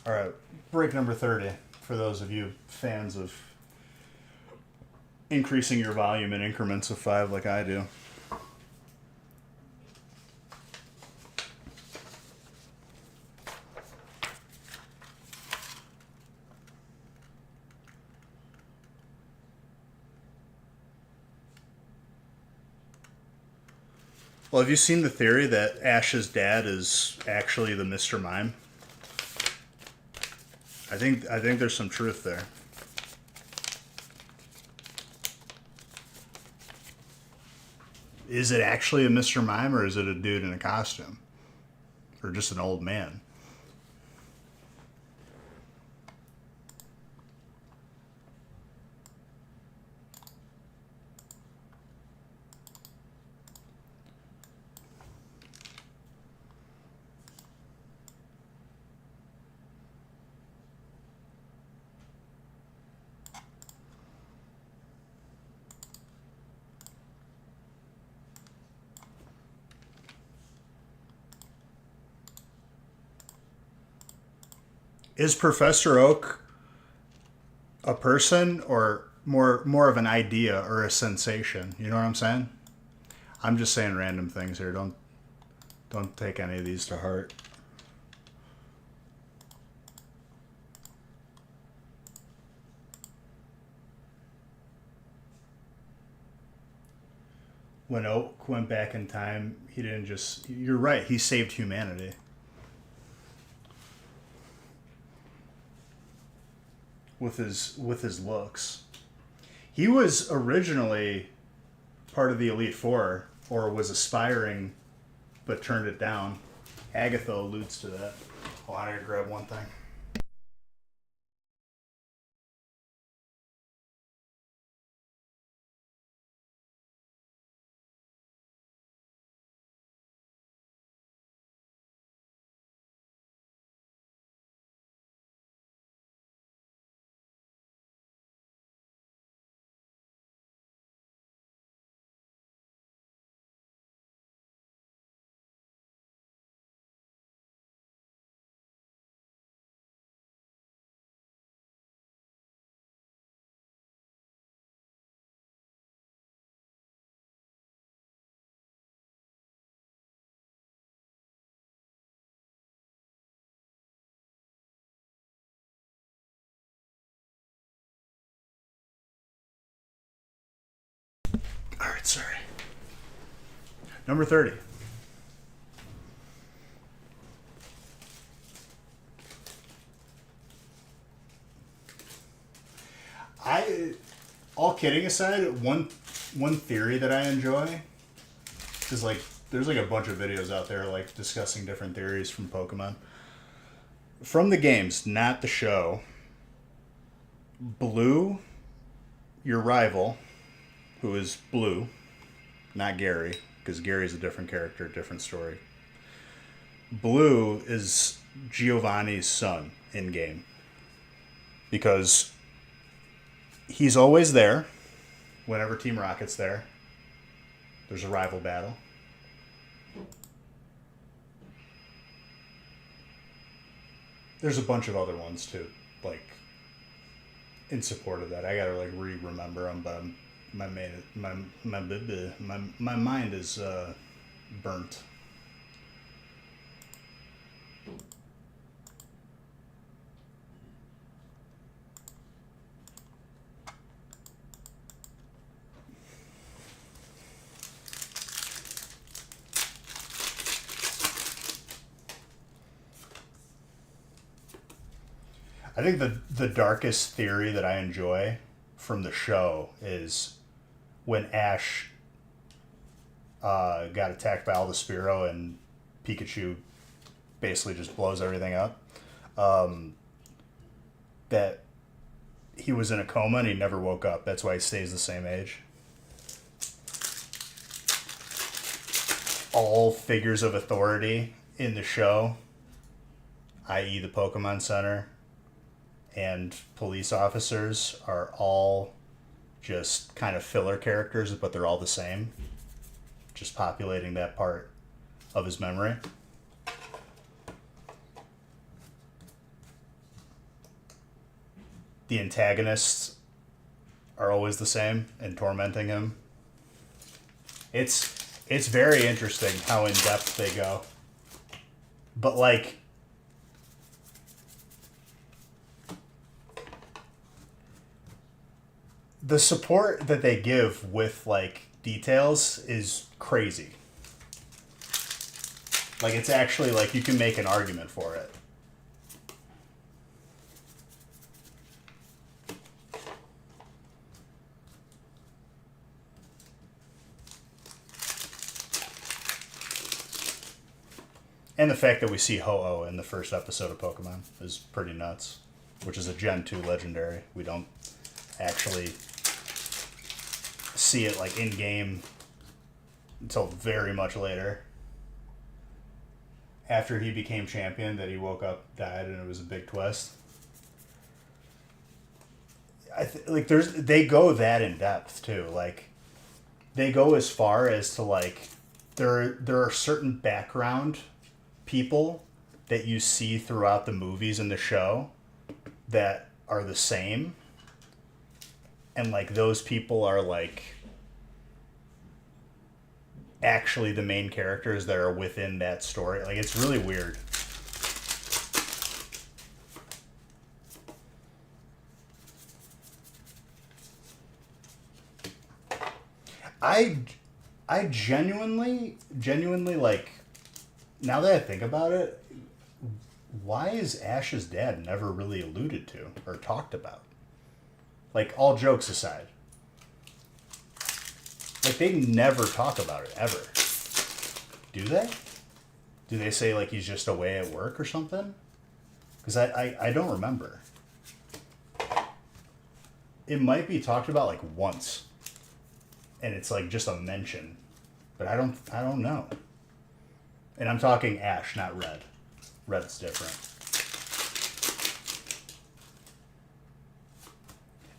All right, break number 30 for those of you fans of increasing your volume in increments of 5 like I do. Well, have you seen the theory that Ash's dad is actually the Mr. Mime? I think there's some truth there. Is it actually a Mr. Mime, or is it a dude in a costume? Or just an old man? Is Professor Oak a person or more of an idea or a sensation? You know what I'm saying? I'm just saying random things here. Don't take any of these to heart. When Oak went back in time, he didn't just... You're right, he saved humanity. With his looks. He was originally part of the Elite Four, or was aspiring, but turned it down. Agatha alludes to that. Oh, I gotta grab one thing. All right, sorry. Number 30. All kidding aside, one theory that I enjoy is like there's like a bunch of videos out there like discussing different theories from Pokemon. From the games, not the show. Blue, your rival, who is Blue, not Gary, because Gary's a different character, different story. Blue is Giovanni's son in game. Because he's always there whenever Team Rocket's there. There's a rival battle. There's a bunch of other ones too, like in support of that. I gotta like remember them, but my mind is burnt. I think the darkest theory that I enjoy from the show is when Ash got attacked by Aldespiro and Pikachu basically just blows everything up. That he was in a coma and he never woke up. That's why he stays the same age. All figures of authority in the show, i.e. the Pokemon Center, and police officers are all just kind of filler characters, but they're all the same. Just populating that part of his memory. The antagonists are always the same and tormenting him. It's very interesting how in depth they go. But like the support that they give with like details is crazy. Like it's actually like you can make an argument for it. And the fact that we see Ho-Oh in the first episode of Pokemon is pretty nuts. Which is a Gen 2 legendary. We don't actually see it like in game until very much later. After he became champion, that he woke up, died, and it was a big twist. They go that in depth too. Like they go as far as to like there are certain background people that you see throughout the movies and the show that are the same, and like those people are like actually the main characters that are within that story. Like it's really weird. I genuinely like, now that I think about it, why is Ash's dad never really alluded to or talked about? Like, all jokes aside. Like, they never talk about it, ever. Do they? Do they say, like, he's just away at work or something? Because I don't remember. It might be talked about, like, once. And it's, like, just a mention. But I don't know. And I'm talking Ash, not Red. Red's different.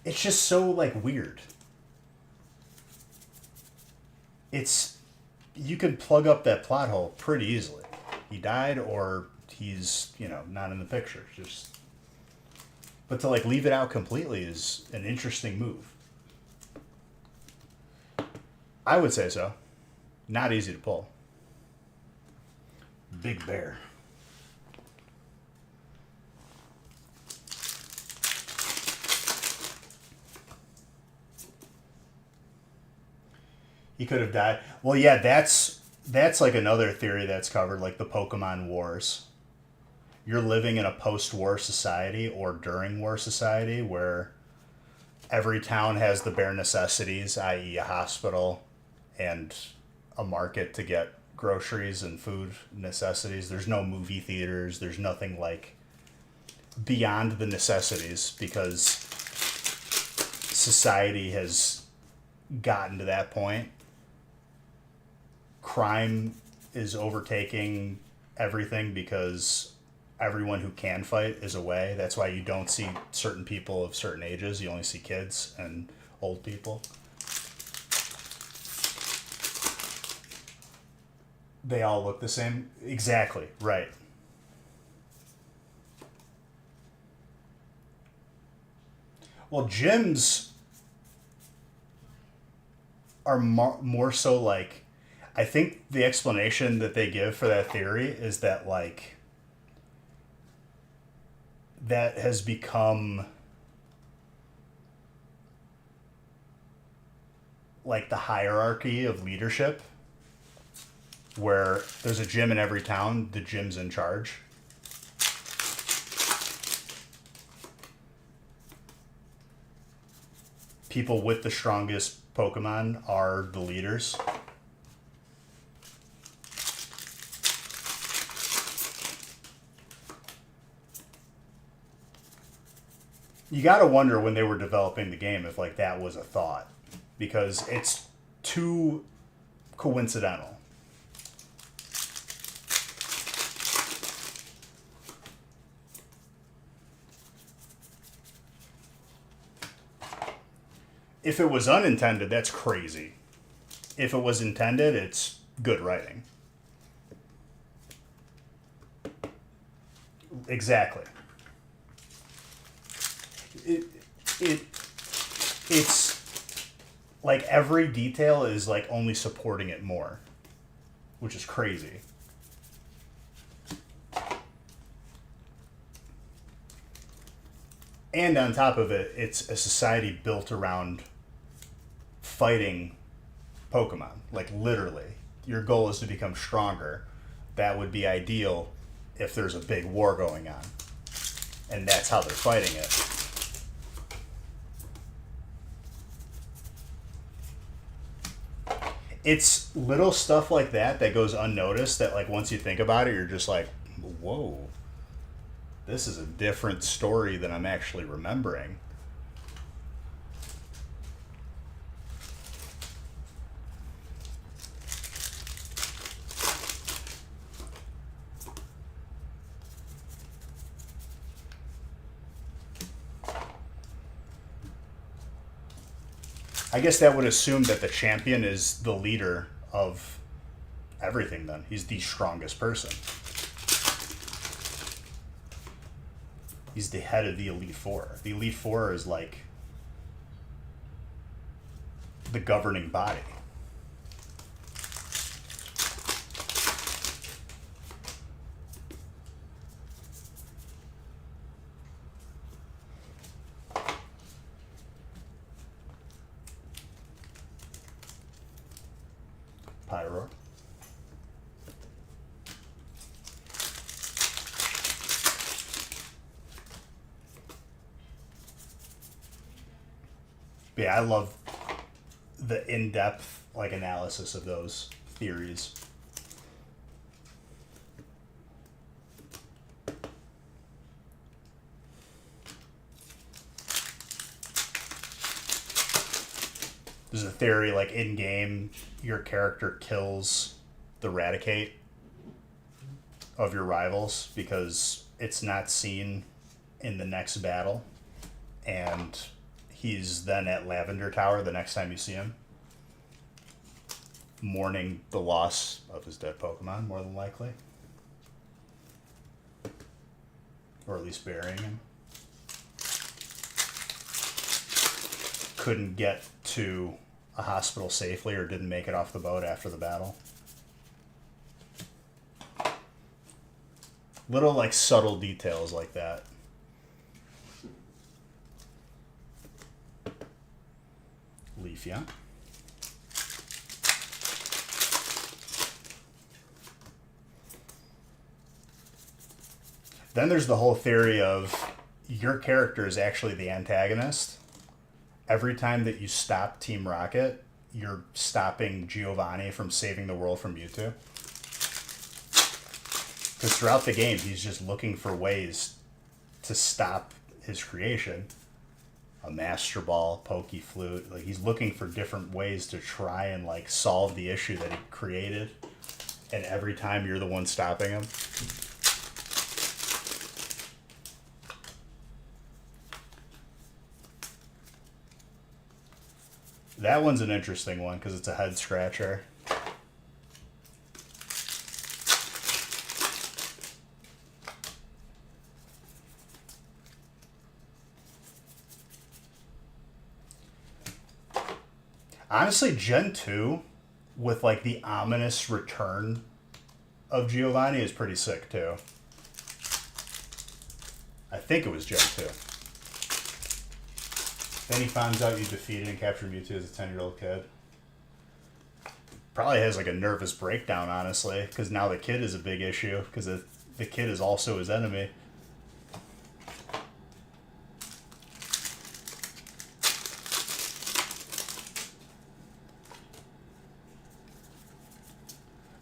It's just so, like, weird. You could plug up that plot hole pretty easily. He died or he's, not in the picture. But to, like, leave it out completely is an interesting move. I would say so. Not easy to pull. Big Bear. He could have died. Well, yeah, that's like another theory that's covered, like the Pokemon Wars. You're living in a post-war society or during war society where every town has the bare necessities, i.e., a hospital and a market to get groceries and food necessities. There's no movie theaters. There's nothing like beyond the necessities because society has gotten to that point. Crime is overtaking everything because everyone who can fight is away. That's why you don't see certain people of certain ages. You only see kids and old people. They all look the same. Exactly, right. Well, gyms are more so like, I think the explanation that they give for that theory is that like that has become like the hierarchy of leadership where there's a gym in every town, the gym's in charge. People with the strongest Pokemon are the leaders. You gotta wonder when they were developing the game if like that was a thought, because it's too coincidental. If it was unintended, that's crazy. If it was intended, it's good writing. Exactly. It it's like every detail is like only supporting it more, which is crazy. And on top of it, it's a society built around fighting Pokemon. Like literally, your goal is to become stronger. That would be ideal if there's a big war going on. And that's how they're fighting it. It's little stuff like that that goes unnoticed that like once you think about it, you're just like, whoa, this is a different story than I'm actually remembering. I guess that would assume that the champion is the leader of everything then. He's the strongest person. He's the head of the Elite Four. The Elite Four is like the governing body. Pyro. But yeah, I love the in-depth like analysis of those theories. There's a theory like in game, your character kills the Raticate of your rivals because it's not seen in the next battle, and he's then at Lavender Tower the next time you see him, mourning the loss of his dead Pokemon, more than likely. Or at least burying him. Couldn't get to a hospital safely or didn't make it off the boat after the battle. Little like subtle details like that. Leaf, yeah. Then there's the whole theory of your character is actually the antagonist. Every time that you stop Team Rocket, you're stopping Giovanni from saving the world from Mewtwo. Because throughout the game, he's just looking for ways to stop his creation. A Master Ball, Pokey Flute. Like, he's looking for different ways to try and, like, solve the issue that he created. And every time you're the one stopping him. That one's an interesting one because it's a head scratcher. Honestly, Gen 2, with like the ominous return of Giovanni, is pretty sick too. I think it was Gen 2. Then he finds out you defeated and captured Mewtwo as a 10-year-old kid. Probably has like a nervous breakdown, honestly, because now the kid is a big issue, because the kid is also his enemy.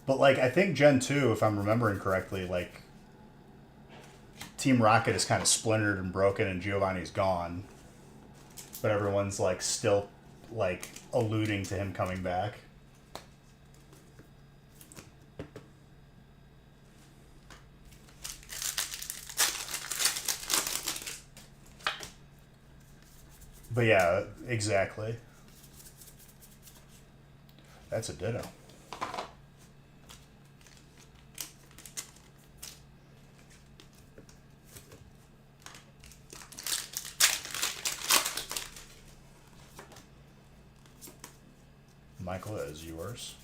But, like, I think Gen 2, if I'm remembering correctly, like, Team Rocket is kind of splintered and broken and Giovanni's gone. But everyone's, like, still, like, alluding to him coming back. But yeah, exactly. That's a ditto. Michael, that is yours.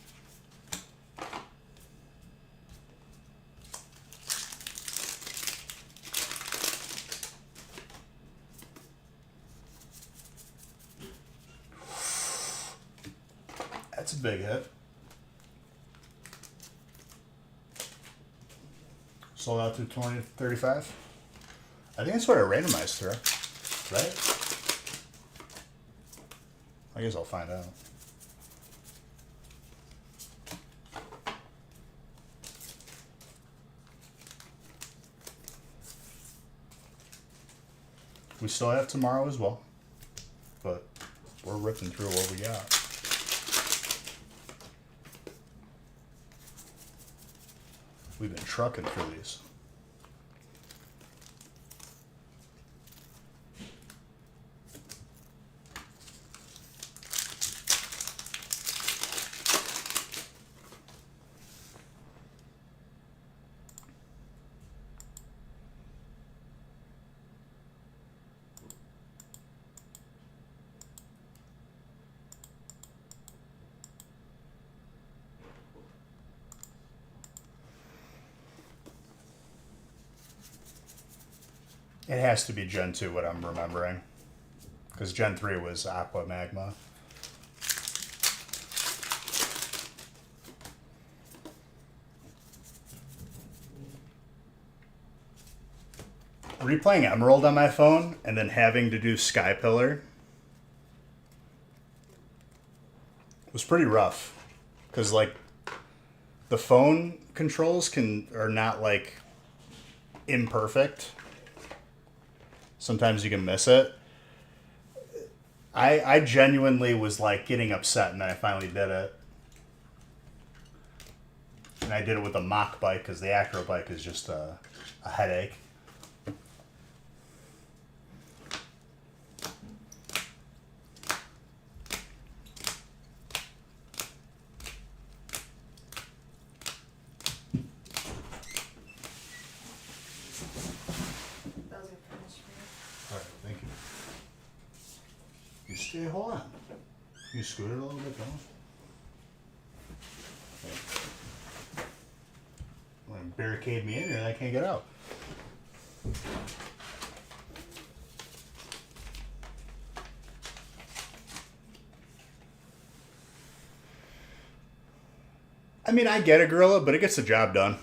That's a big hit. Sold out through 2035. I think that's what I randomized through, right? I guess I'll find out. We still have tomorrow as well, but we're ripping through what we got. We've been trucking through these. It has to be Gen 2, what I'm remembering. Because Gen 3 was Aqua Magma. Replaying Emerald on my phone and then having to do Sky Pillar was pretty rough. Because, like, the phone controls are not, like, imperfect. Sometimes you can miss it. I genuinely was like getting upset, and then I finally did it. And I did it with a mock bike because the acro bike is just a headache. Stay, hold on. You scoot it a little bit, don't you? Like, barricade me in here and I can't get out. I mean, I get a gorilla, but it gets the job done.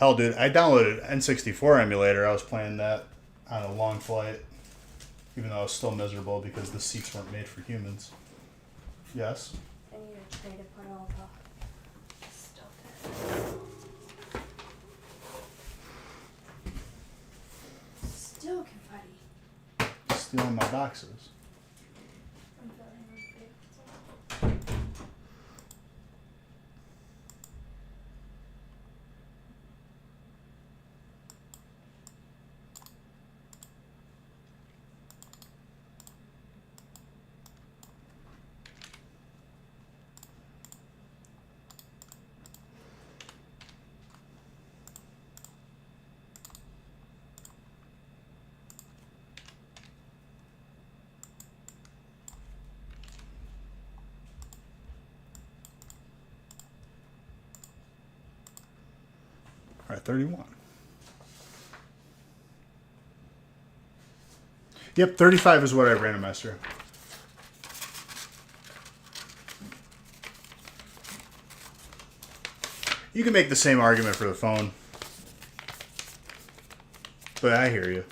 Hell, dude, I downloaded N64 emulator. I was playing that on a long flight, even though I was still miserable because the seats weren't made for humans. Yes. I need a tray to put all the stuff in. Still confetti. Stealing my boxes. I'm filling my face. All right, 31. Yep, 35 is what I randomized through. You can make the same argument for the phone. But I hear you.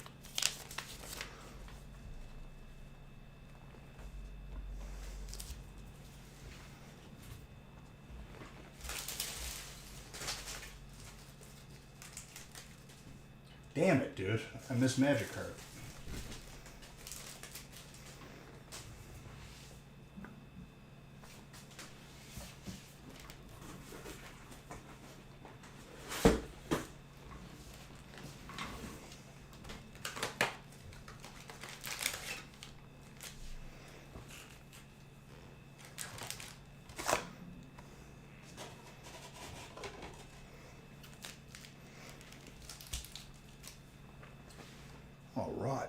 Damn it, dude. I missed Magic Card. All right.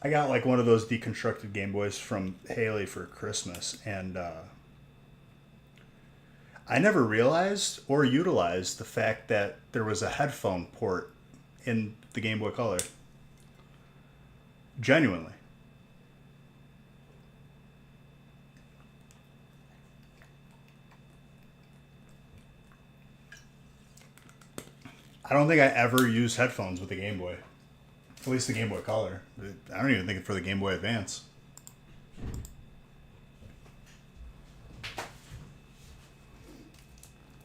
I got like one of those deconstructed Game Boys from Haley for Christmas, and I never realized or utilized the fact that there was a headphone port in the Game Boy Color. Genuinely. I don't think I ever used headphones with the Game Boy. At least the Game Boy Color. I don't even think for the Game Boy Advance.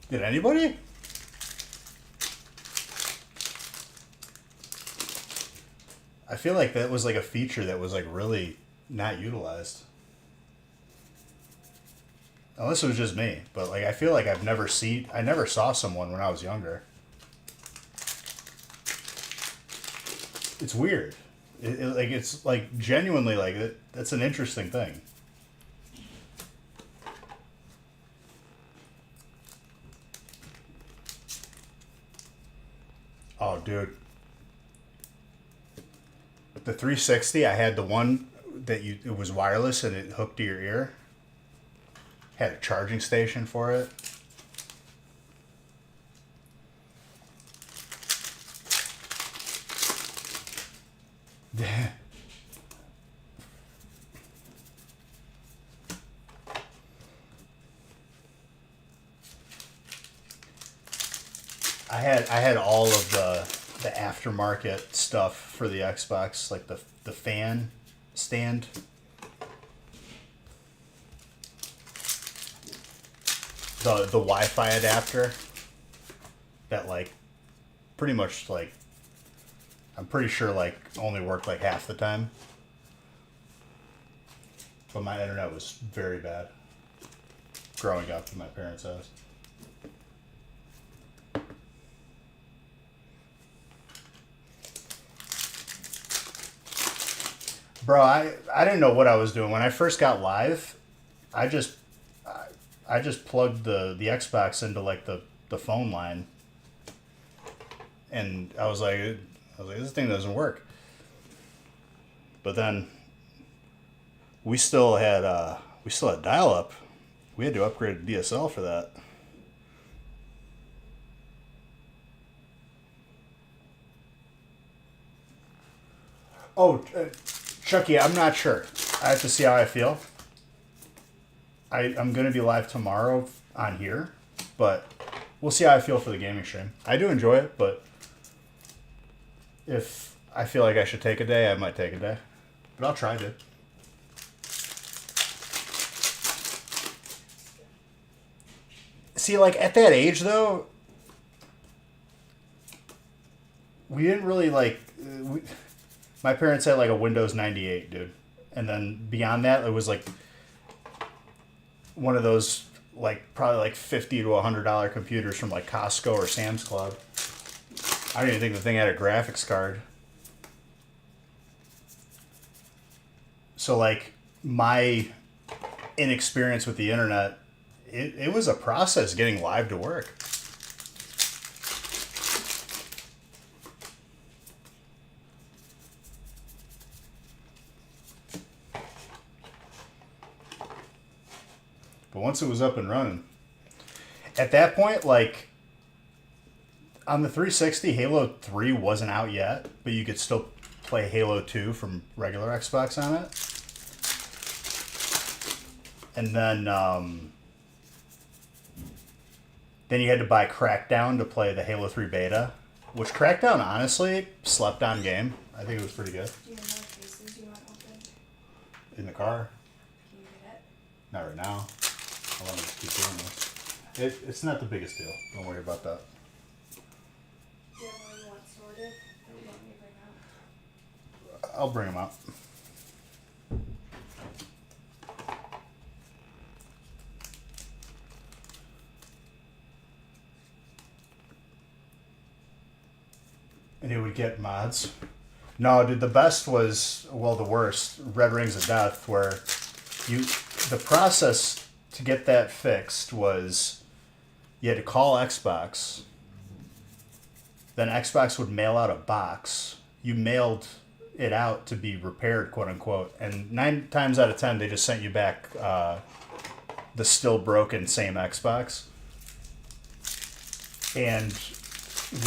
Did anybody? I feel like that was like a feature that was like really not utilized. Unless it was just me, but like I feel like I never saw someone when I was younger. It's weird. It's like genuinely like that's an interesting thing. Oh, dude. The 360, I had the one that it was wireless and it hooked to your ear. Had a charging station for it. I had all of the aftermarket stuff for the Xbox, like the fan stand. The Wi-Fi adapter that like pretty much like I'm pretty sure like only worked like half the time. But my internet was very bad growing up in my parents' house. Bro, I didn't know what I was doing when I first got live. I just plugged the Xbox into like the phone line, and I was like, this thing doesn't work. But then we still had dial up. We had to upgrade to DSL for that. Oh, Chucky, I'm not sure. I have to see how I feel. I'm going to be live tomorrow on here, but we'll see how I feel for the gaming stream. I do enjoy it, but if I feel like I should take a day, I might take a day. But I'll try to. See, like, at that age, though, we didn't really, like... my parents had, like, a Windows 98, dude. And then beyond that, it was, like, one of those, like, probably, like, $50 to $100 computers from, like, Costco or Sam's Club. I don't even think the thing had a graphics card. So, like, my inexperience with the internet, it was a process getting live to work. But once it was up and running, at that point, like, on the 360, Halo 3 wasn't out yet, but you could still play Halo 2 from regular Xbox on it. And then you had to buy Crackdown to play the Halo 3 beta, which Crackdown, honestly, slept on game. I think it was pretty good. Do you have more cases you want open? In the car? Can you get it? Not right now. I want to just keep doing this. It's not the biggest deal. Don't worry about that. Do you have one you want sorted that you want me to bring out? I'll bring them out. And it would get mods. No, dude, the best was, well, the worst, Red Rings of Death, where the process to get that fixed was you had to call Xbox, then Xbox would mail out a box. You mailed it out to be repaired, quote unquote, and 9 times out of 10 they just sent you back the still broken same Xbox. And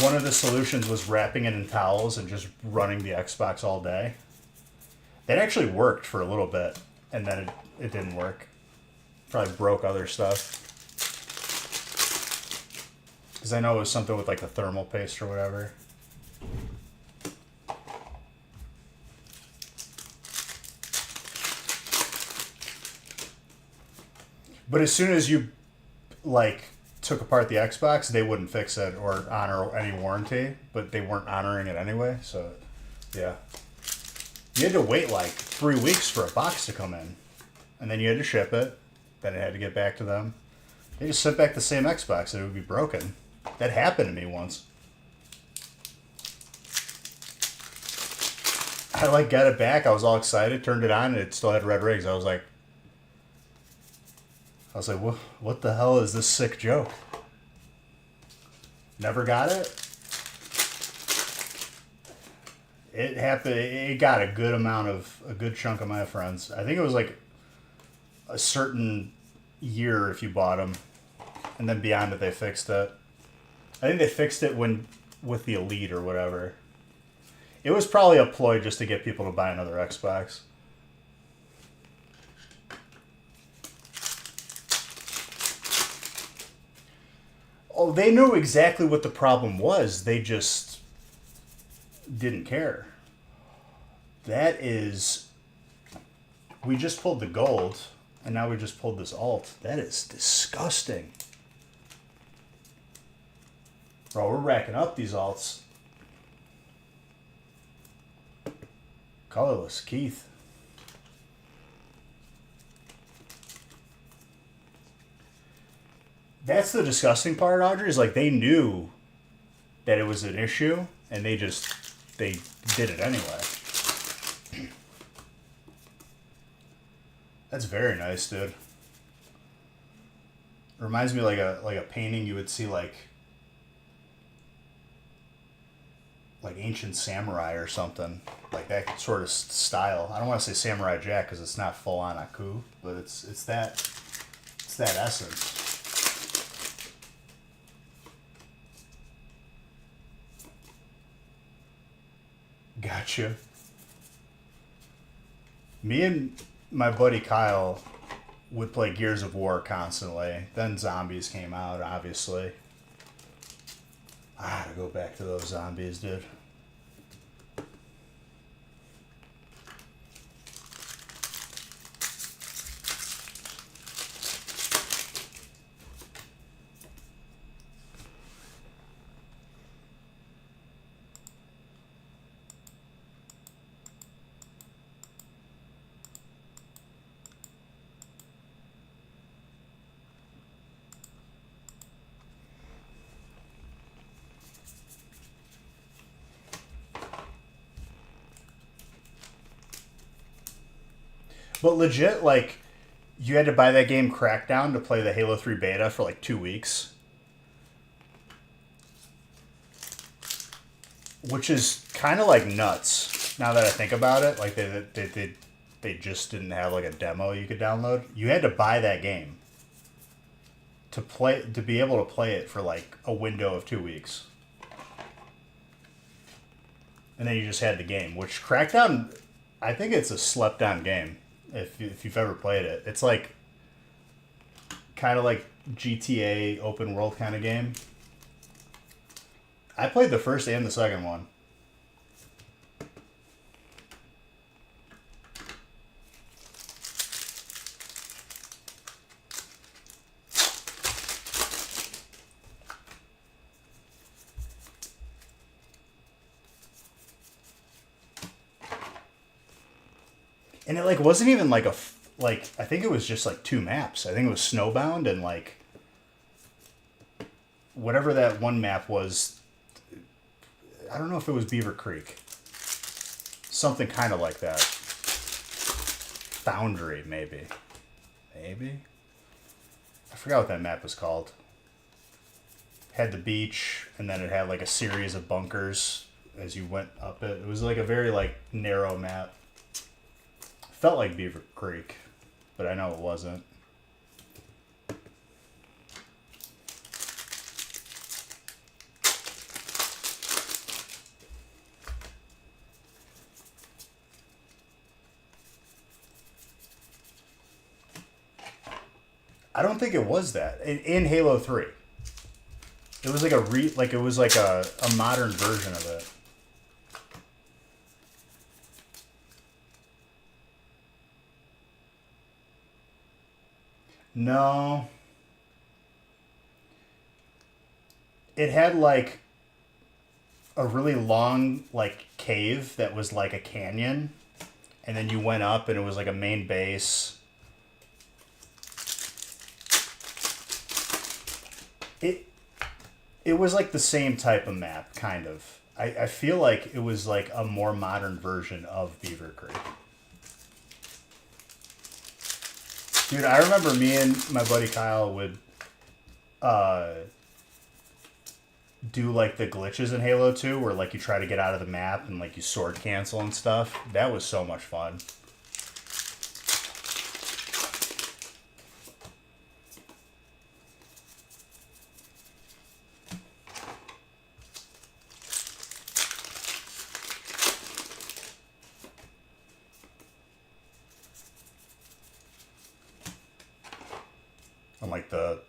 one of the solutions was wrapping it in towels and just running the Xbox all day. That actually worked for a little bit, and then it didn't work. Probably broke other stuff. Because I know it was something with like the thermal paste or whatever. But as soon as you, like, took apart the Xbox, they wouldn't fix it or honor any warranty, but they weren't honoring it anyway, so yeah. You had to wait like 3 weeks for a box to come in, and then you had to ship it, then it had to get back to them. They just sent back the same Xbox and it would be broken. That happened to me once. I like got it back, I was all excited, turned it on, and it still had red rings. I was like, what the hell is this sick joke? Never got it? It happened. It got a good chunk of my friends. I think it was like a certain year if you bought them, and then beyond it they fixed it. I think they fixed it with the Elite or whatever. It was probably a ploy just to get people to buy another Xbox. Oh, they knew exactly what the problem was. They just didn't care. We just pulled the gold, and now we just pulled this alt. That is disgusting. Bro, we're racking up these alts. Colorless Keith. That's the disgusting part, Audrey, is like they knew that it was an issue, and they did it anyway. That's very nice, dude. Reminds me like a painting you would see like ancient samurai or something, like that sort of style. I don't want to say Samurai Jack because it's not full on Aku, but it's that essence. Gotcha. Me and my buddy Kyle would play Gears of War constantly. Then Zombies came out, obviously. I gotta go back to those Zombies, dude. But legit, like, you had to buy that game Crackdown to play the Halo 3 beta for like 2 weeks. Which is kind of like nuts now that I think about it. Like, they just didn't have like a demo you could download. You had to buy that game to be able to play it for like a window of 2 weeks. And then you just had the game, which Crackdown, I think it's a slept on game. If you've ever played it, it's like kind of like GTA open world kind of game. I played the first and the second one. And it like wasn't even like like I think it was just like 2 maps. I think it was Snowbound and like whatever that one map was. I don't know if it was Beaver Creek. Something kind of like that. Foundry, maybe. Maybe? I forgot what that map was called. Had the beach, and then it had like a series of bunkers as you went up it. It was like a very like narrow map. Felt like Beaver Creek, but I know it wasn't. I don't think it was that in Halo 3. It was like it was like a modern version of it. No. It had like a really long like cave that was like a canyon, and then you went up and it was like a main base. It was like the same type of map, kind of. I feel like it was like a more modern version of Beaver Creek. Dude, I remember me and my buddy Kyle would do like the glitches in Halo 2 where like you try to get out of the map and like you sword cancel and stuff. That was so much fun. On like the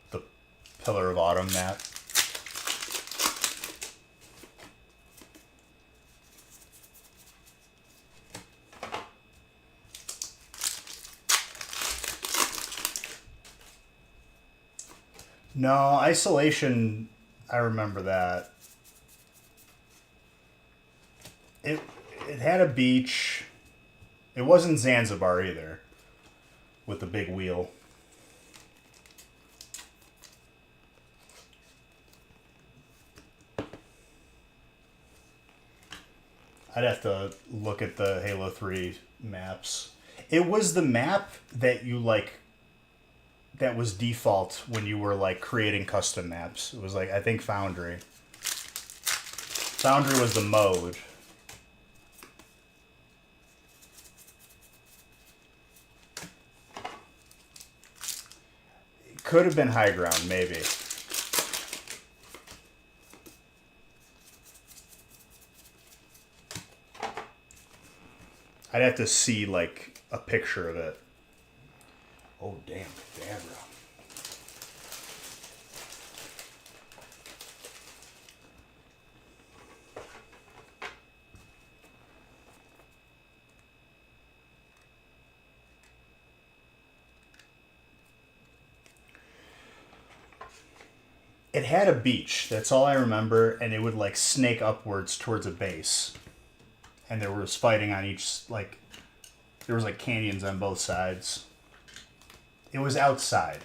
Pillar of Autumn map. No, Isolation, I remember that. It had a beach. It wasn't Zanzibar either. With the big wheel. I'd have to look at the Halo 3 maps. It was the map that you like that was default when you were like creating custom maps. It was like I think Foundry. Foundry was the mode. It could have been High Ground, maybe. I'd have to see like a picture of it. Oh, damn, Cadabra. It had a beach. That's all I remember, and it would like snake upwards towards a base. And there was fighting on each like there was like canyons on both sides. It was outside.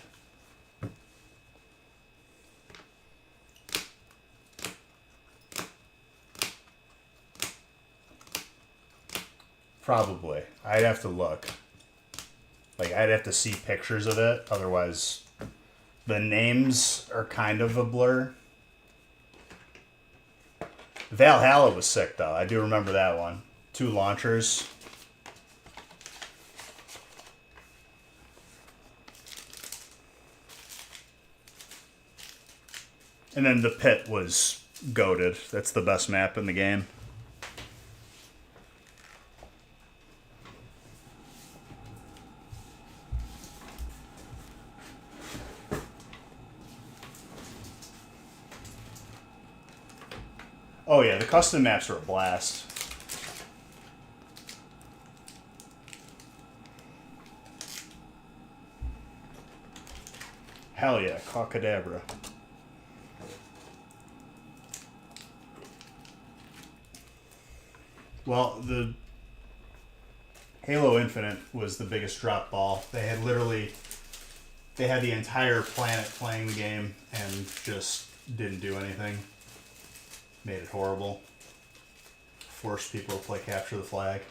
Probably. I'd have to look. Like I'd have to see pictures of it, otherwise the names are kind of a blur. Valhalla was sick, though. I do remember that one. 2 launchers. And then the pit was goated. That's the best map in the game. Oh yeah, the custom maps are a blast. Hell yeah, Cadabra. Well, the Halo Infinite was the biggest drop ball. They had the entire planet playing the game and just didn't do anything. Made it horrible. Forced people to play capture the flag.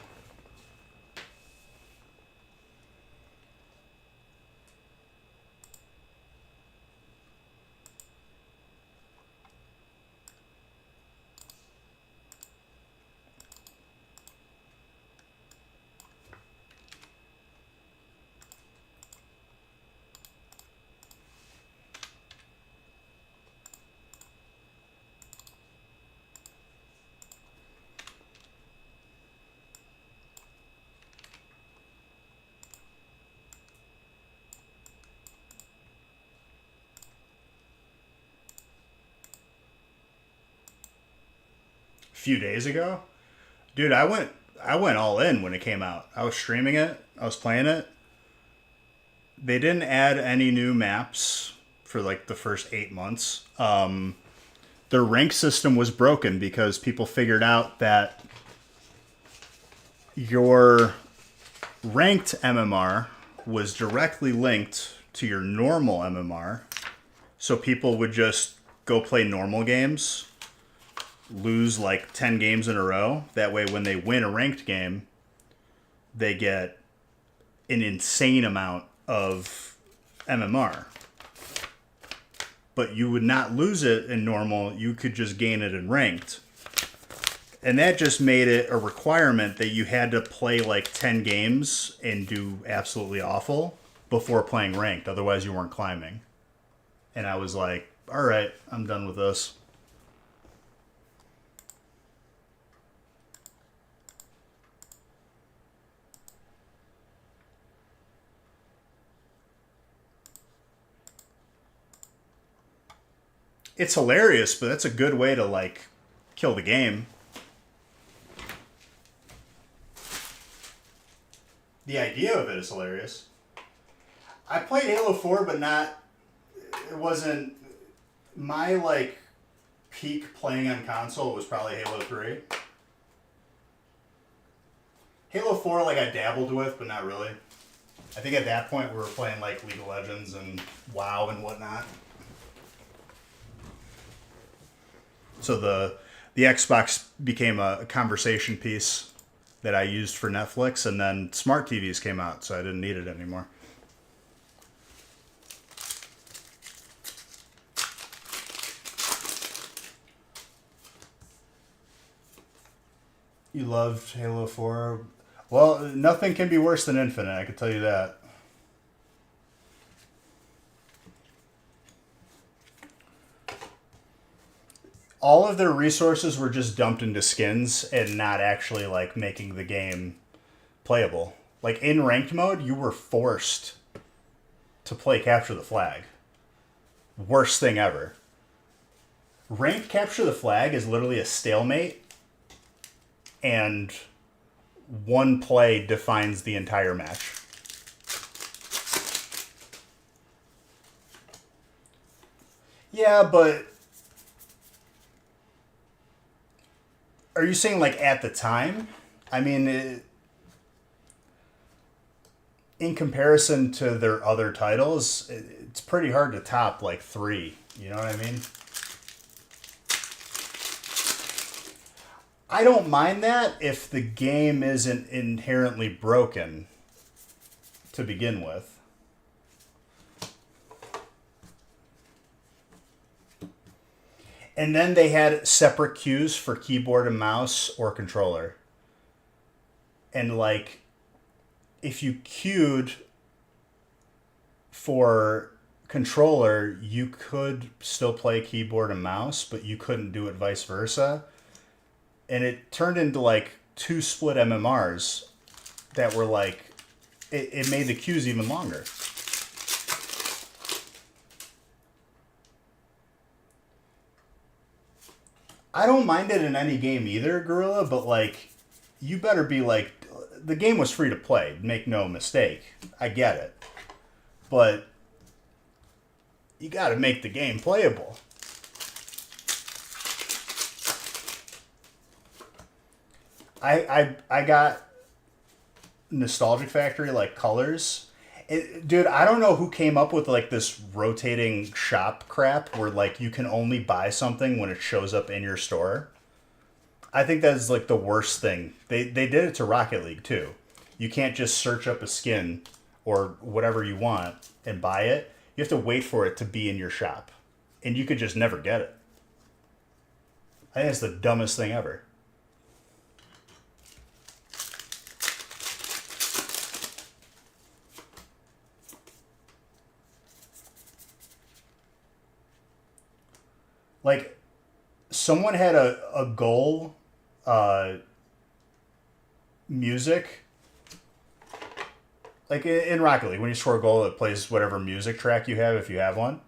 Few days ago, dude, I went all in when it came out. I was streaming it, I was playing it. They didn't add any new maps for like the first 8 months. Their rank system was broken because people figured out that your ranked MMR was directly linked to your normal MMR. So people would just go play normal games, lose like 10 games in a row. That way, when they win a ranked game, they get an insane amount of MMR. But you would not lose it in normal. You could just gain it in ranked. And that just made it a requirement that you had to play like 10 games and do absolutely awful before playing ranked. Otherwise, you weren't climbing. And I was like, all right, I'm done with this. It's hilarious, but that's a good way to like kill the game. The idea of it is hilarious. I played Halo 4, but it wasn't my like peak playing on console was probably Halo 3. Halo 4 like I dabbled with, but not really. I think at that point we were playing like League of Legends and WoW and whatnot. So the Xbox became a conversation piece that I used for Netflix, and then smart TVs came out, so I didn't need it anymore. You loved Halo 4? Well, nothing can be worse than Infinite, I can tell you that. All of their resources were just dumped into skins and not actually like making the game playable. Like in ranked mode, you were forced to play Capture the Flag. Worst thing ever. Ranked Capture the Flag is literally a stalemate, and one play defines the entire match. Yeah, but are you saying like at the time? I mean, in comparison to their other titles, it's pretty hard to top like 3. You know what I mean? I don't mind that if the game isn't inherently broken to begin with. And then they had separate cues for keyboard and mouse or controller. And like, if you queued for controller, you could still play keyboard and mouse, but you couldn't do it vice versa. And it turned into like 2 split MMRs that were like, it made the queues even longer. I don't mind it in any game either, Gorilla, but like, you better be like, the game was free to play, make no mistake. I get it. But you gotta make the game playable. I got Nostalgic Factory like colors. Dude, I don't know who came up with like this rotating shop crap where like you can only buy something when it shows up in your store. I think that's like the worst thing. They did it to Rocket League too. You can't just search up a skin or whatever you want and buy it. You have to wait for it to be in your shop. And you could just never get it. I think it's the dumbest thing ever. Like, someone had a goal music. Like in Rocket League, when you score a goal, it plays whatever music track you have, if you have one.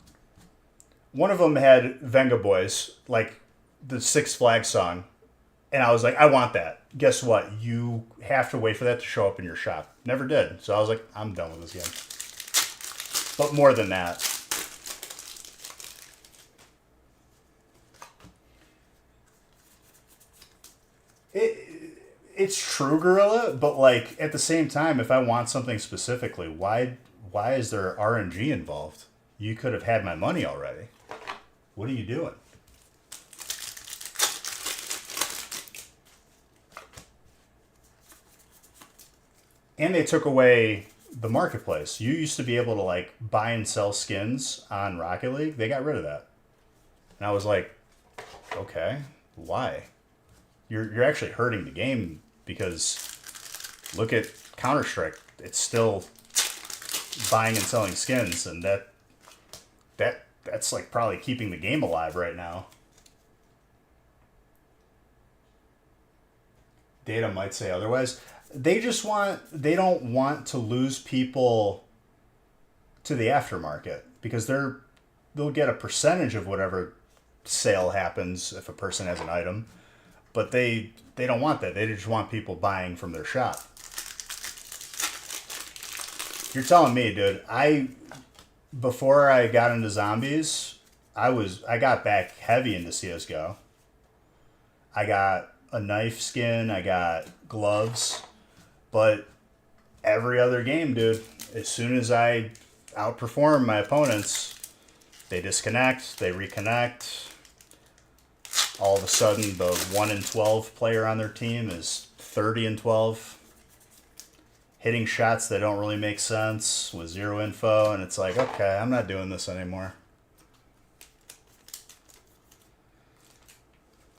One of them had Venga Boys, like the Six Flags song. And I was like, I want that. Guess what? You have to wait for that to show up in your shop. Never did. So I was like, I'm done with this game. But more than that. It's true, Gorilla, but like at the same time, if I want something specifically, why is there RNG involved? You could have had my money already. What are you doing? And they took away the marketplace. You used to be able to like buy and sell skins on Rocket League. They got rid of that. And I was like, okay, why? You're actually hurting the game, because look at Counter-Strike. It's still buying and selling skins, and that's like probably keeping the game alive right now. Data might say otherwise. They don't want to lose people to the aftermarket, because they'll get a percentage of whatever sale happens if a person has an item. But they don't want that. They just want people buying from their shop. You're telling me, dude, before I got into zombies, I got back heavy into CSGO. I got a knife skin, I got gloves, but every other game, dude, as soon as I outperform my opponents, they disconnect, they reconnect. All of a sudden, the 1-12 player on their team is 30-12, hitting shots that don't really make sense with zero info, and it's like, okay, I'm not doing this anymore.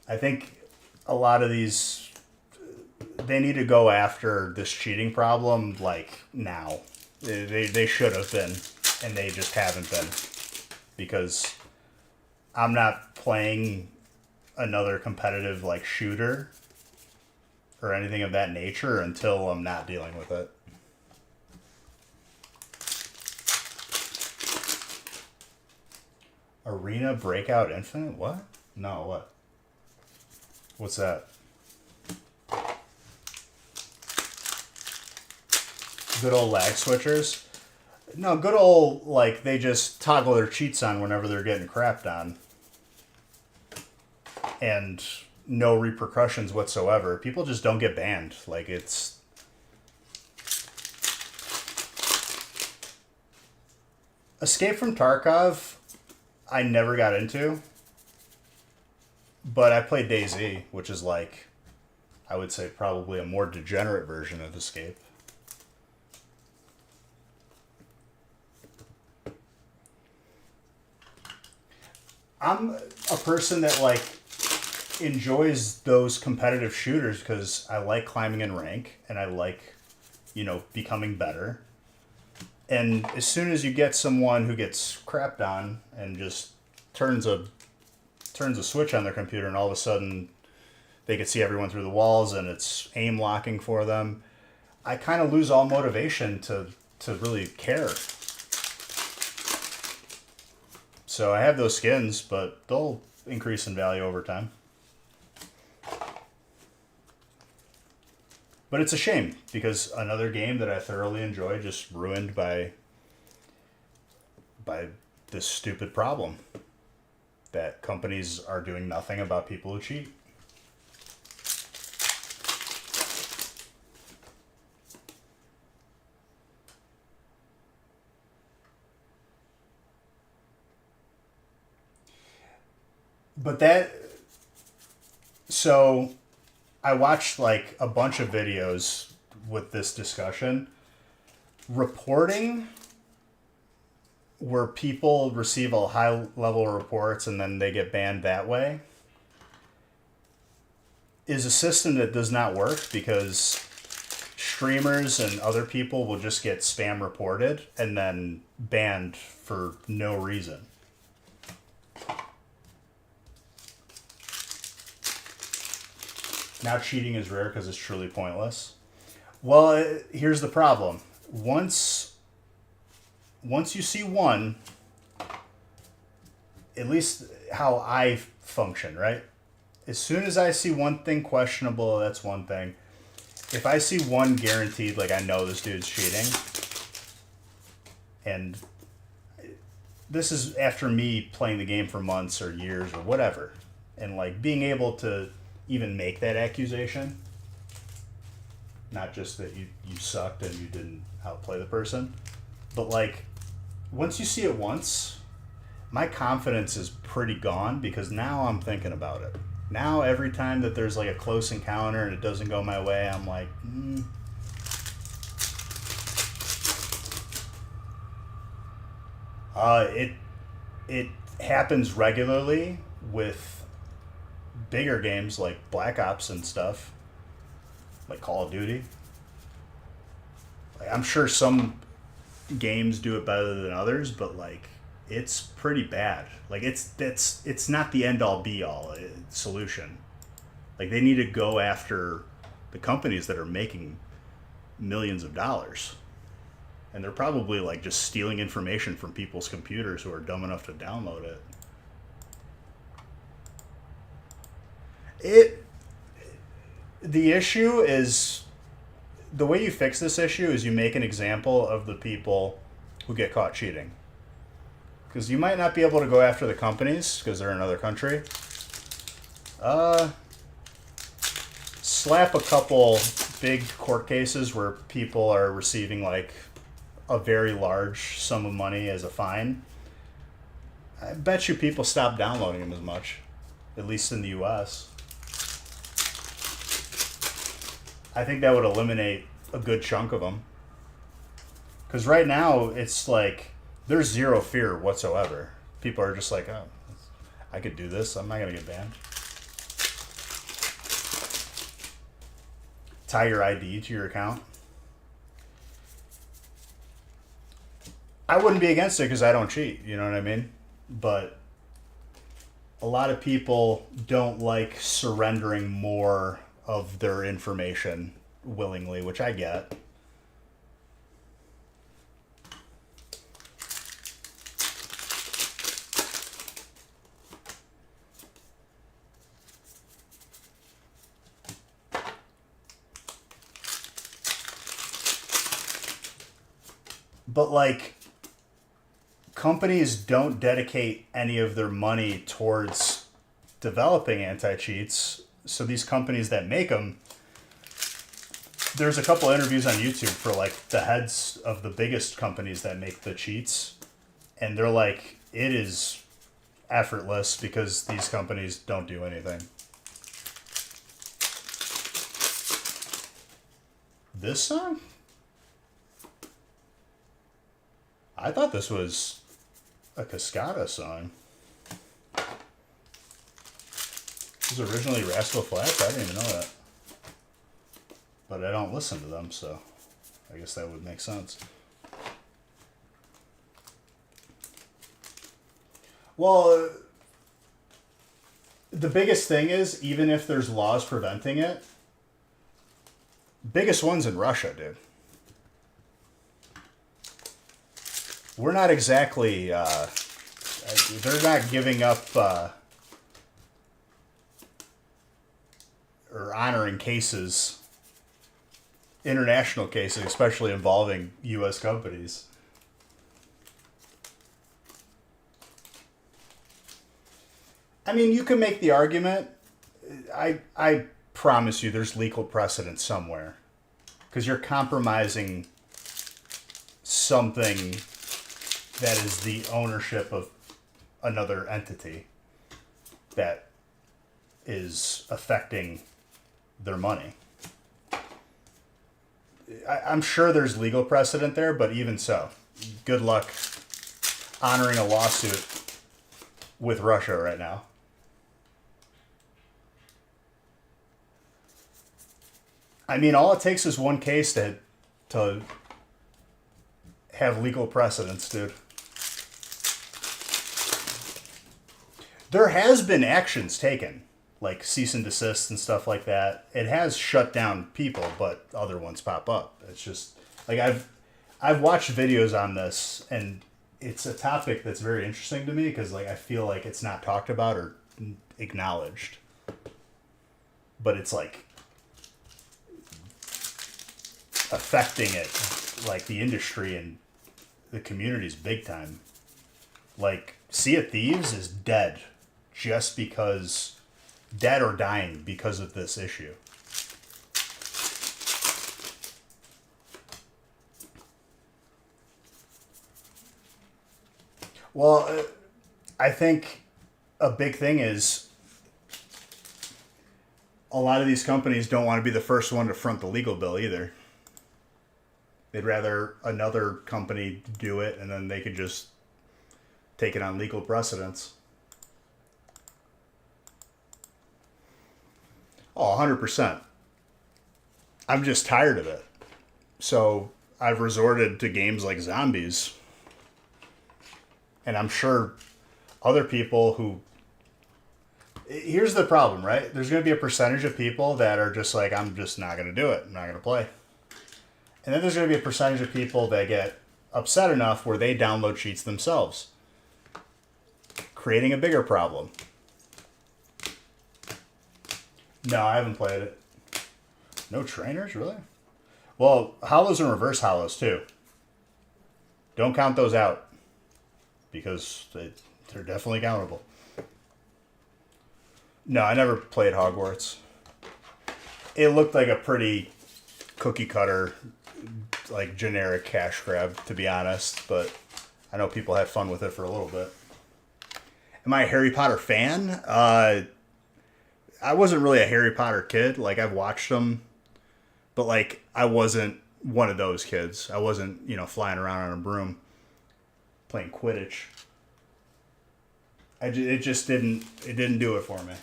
I think a lot of these, they need to go after this cheating problem like now. They should have been, and they just haven't been, because I'm not playing another competitive like shooter or anything of that nature until I'm not dealing with it. Arena Breakout Infinite? What? No, what? What's that? Good old lag switchers? No, good old, like, they just toggle their cheats on whenever they're getting crapped on. And no repercussions whatsoever. People just don't get banned. Like, it's... Escape from Tarkov, I never got into. But I played DayZ, which is like, I would say probably a more degenerate version of Escape. I'm a person that, like, enjoys those competitive shooters because I like climbing in rank and I like, you know, becoming better. And as soon as you get someone who gets crapped on and just turns a switch on their computer and all of a sudden they can see everyone through the walls and it's aim locking for them, I kind of lose all motivation to really care. So I have those skins, but they'll increase in value over time. But it's a shame because another game that I thoroughly enjoy just ruined by this stupid problem that companies are doing nothing about people who cheat. But so I watched like a bunch of videos with this discussion. Reporting where people receive a high level of reports and then they get banned that way is a system that does not work because streamers and other people will just get spam reported and then banned for no reason. Now cheating is rare because it's truly pointless. Well, here's the problem. Once you see one, at least how I function, right? As soon as I see one thing questionable, that's one thing. If I see one guaranteed, like I know this dude's cheating, and this is after me playing the game for months or years or whatever, and like being able to even make that accusation, not just that you sucked and you didn't outplay the person, but like once you see it once, my confidence is pretty gone because now I'm thinking about it. Now every time that there's like a close encounter and it doesn't go my way, I'm like, it happens regularly with bigger games like Black Ops and stuff, like Call of Duty. Like, I'm sure some games do it better than others, but like it's pretty bad. Like it's not the end all be all solution. Like they need to go after the companies that are making millions of dollars. And they're probably like just stealing information from people's computers who are dumb enough to download it. The issue is, the way you fix this issue is you make an example of the people who get caught cheating. Because you might not be able to go after the companies because they're in another country. Slap a couple big court cases where people are receiving like a very large sum of money as a fine. I bet you people stop downloading them as much, at least in the US. I think that would eliminate a good chunk of them. Because right now, it's like, there's zero fear whatsoever. People are just like, oh, I could do this. I'm not going to get banned. Tie your ID to your account. I wouldn't be against it because I don't cheat. You know what I mean? But a lot of people don't like surrendering more of their information willingly, which I get. But like, companies don't dedicate any of their money towards developing anti-cheats. So these companies that make them, there's a couple interviews on YouTube for like the heads of the biggest companies that make the cheats, and they're like, it is effortless because these companies don't do anything. This song? I thought this was a Cascada song. It was originally Rascal Flatts? I didn't even know that. But I don't listen to them, so I guess that would make sense. Well, the biggest thing is, even if there's laws preventing it, biggest one's in Russia, dude. We're not exactly, they're not giving up or honoring cases, international cases, especially involving U.S. companies. I mean, you can make the argument. I promise you there's legal precedent somewhere. Because you're compromising something that is the ownership of another entity that is affecting their money. I'm sure there's legal precedent there, but even so, good luck honoring a lawsuit with Russia right now. I mean, all it takes is one case to have legal precedence, dude. There has been actions taken, like cease and desist and stuff like that. It has shut down people, but other ones pop up. It's just like I've watched videos on this, and it's a topic that's very interesting to me because like I feel like it's not talked about or acknowledged. But it's like affecting it, like the industry and the communities big time. Like Sea of Thieves is dead just because, dead or dying because of this issue. Well, I think a big thing is a lot of these companies don't want to be the first one to front the legal bill either. They'd rather another company do it, and then they could just take it on legal precedence. Oh, 100%. I'm just tired of it. So I've resorted to games like Zombies. And I'm sure other people who... Here's the problem, right? There's going to be a percentage of people that are just like, I'm just not going to do it. I'm not going to play. And then there's going to be a percentage of people that get upset enough where they download cheats themselves, creating a bigger problem. No, I haven't played it. No trainers, really? Well, hollows and reverse hollows, too. Don't count those out, because they're definitely countable. No, I never played Hogwarts. It looked like a pretty cookie cutter, like generic cash grab, to be honest, but I know people had fun with it for a little bit. Am I a Harry Potter fan? I wasn't really a Harry Potter kid. Like, I've watched them, but like I wasn't one of those kids. I wasn't, flying around on a broom playing Quidditch. It didn't do it for me.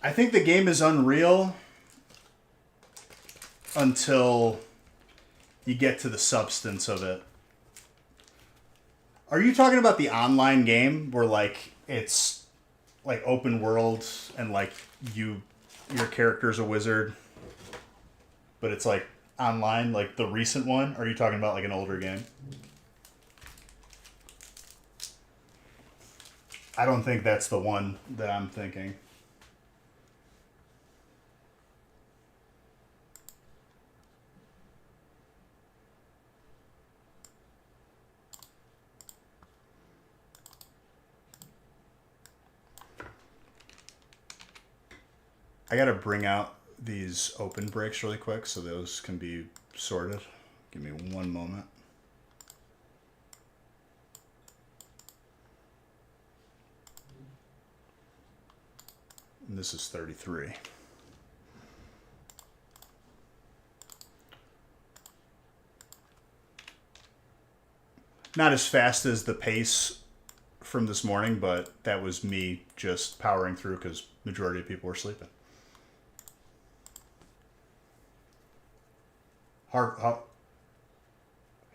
I think the game is unreal until you get to the substance of it. Are you talking about the online game where like it's like open world and like your character's a wizard, but it's like online, like the recent one? Or are you talking about like an older game? I don't think that's the one that I'm thinking. I gotta bring out these open breaks really quick so those can be sorted. Give me one moment. And this is 33. Not as fast as the pace from this morning, but that was me just powering through because majority of people were sleeping. Hard.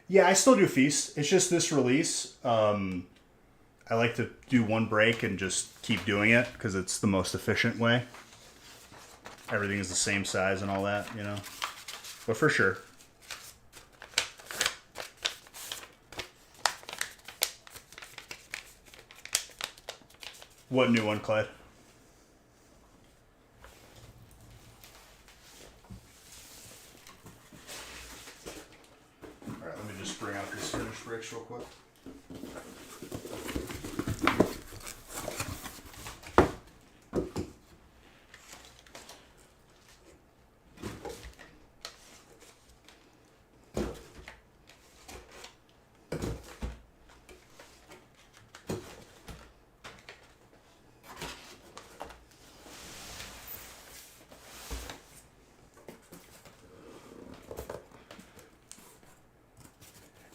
Yeah, I still do feast. It's just this release. I like to do one break and just keep doing it because it's the most efficient way. Everything is the same size and all that, you know. But for sure. What new one, Clyde? All right, let me just bring out these finished bricks real quick.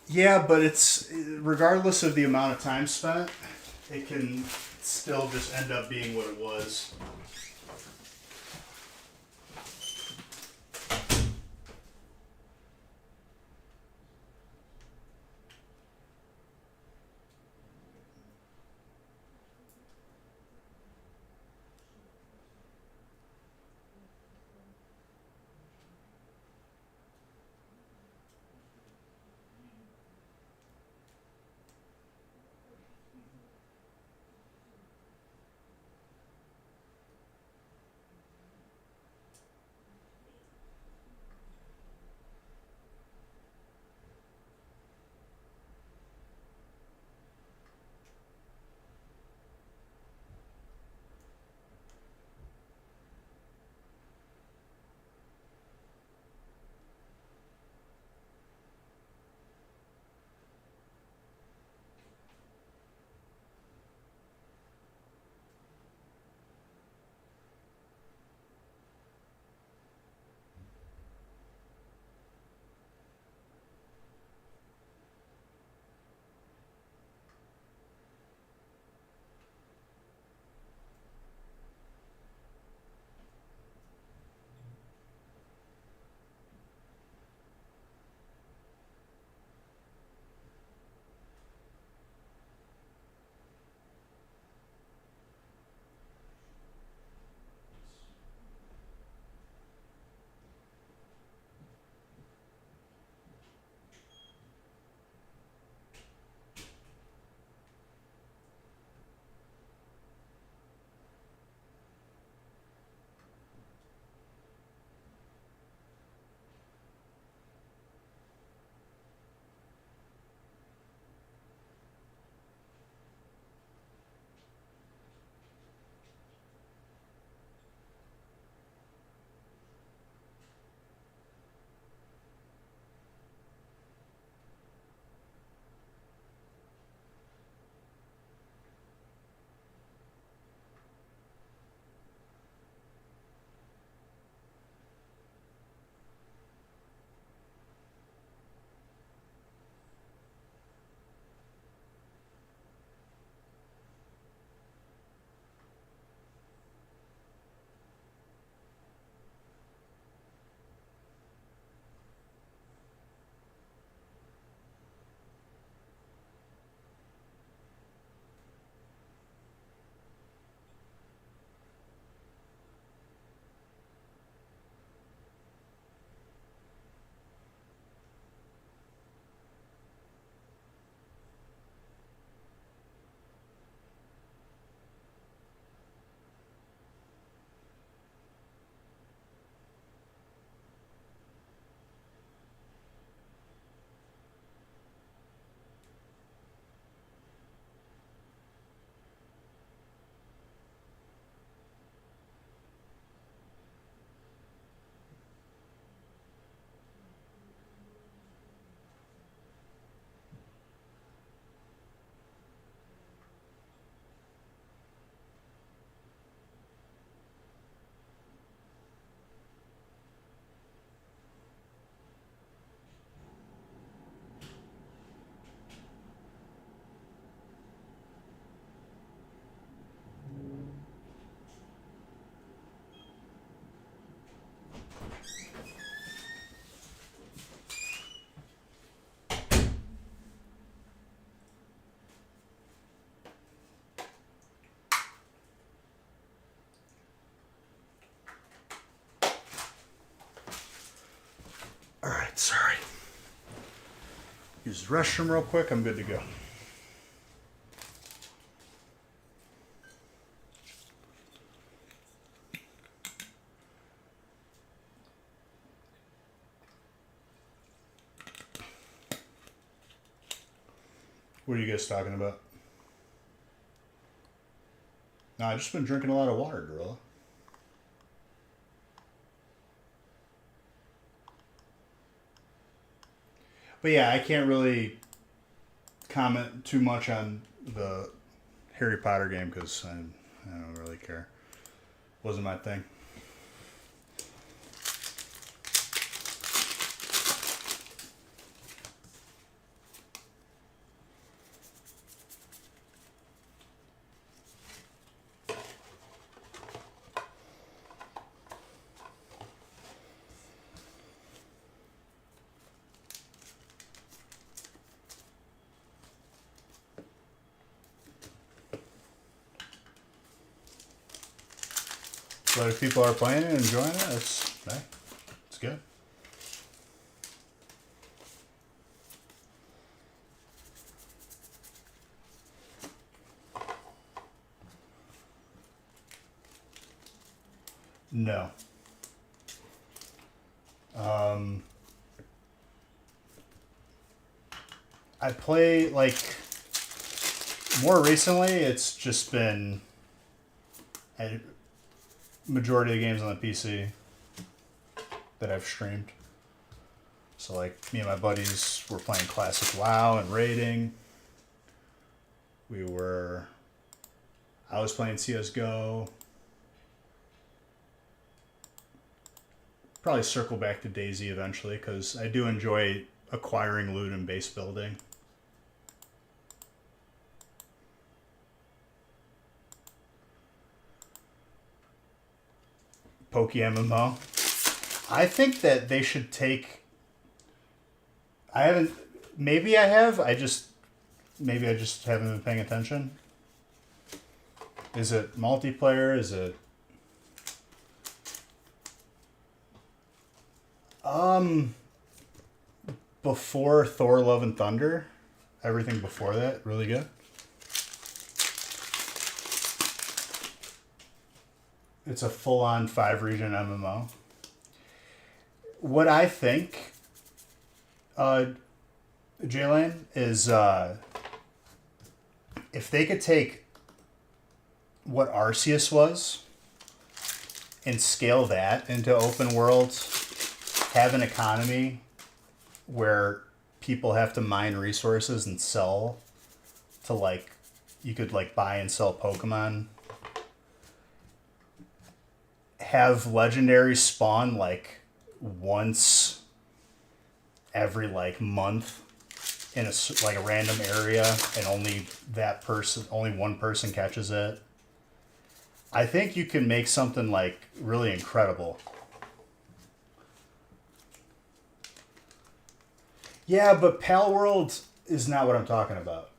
Yeah, but it's regardless of the amount of time spent, it can still just end up being what it was. Sorry. Use the restroom real quick. I'm good to go. What are you guys talking about? No, I've just been drinking a lot of water, Gorilla. But yeah, I can't really comment too much on the Harry Potter game because I don't really care. Wasn't my thing. But if people are playing it and enjoying it, it's good. No. I play, like, more recently, it's just been a majority of the games on the PC that I've streamed. So, like, me and my buddies were playing Classic WoW and raiding. I was playing CSGO. Probably circle back to DayZ eventually, because I do enjoy acquiring loot and base building. Poke MMO. I think that they should take. I haven't. Maybe I have. Maybe I just haven't been paying attention. Is it multiplayer? Is it? Before Thor: Love and Thunder, everything before that really good. It's a full-on 5-region MMO. What I think, Jalen, is if they could take what Arceus was and scale that into open world, have an economy where people have to mine resources and sell to, like, you could, like, buy and sell Pokemon. Have legendaries spawn, like, once every, like, month in a random area, and only one person catches it. I think you can make something, like, really incredible. Yeah, but Pal World is not what I'm talking about.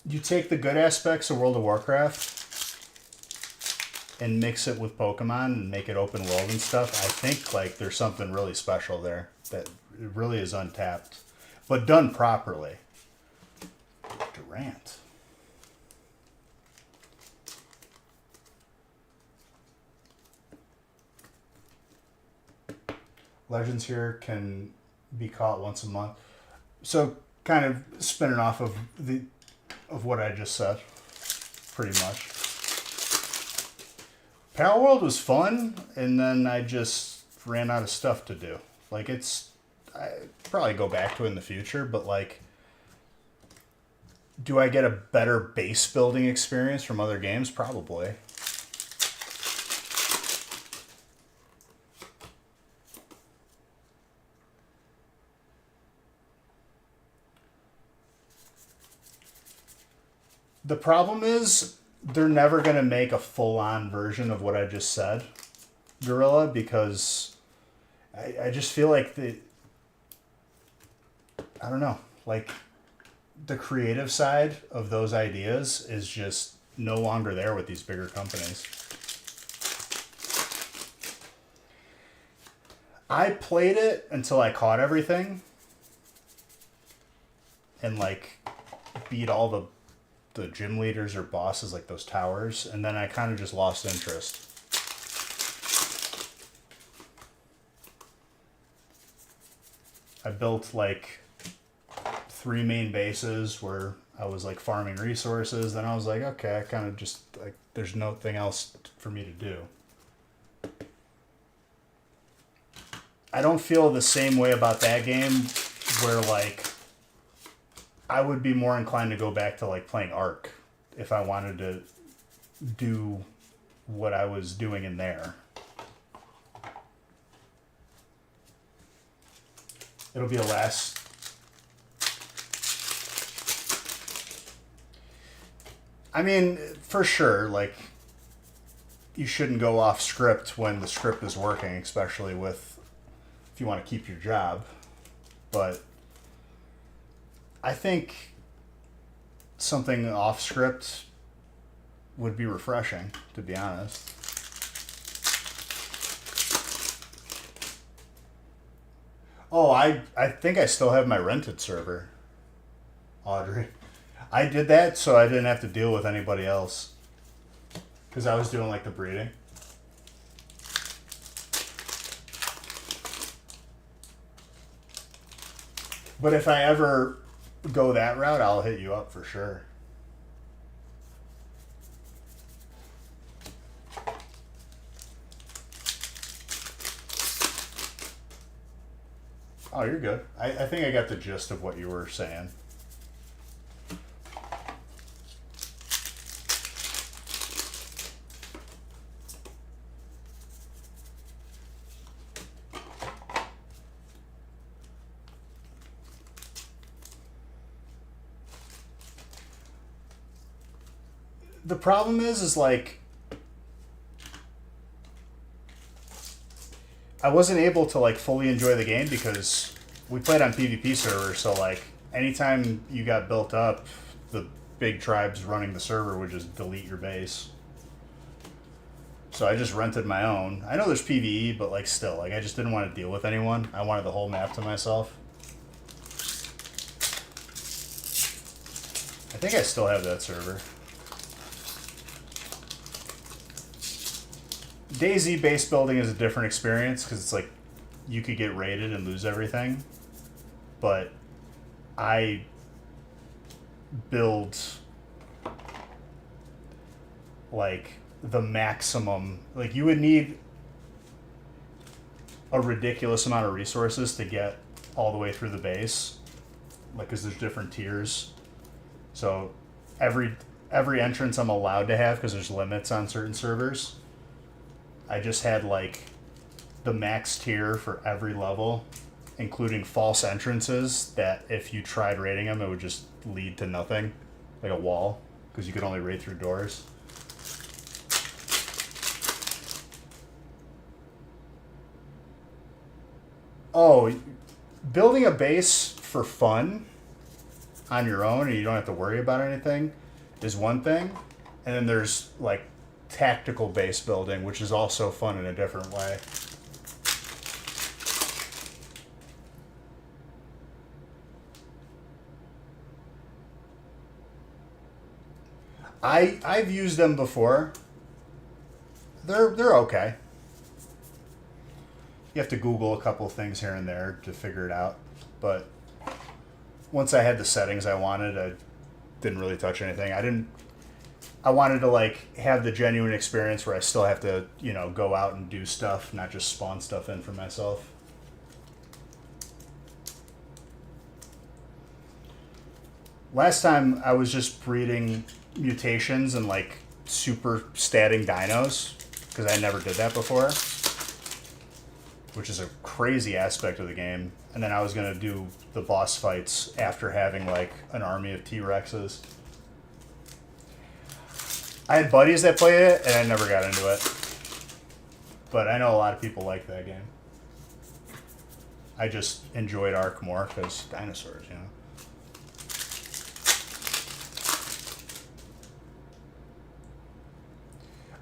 You take the good aspects of World of Warcraft and mix it with Pokemon and make it open world and stuff. I think, like, there's something really special there that really is untapped, but done properly. Durant. Legends here can be caught once a month. So, kind of spinning off of what I just said, pretty much. Pal World was fun, and then I just ran out of stuff to do. Like, I'd probably go back to it in the future, but, like, do I get a better base building experience from other games? Probably. The problem is they're never going to make a full-on version of what I just said, Gorilla, because I just feel like I don't know, like, the creative side of those ideas is just no longer there with these bigger companies. I played it until I caught everything and like beat all the gym leaders or bosses, like those towers, and then I kind of just lost interest. I built like 3 main bases where I was like farming resources. Then I was like, okay, I kind of just like there's nothing else for me to do. I don't feel the same way about that game where like I would be more inclined to go back to like playing Ark if I wanted to do what I was doing in there. It'll be a last. I mean, for sure, like you shouldn't go off script when the script is working, especially with if you want to keep your job. But I think something off script would be refreshing, to be honest. Oh, I think I still have my rented server, Audrey. I did that so I didn't have to deal with anybody else. Because I was doing like the breeding. But if I ever go that route, I'll hit you up for sure. Oh, you're good. I think I got the gist of what you were saying. The problem is like I wasn't able to like fully enjoy the game because we played on PvP servers, so like anytime you got built up, the big tribes running the server would just delete your base. So I just rented my own. I know there's PvE, but like still, like I just didn't want to deal with anyone. I wanted the whole map to myself. I think I still have that server. DayZ base building is a different experience because it's like you could get raided and lose everything. But I build like the maximum. Like you would need a ridiculous amount of resources to get all the way through the base. Like because there's different tiers. So every entrance I'm allowed to have because there's limits on certain servers. I just had like the max tier for every level, including false entrances that if you tried raiding them, it would just lead to nothing, like a wall, because you could only raid through doors. Oh, building a base for fun on your own and you don't have to worry about anything is one thing. And then there's like tactical base building, which is also fun in a different way. I've used them before. They're okay. You have to Google a couple things here and there to figure it out, but once I had the settings I wanted, I didn't really touch anything. I wanted to like have the genuine experience where I still have to, you know, go out and do stuff, not just spawn stuff in for myself. Last time I was just breeding mutations and like super statting dinos because I never did that before, which is a crazy aspect of the game. And then I was going to do the boss fights after having like an army of T-Rexes. I had buddies that played it, and I never got into it. But I know a lot of people like that game. I just enjoyed Ark more because dinosaurs, you know.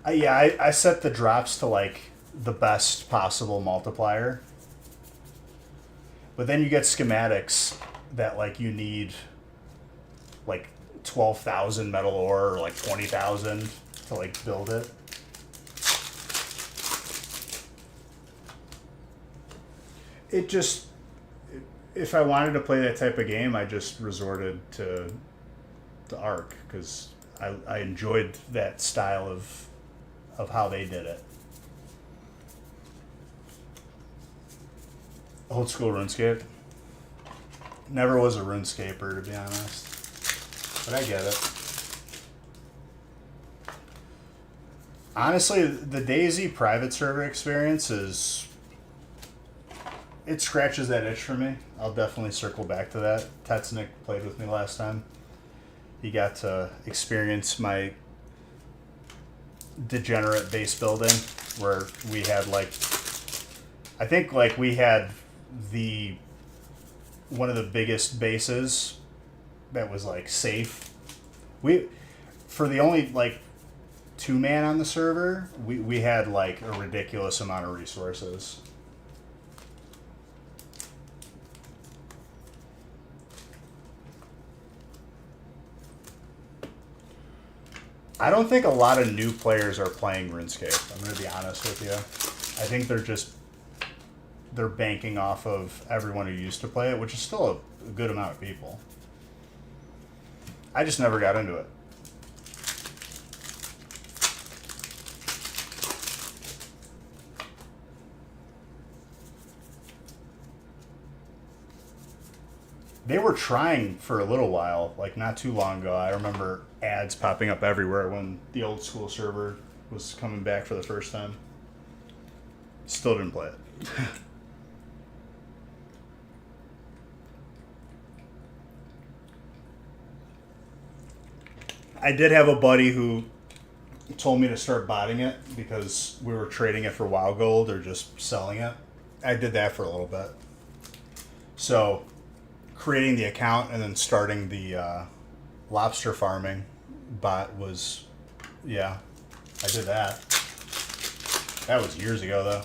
I set the drops to like the best possible multiplier But then you get schematics that like you need like 12,000 metal ore or like 20,000 to like build it. It just, if I wanted to play that type of game, I just resorted to Ark because I enjoyed that style of how they did it. Old school RuneScape. Never was a RuneScaper, to be honest. But I get it. Honestly, the DayZ private server experience is... It scratches that itch for me. I'll definitely circle back to that. Tetsnick played with me last time. He got to experience my degenerate base building where we had like... I think like we had one of the biggest bases that was like safe. For the only like 2-man on the server, we had like a ridiculous amount of resources. I don't think a lot of new players are playing RuneScape. I'm going to be honest with you. I think they're banking off of everyone who used to play it, which is still a good amount of people. I just never got into it. They were trying for a little while, like not too long ago. I remember ads popping up everywhere when the old school server was coming back for the first time. Still didn't play it. I did have a buddy who told me to start botting it because we were trading it for WoW Gold or just selling it. I did that for a little bit. So, creating the account and then starting the lobster farming bot was, yeah, I did that. That was years ago, though.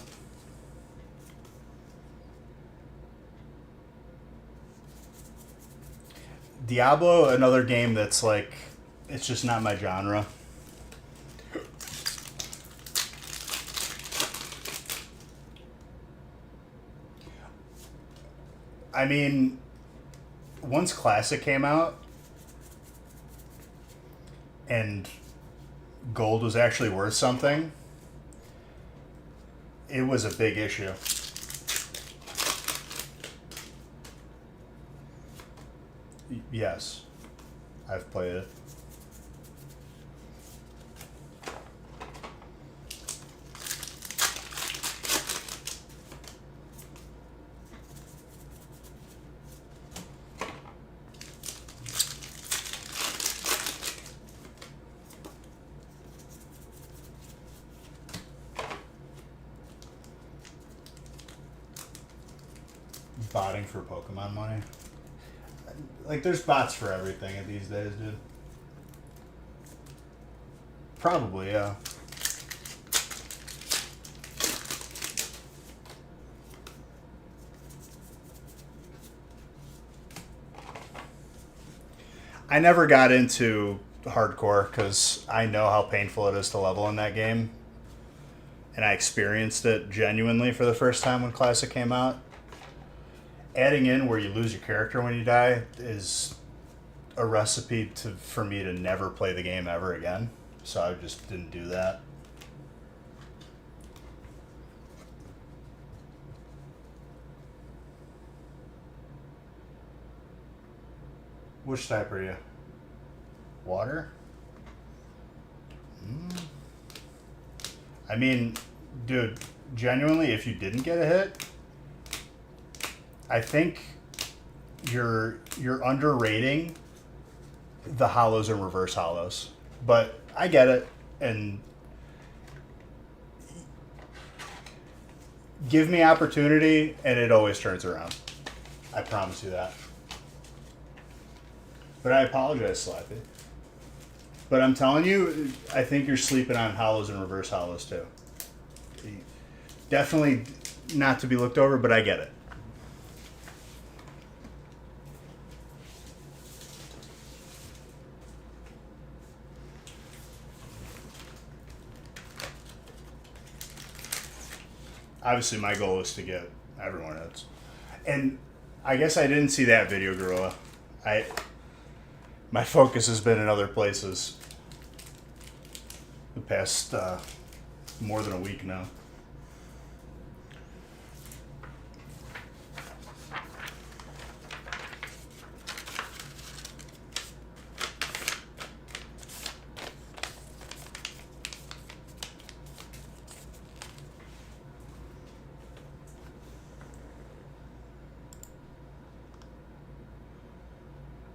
Diablo, another game that's like, it's just not my genre. I mean, once Classic came out and gold was actually worth something, it was a big issue. Yes, I've played it. Botting for Pokemon money. Like, there's bots for everything these days, dude. Probably, yeah. I never got into hardcore because I know how painful it is to level in that game. And I experienced it genuinely for the first time when Classic came out. Adding in where you lose your character when you die is a recipe for me to never play the game ever again. So I just didn't do that. Which type are you? Water? I mean, dude, genuinely, if you didn't get a hit, I think you're underrating the hollows and reverse hollows. But I get it, and give me opportunity, and it always turns around. I promise you that. But I apologize, Slappy. But I'm telling you, I think you're sleeping on hollows and reverse hollows too. Definitely not to be looked over, but I get it. obviously my goal is to get everyone hits. And I guess I didn't see that video, Gorilla. My focus has been in other places the past more than a week now.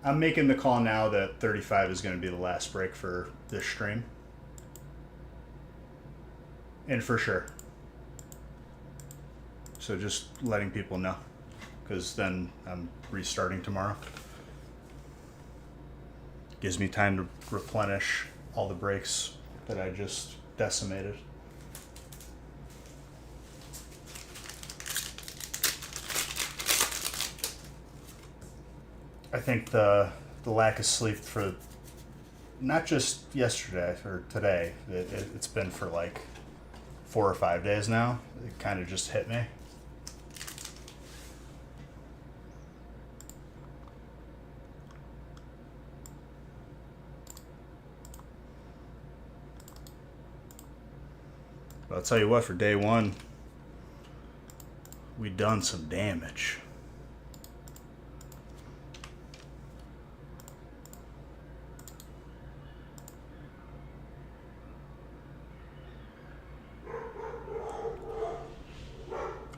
I'm making the call now that 35 is going to be the last break for this stream. And for sure. So just letting people know. Because then I'm restarting tomorrow. Gives me time to replenish all the breaks that I just decimated. I think the lack of sleep for not just yesterday or today, it's been for like 4 or 5 days now. It kind of just hit me. But I'll tell you what, for day one, we done some damage.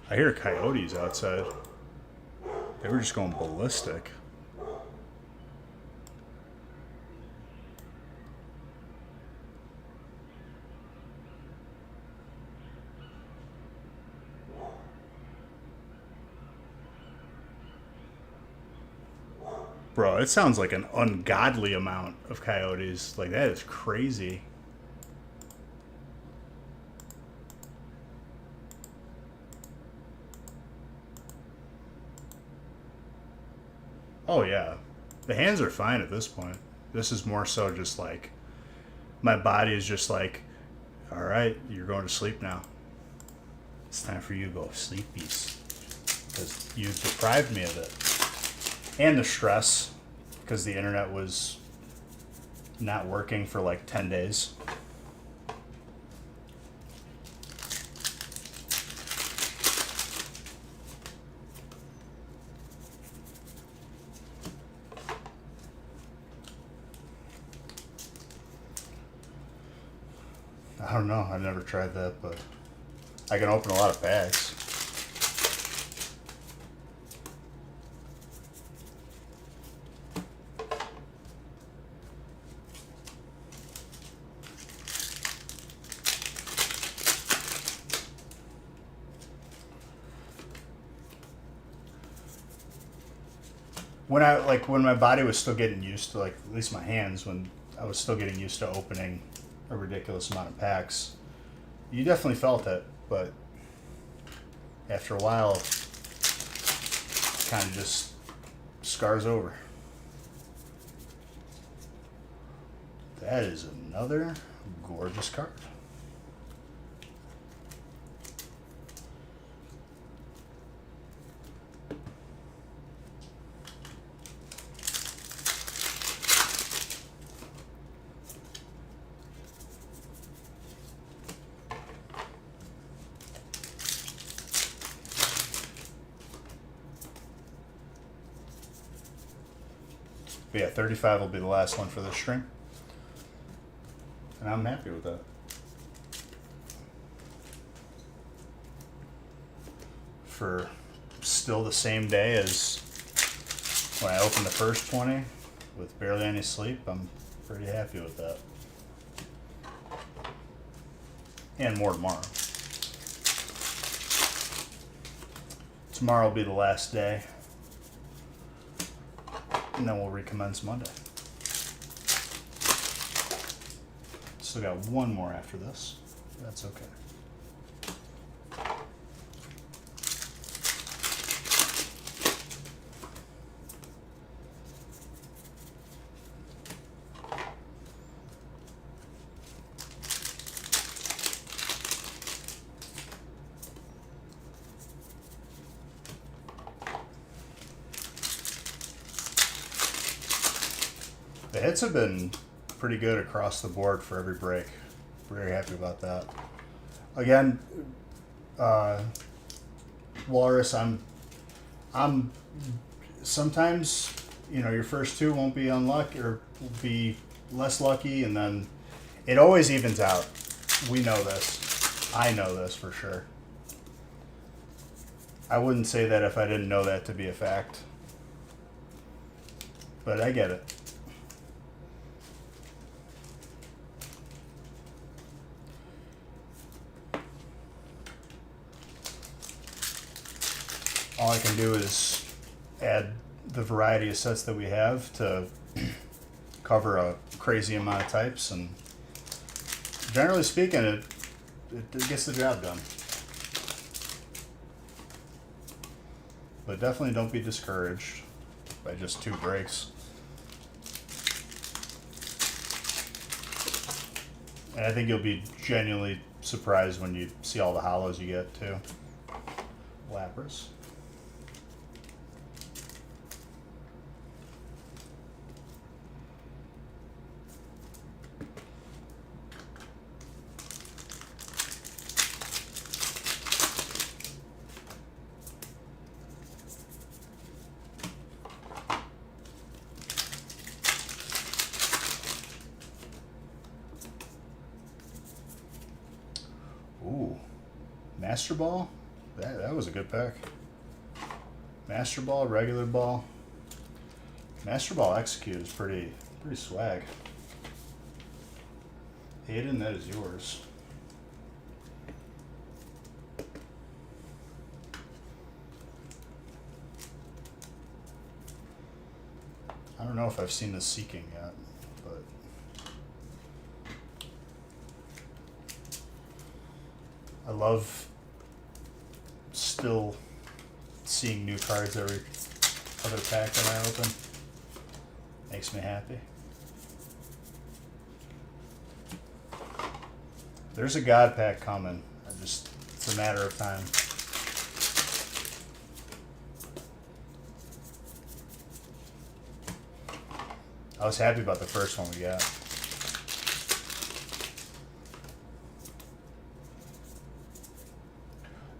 I hear coyotes outside. They were just going ballistic. Bro, it sounds like an ungodly amount of coyotes. Like, that is crazy. Oh, yeah. The hands are fine at this point. This is more so just like, my body is just like, all right, you're going to sleep now. It's time for you to go sleep, beast. Because you deprived me of it. And the stress, because the internet was not working for like 10 days. I don't know. I've never tried that, but I can open a lot of bags. When my body was still getting used to, like, at least my hands, when I was still getting used to opening a ridiculous amount of packs, you definitely felt it, but after a while, it kind of just scars over. That is another gorgeous card. But yeah, 35 will be the last one for this stream. And I'm happy with that. For still the same day as when I opened the first 20 with barely any sleep, I'm pretty happy with that. And more tomorrow. Tomorrow will be the last day. And then we'll recommence Monday. Still got one more after this. That's okay. The hits have been pretty good across the board for every break. Very happy about that. Again, Walrus, I'm sometimes, you know, your first two won't be unlucky or will be less lucky, and then it always evens out. We know this. I know this for sure. I wouldn't say that if I didn't know that to be a fact. But I get it. All I can do is add the variety of sets that we have to cover a crazy amount of types, and generally speaking, it gets the job done. But definitely don't be discouraged by just 2 breaks. And I think you'll be genuinely surprised when you see all the hollows you get too. Lapras. Ooh, Master Ball? That was a good pack. Master Ball, regular ball. Master Ball execute is pretty swag. Hayden, that is yours. I don't know if I've seen the Seeking yet, but I love still seeing new cards every other pack that I open. Makes me happy. There's a God pack coming. It's a matter of time. I was happy about the first one we got.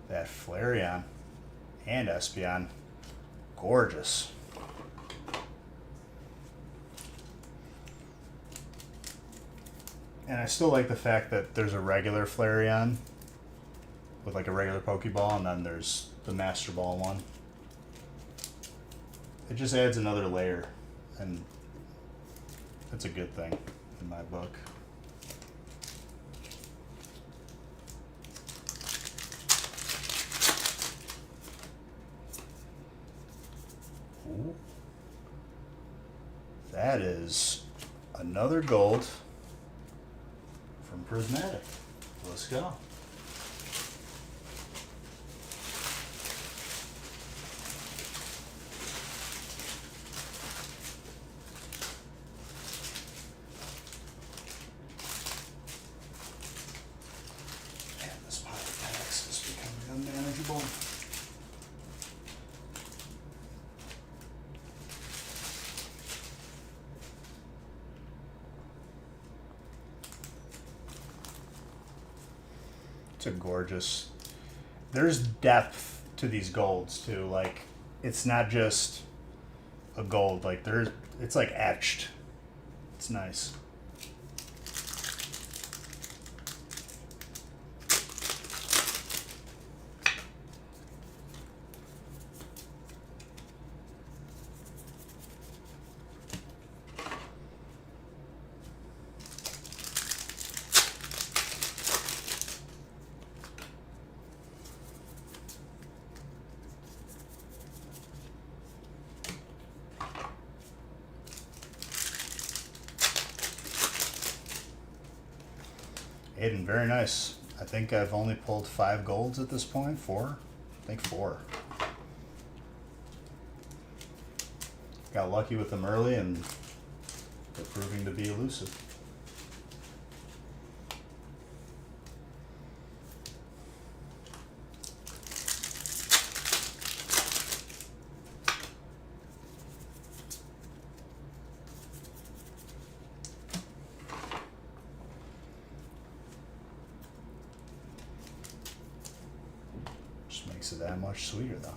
That Flareon and Espeon, gorgeous. And I still like the fact that there's a regular Flareon with like a regular Pokeball, and then there's the Master Ball one. It just adds another layer, and that's a good thing in my book. Ooh. That is another gold from Prismatic. Let's go. Man, this pile of packs is becoming unmanageable. It's a gorgeous. There's depth to these golds too. Like, it's not just a gold. Like, it's like etched. It's nice. Aiden, very nice. I think I've only pulled 5 golds at this point. 4? I think 4. Got lucky with them early, and they're proving to be elusive. makes it that much sweeter though.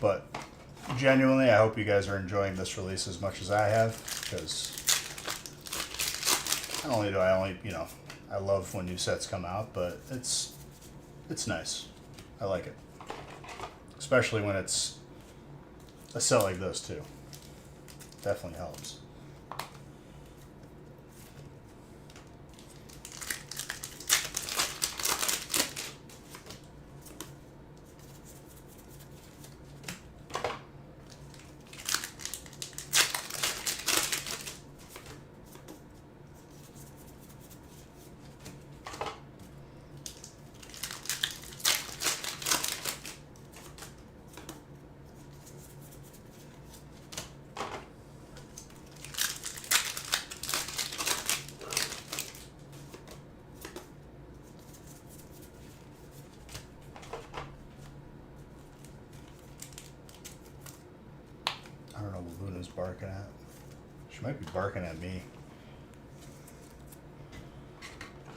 But genuinely, I hope you guys are enjoying this release as much as I have, because not only do I I love when new sets come out, but it's nice. I like it, especially when it's a set like this too. Definitely helps. I don't know what Luna's barking at. She might be barking at me.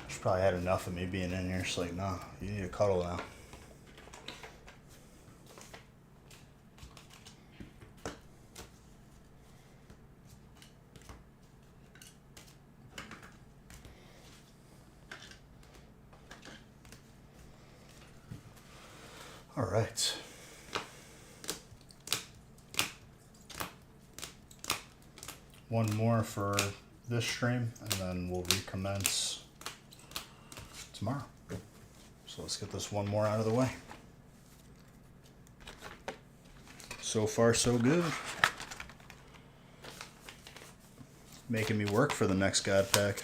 She's probably had enough of me being in here. She's like, nah, you need to cuddle now. All right. One more for this stream, and then we'll recommence tomorrow. So let's get this one more out of the way. So far, so good. Making me work for the next God Pack.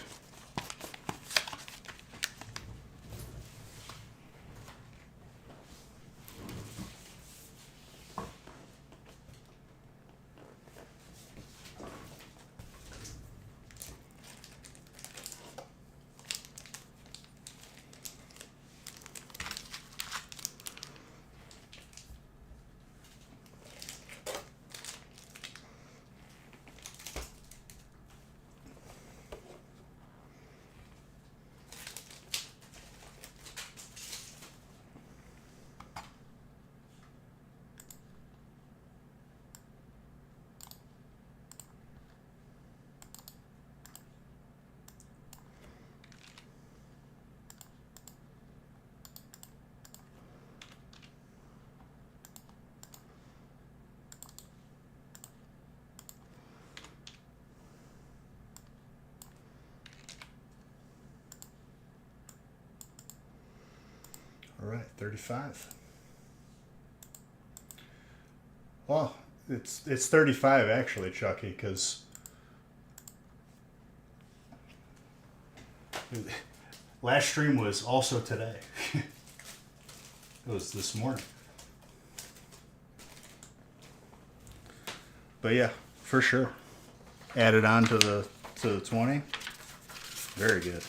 All right, 35. Well, it's 35 actually, Chucky, because last stream was also today. It was this morning. But yeah, for sure. Added on to the 20. Very good.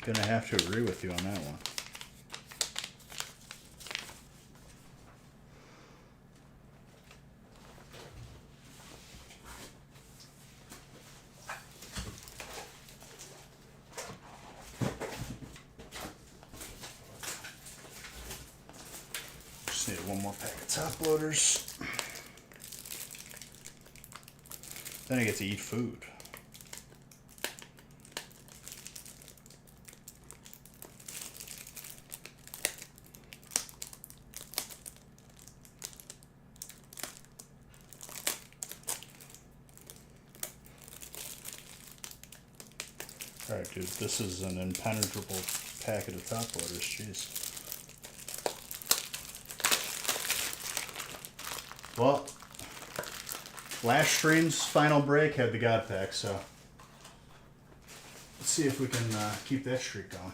Gonna have to agree with you on that one. Just need one more pack of top loaders. Then I get to eat food. Alright, dude, this is an impenetrable packet of top loaders, jeez. Well, Last stream's final break had the God Pack, so let's see if we can keep that streak going.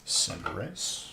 Cinderace.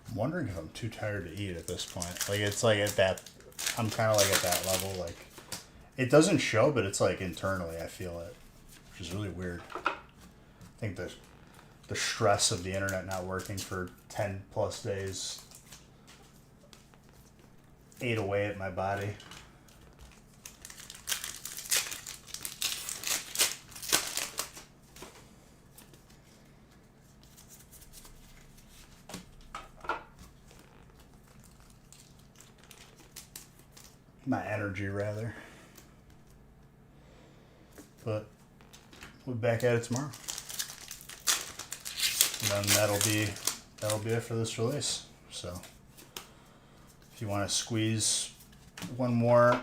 I'm wondering if I'm too tired to eat at this point. Like, it's like at that, I'm kind of like at that level. Like, it doesn't show, but it's like internally I feel it, which is really weird. I think the stress of the internet not working for 10 plus days ate away at my body. My energy, rather. But we'll be back at it tomorrow. And then that'll be it for this release. So if you want to squeeze one more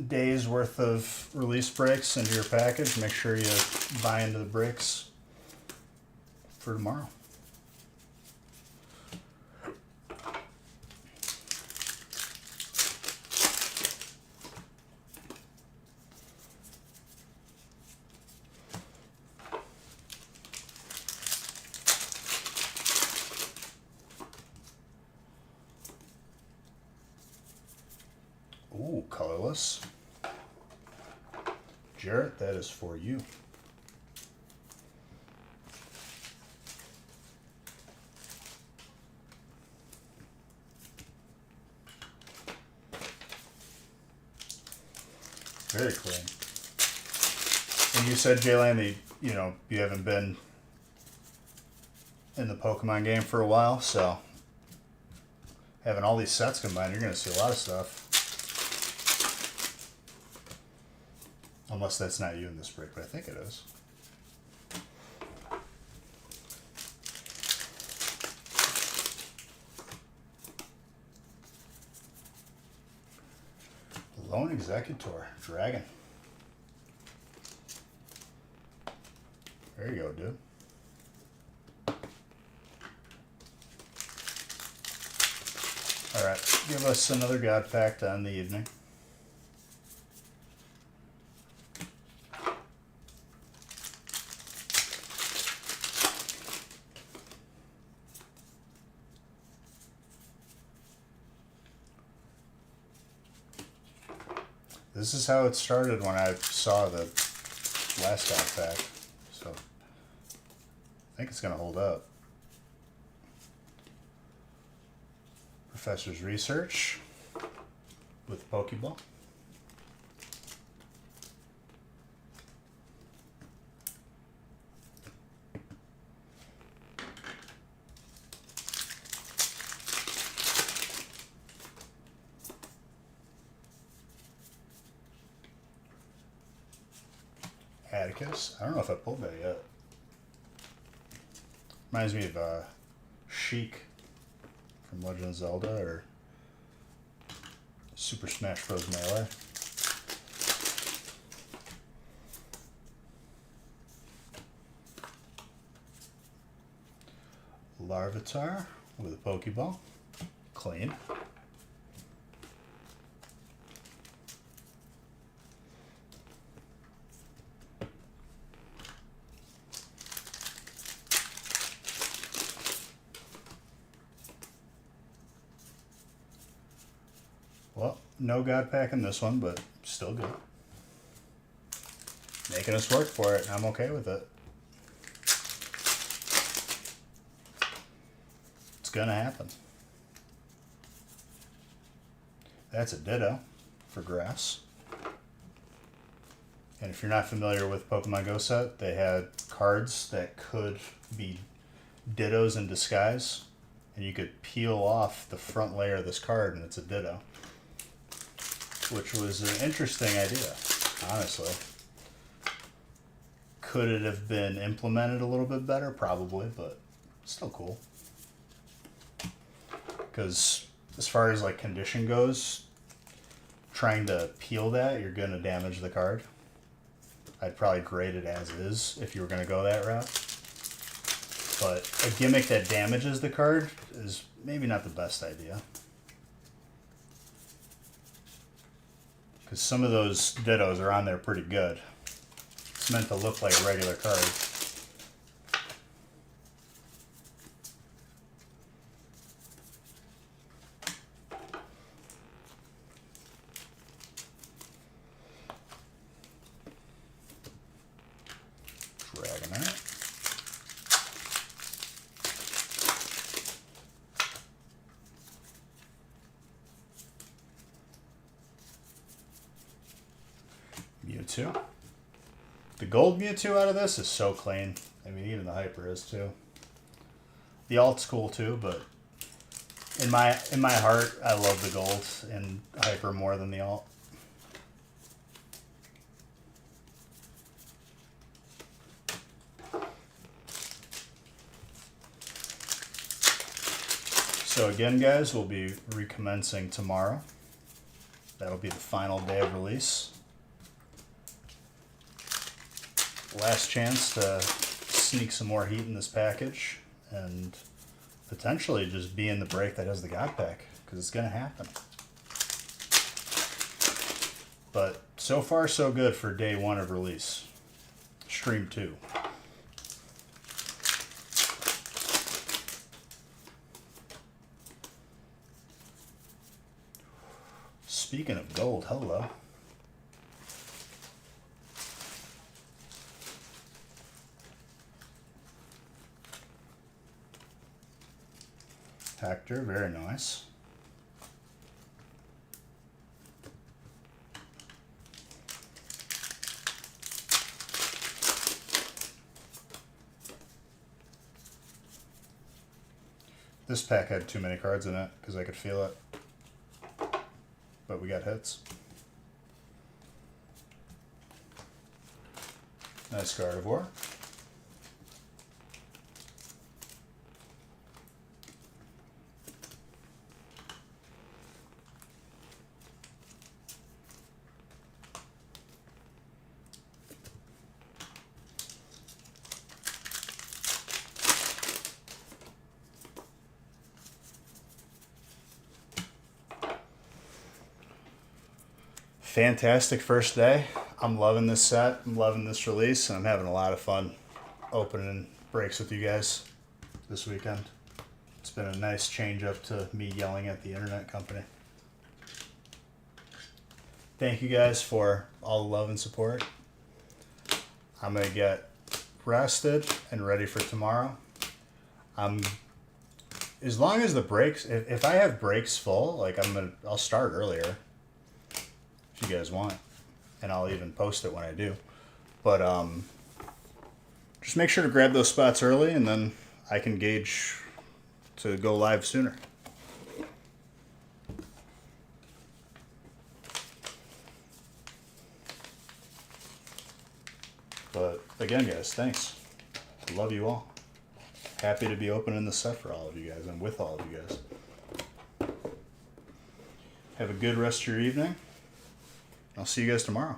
day's worth of release breaks into your package, make sure you buy into the breaks for tomorrow. Ooh, colorless. Jarrett, that is for you. Very clean. And you said, Jaylan, that you haven't been in the Pokemon game for a while, so having all these sets combined, you're going to see a lot of stuff. Unless that's not you in this break, but I think it is. Lone Executor, Dragon. There you go, dude. Alright, give us another God Pack to end the evening. This is how it started when I saw the last God Pack, so I think it's going to hold up. Professor's Research with Pokeball. Atticus. I don't know if I pulled that yet. Reminds me of Sheik from Legend of Zelda or Super Smash Bros. Melee. Larvitar with a Pokeball. Clean. Well, no God Pack in this one, but still good. Making us work for it, and I'm okay with it. It's gonna happen. That's a Ditto for grass. And if you're not familiar with Pokemon Go set, they had cards that could be Dittos in disguise, and you could peel off the front layer of this card and it's a Ditto, which was an interesting idea, honestly. Could it have been implemented a little bit better? Probably, but still cool. Because as far as like condition goes, trying to peel that, you're going to damage the card. I'd probably grade it as is if you were going to go that route. But a gimmick that damages the card is maybe not the best idea. Because some of those Dittos are on there pretty good. It's meant to look like a regular card. Dragonite. Mewtwo. The gold Mewtwo out of this is so clean. I mean, even the Hyper is too. The alt's cool too, but in my heart, I love the gold and Hyper more than the alt. So again, guys, we'll be recommencing tomorrow. That'll be the final day of release. Last chance to sneak some more heat in this package and potentially just be in the break that has the God Pack, because it's going to happen. But so far so good for day 1 of release. Stream 2. Speaking of gold, hello. Hector, very nice. This pack had too many cards in it because I could feel it. But we got hits. Nice Gardevoir. Fantastic first day. I'm loving this set. I'm loving this release, and I'm having a lot of fun opening breaks with you guys this weekend. It's been a nice change up to me yelling at the internet company. Thank you guys for all the love and support. I'm gonna get rested and ready for tomorrow. As long as the breaks, if I have breaks full, like I'll start earlier if you guys want, and I'll even post it when I do. But just make sure to grab those spots early, and then I can gauge to go live sooner. But again, guys, thanks. Love you all. happy to be opening the set for all of you guys and with all of you guys. Have a good rest of your evening. I'll see you guys tomorrow.